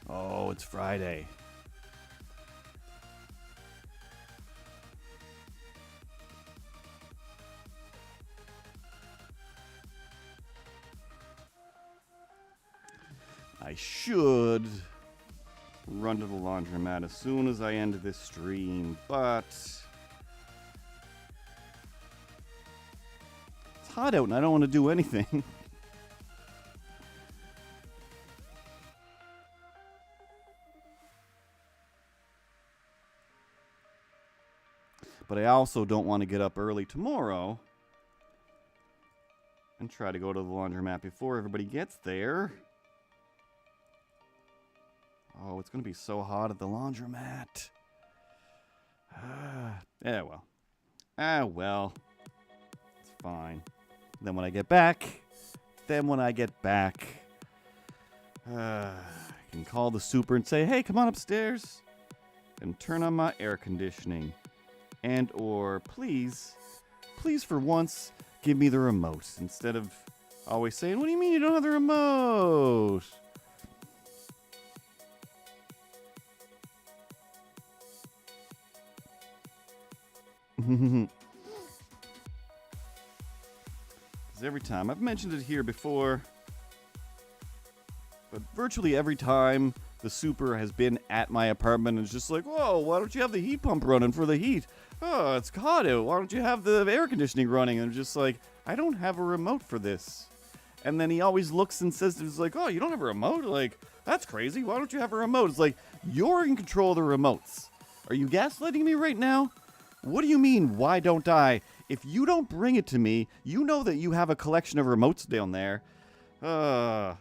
Oh, it's Friday. I should run to the laundromat as soon as I end this stream, but it's hot out and I don't want to do anything. But I also don't want to get up early tomorrow and try to go to the laundromat before everybody gets there. Oh, it's going to be so hot at the laundromat. Well. It's fine. Then when I get back, I can call the super and say, hey, come on upstairs. and turn on my air conditioning. And or please for once, give me the remote instead of always saying, what do you mean you don't have the remote? Because every time, I've mentioned it here before, but virtually every time the super has been at my apartment and it's just like, whoa, why don't you have the heat pump running for the heat? Oh, it's hot out. Why don't you have the air conditioning running? And I'm just like, I don't have a remote for this. And then he always looks and says, he's like, oh, you don't have a remote? Like, that's crazy. Why don't you have a remote? It's like, you're in control of the remotes. Are you gaslighting me right now? What do you mean, why don't I? If you don't bring it to me, you know that you have a collection of remotes down there. I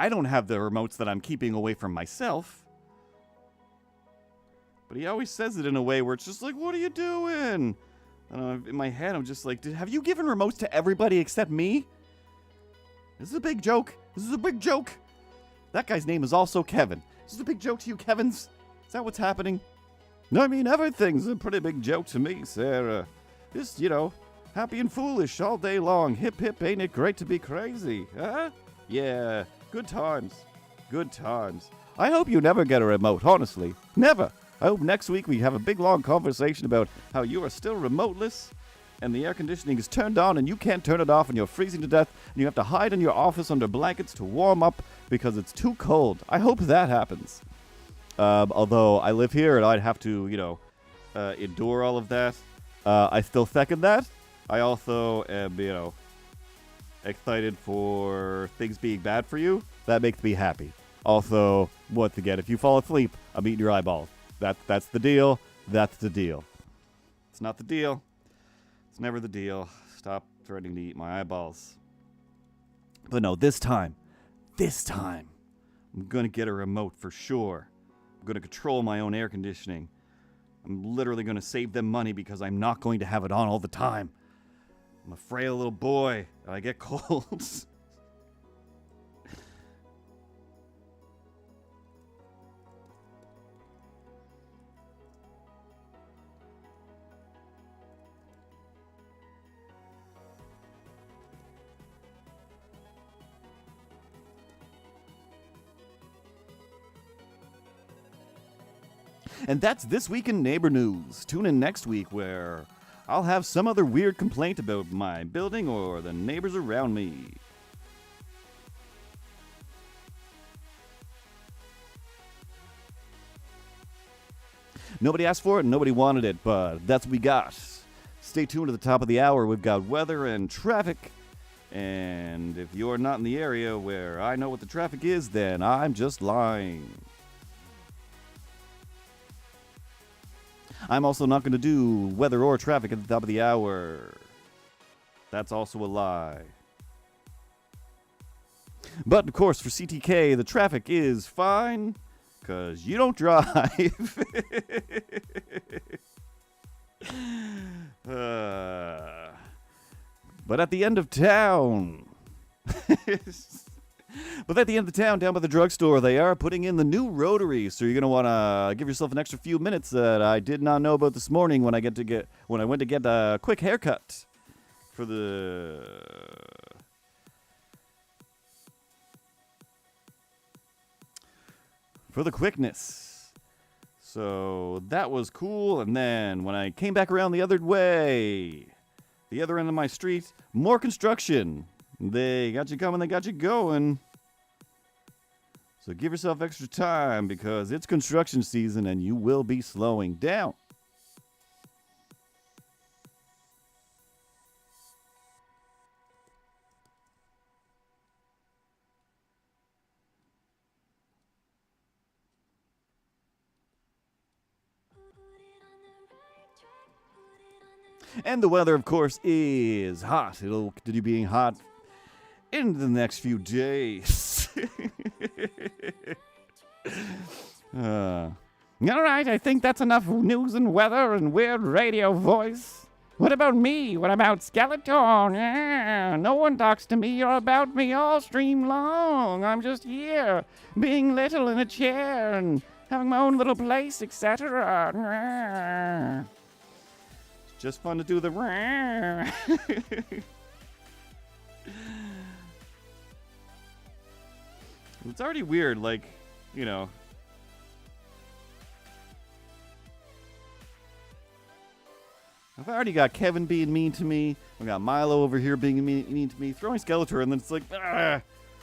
don't have the remotes that I'm keeping away from myself. But he always says it in a way where it's just like, what are you doing? And in my head, I'm just like, have you given remotes to everybody except me? This is a big joke. This is a big joke. That guy's name is also Kevin. This is a big joke to you, Kevins. Is that what's happening? I mean, everything's a pretty big joke to me, Sarah. Just, happy and foolish all day long. Hip, hip, ain't it great to be crazy? Huh? Yeah, good times. Good times. I hope you never get a remote, honestly. Never. I hope next week we have a big, long conversation about how you are still remoteless and the air conditioning is turned on and you can't turn it off and you're freezing to death and you have to hide in your office under blankets to warm up because it's too cold. I hope that happens. Although I live here and I'd have to, endure all of that. I still second that. I also am, excited for things being bad for you. That makes me happy. Also, once again, if you fall asleep, I'm eating your eyeballs. That's the deal. That's the deal. It's not the deal. It's never the deal. Stop threatening to eat my eyeballs. But no, this time, I'm going to get a remote for sure. I'm going to control my own air conditioning. I'm literally going to save them money because I'm not going to have it on all the time. I'm a frail little boy and I get colds. And that's This Week in Neighbor News. Tune in next week where I'll have some other weird complaint about my building or the neighbors around me. Nobody asked for it, nobody wanted it, but that's what we got. Stay tuned to the top of the hour. We've got weather and traffic. And if you're not in the area where I know what the traffic is, then I'm just lying. I'm also not going to do weather or traffic at the top of the hour. That's also a lie. But, of course, for CTK, the traffic is fine, because you don't drive. But at the end of town... But at the end of the town, down by the drugstore, they are putting in the new rotary. So you're gonna want to give yourself an extra few minutes that I did not know about this morning when I went to get a quick haircut for the quickness. So that was cool. And then when I came back around the other way, the other end of my street, more construction. They got you coming, they got you going. So give yourself extra time because it's construction season and you will be slowing down. And the weather, of course, is hot. It'll continue being hot in the next few days. All right, I think that's enough news and weather and weird radio voice. What about me? What about Skeletor? Yeah, no one talks to me or about me all stream long. I'm just here, being little in a chair and having my own little place, etc. It's just fun to do the. It's already weird, like, you know. I've already got Kevin being mean to me. I got Milo over here being mean to me. Throwing Skeletor, and then it's like,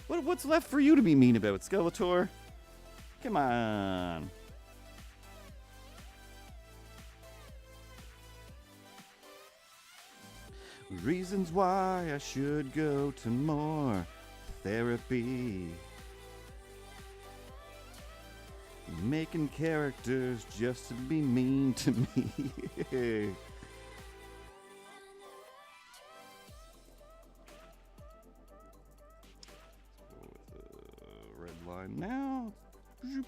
what's left for you to be mean about, Skeletor? Come on. Reasons why I should go to more therapy. Making characters just to be mean to me. Red line now. Zoop.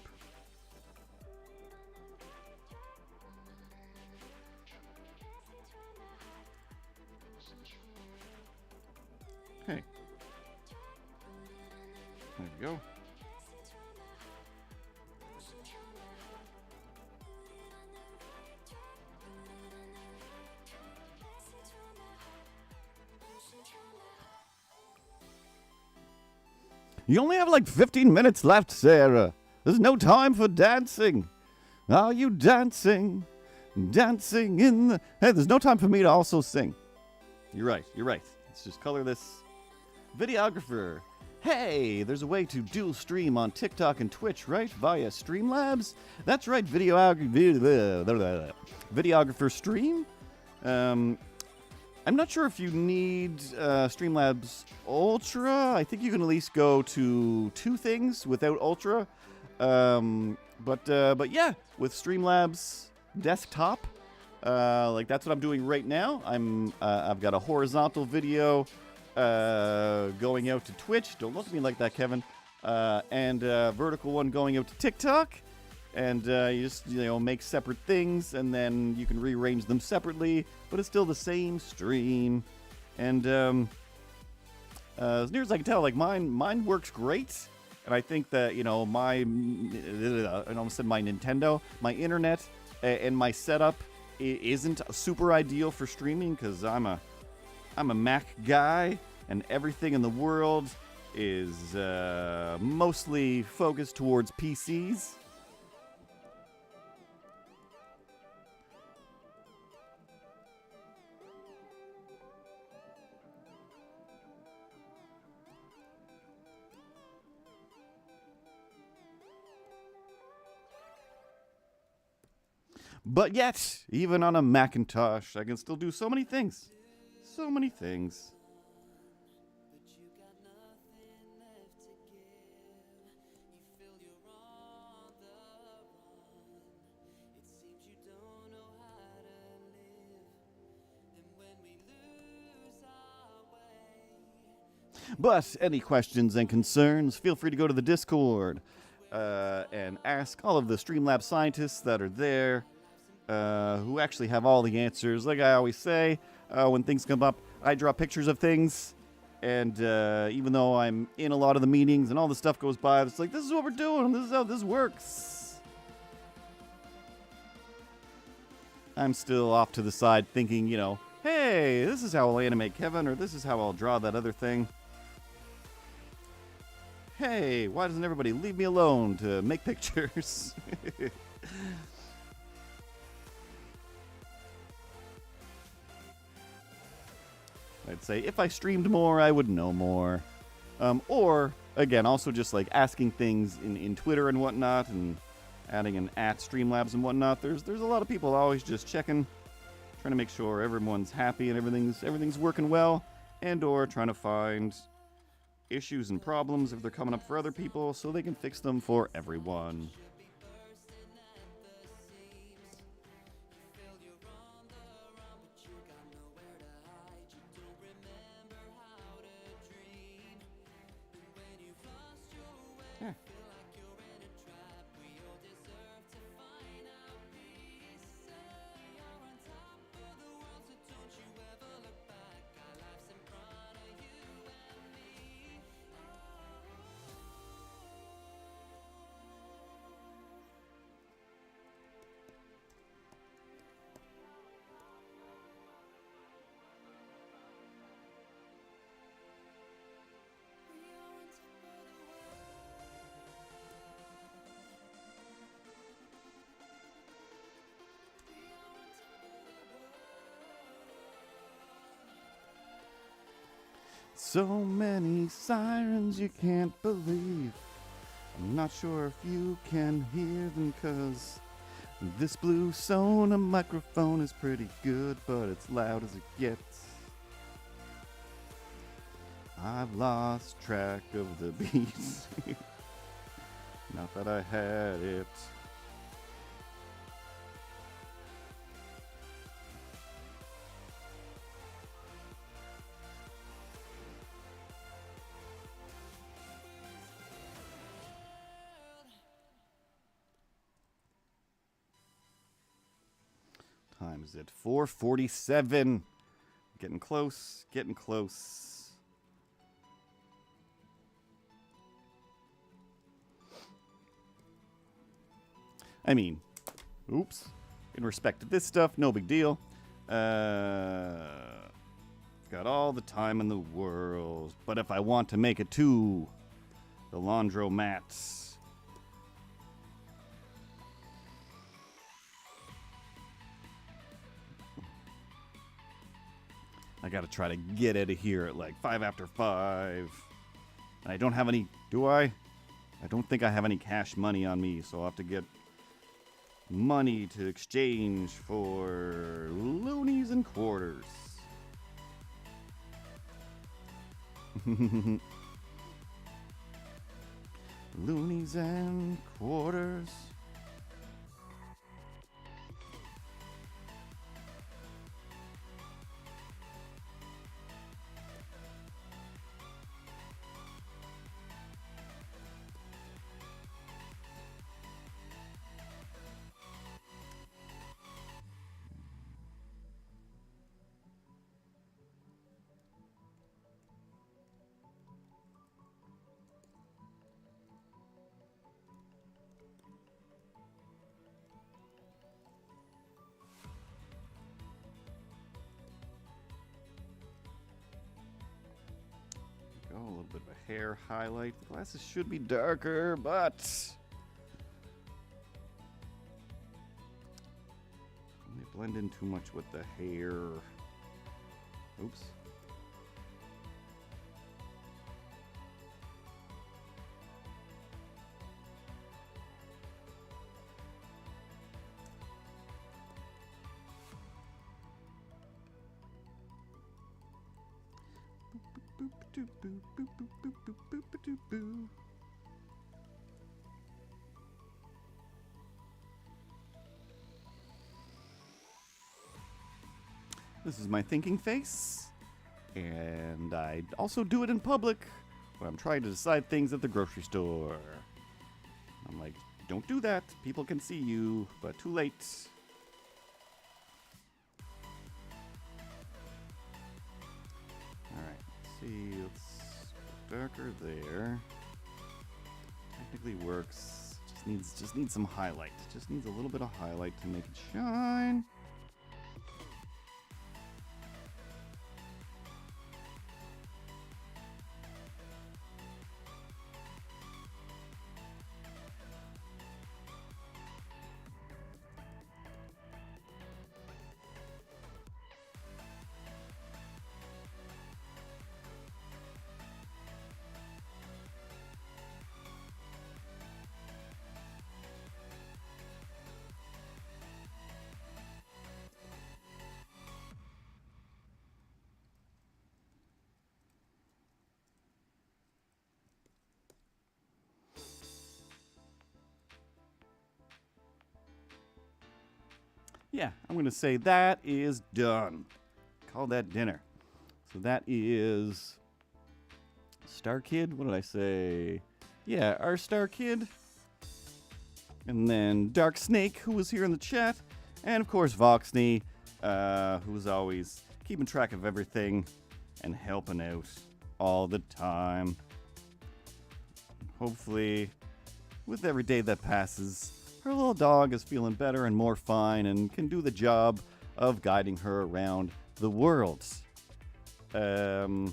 Hey. There we go. You only have like 15 minutes left, Sarah. There's no time for dancing. Are you dancing? Dancing in the... Hey, there's no time for me to also sing. You're right. Let's just color this. Videographer. Hey, there's a way to dual stream on TikTok and Twitch, right? Via Streamlabs? That's right, videographer stream. I'm not sure if you need Streamlabs Ultra. I think you can at least go to 2 things without Ultra. But yeah, with Streamlabs Desktop, like that's what I'm doing right now. I've got a horizontal video going out to Twitch. Don't look at me like that, Kevin. And a vertical one going out to TikTok. And you just, make separate things, and then you can rearrange them separately, but it's still the same stream. And as near as I can tell, like mine works great. And I think that, I almost said my Nintendo, my internet, and my setup isn't super ideal for streaming because I'm a Mac guy, and everything in the world is mostly focused towards PCs. But yet, even on a Macintosh, I can still do so many things. So many things. But any questions and concerns, feel free to go to the Discord and ask all of the Streamlabs scientists that are there. Who actually have all the answers. Like I always say, when things come up, I draw pictures of things, and even though I'm in a lot of the meetings and all the stuff goes by, it's like, this is what we're doing, this is how this works. I'm still off to the side thinking, hey, this is how I'll animate Kevin, or this is how I'll draw that other thing. Hey, why doesn't everybody leave me alone to make pictures? I'd say if I streamed more, I would know more. Or, again, also just like asking things in Twitter and whatnot, and adding an @Streamlabs and whatnot. There's a lot of people always just checking, trying to make sure everyone's happy and everything's working well, and or trying to find issues and problems if they're coming up for other people so they can fix them for everyone. So many sirens you can't believe. I'm not sure if you can hear them, 'cause this blue Sona microphone is pretty good, but it's loud as it gets. I've lost track of the beats. Not that I had it. Time is at 4:47. Getting close, getting close. I mean, oops. In respect to this stuff, no big deal. Got all the time in the world. But if I want to make it to the laundromat, I gotta try to get out of here at like 5 after 5. I don't have any, do I? I don't think I have any cash money on me, so I'll have to get money to exchange for loonies and quarters. Loonies and quarters. A little bit of a hair highlight. The glasses should be darker, but they blend in too much with the hair. Oops. This is my thinking face, and I also do it in public when I'm trying to decide things at the grocery store. I'm like, don't do that. People can see you, but too late. Alright, let's see. Let's go darker there. Technically works. Just needs some highlight. Just needs a little bit of highlight to make it shine. Yeah, I'm going to say that is done. Call that dinner. So that is Star Kid. What did I say? Yeah, our Star Kid. And then Dark Snake, who was here in the chat. And of course, Voxney, who's always keeping track of everything and helping out all the time. Hopefully, with every day that passes, her little dog is feeling better and more fine and can do the job of guiding her around the world. So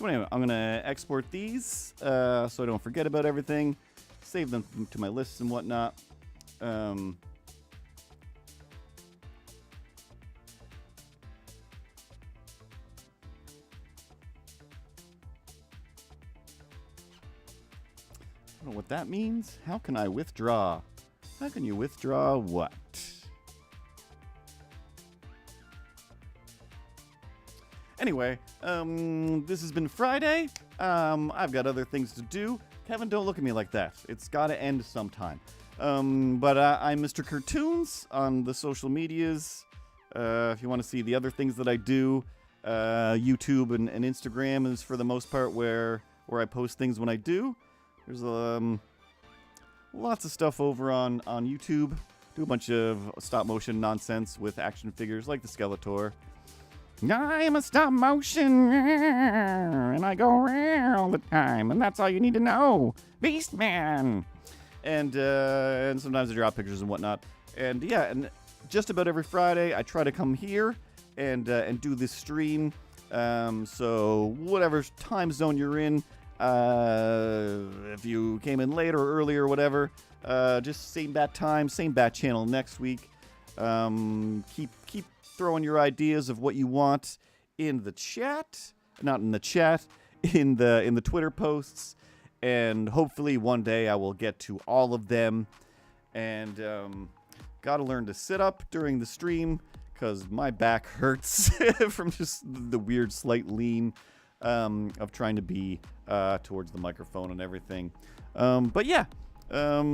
anyway, I'm going to export these so I don't forget about everything. Save them to my lists and whatnot. don't know what that means. How can I withdraw? How can you withdraw what? Anyway, this has been Friday. I've got other things to do. Kevin, don't look at me like that. It's got to end sometime. But I'm Mr. Cartoons on the social medias. If you want to see the other things that I do, YouTube and Instagram is for the most part where I post things when I do. There's lots of stuff over on YouTube. Do a bunch of stop motion nonsense with action figures like the Skeletor. I am a stop motion, and I go all the time, and that's all you need to know. Beast Man. And sometimes I draw pictures and whatnot. And yeah, and just about every Friday I try to come here and do this stream. So whatever time zone you're in, if you came in late or early or whatever, just same bat time, same bat channel next week. Keep throwing your ideas of what you want in the chat, not in the chat, in the Twitter posts, and hopefully one day I will get to all of them. And gotta learn to sit up during the stream because my back hurts from just the weird slight lean of trying to be towards the microphone and everything. But yeah, blah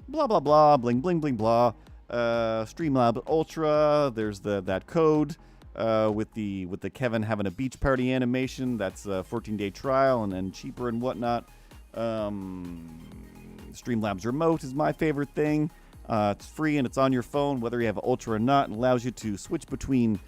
blah blah, bling bling bling blah. Streamlabs Ultra. There's that code with the Kevin having a beach party animation. That's a 14-day trial and cheaper and whatnot. Streamlabs Remote is my favorite thing. It's free and it's on your phone, whether you have Ultra or not. It allows you to switch between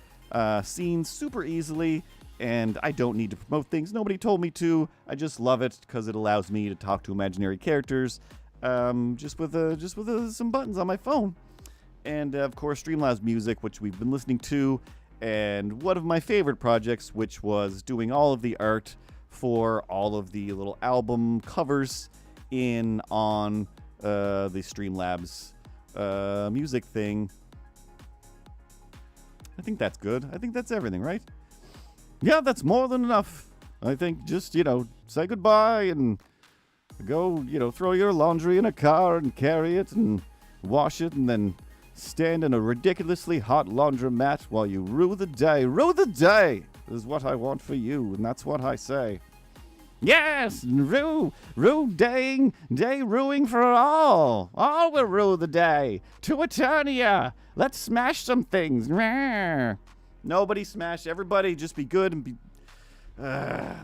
scenes super easily. And I don't need to promote things. Nobody told me to. I just love it because it allows me to talk to imaginary characters just with some buttons on my phone. And, of course, Streamlabs Music, which we've been listening to, and one of my favorite projects, which was doing all of the art for all of the little album covers on the Streamlabs music thing. I think that's good. I think that's everything, right? Yeah, that's more than enough. I think just, say goodbye and go, throw your laundry in a car and carry it and wash it and then stand in a ridiculously hot laundromat while you rue the day. Rue the day is what I want for you, and that's what I say. Yes, rue day ruing for all. All will rue the day. To Eternia. Let's smash some things. Nobody smash. Everybody just be good and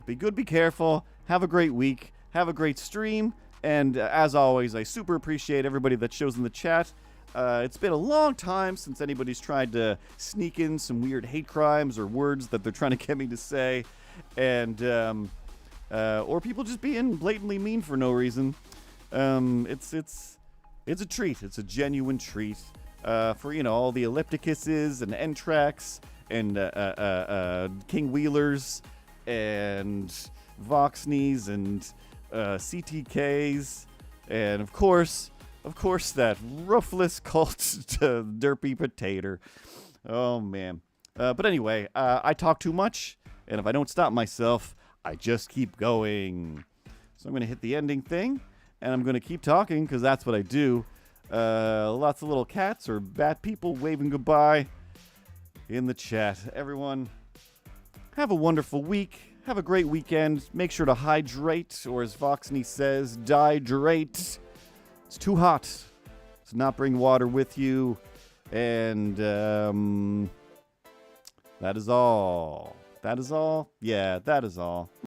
be good, be careful. Have a great week. Have a great stream. And as always, I super appreciate everybody that shows in the chat. It's been a long time since anybody's tried to sneak in some weird hate crimes or words that they're trying to get me to say, and or people just being blatantly mean for no reason. It's a treat. It's a genuine treat for all the Ellipticuses and Entrax and King Wheelers and Voxneys and CTKs and of course that roofless cult to Derpy Potato. Oh, man. But anyway, I talk too much, and if I don't stop myself, I just keep going. So I'm going to hit the ending thing, and I'm going to keep talking, because that's what I do. Lots of little cats or bat people waving goodbye in the chat. Everyone, have a wonderful week. Have a great weekend. Make sure to hydrate, or as Voxney says, dihydrate. It's too hot to not bring water with you. And that is all. That is all? Yeah, that is all.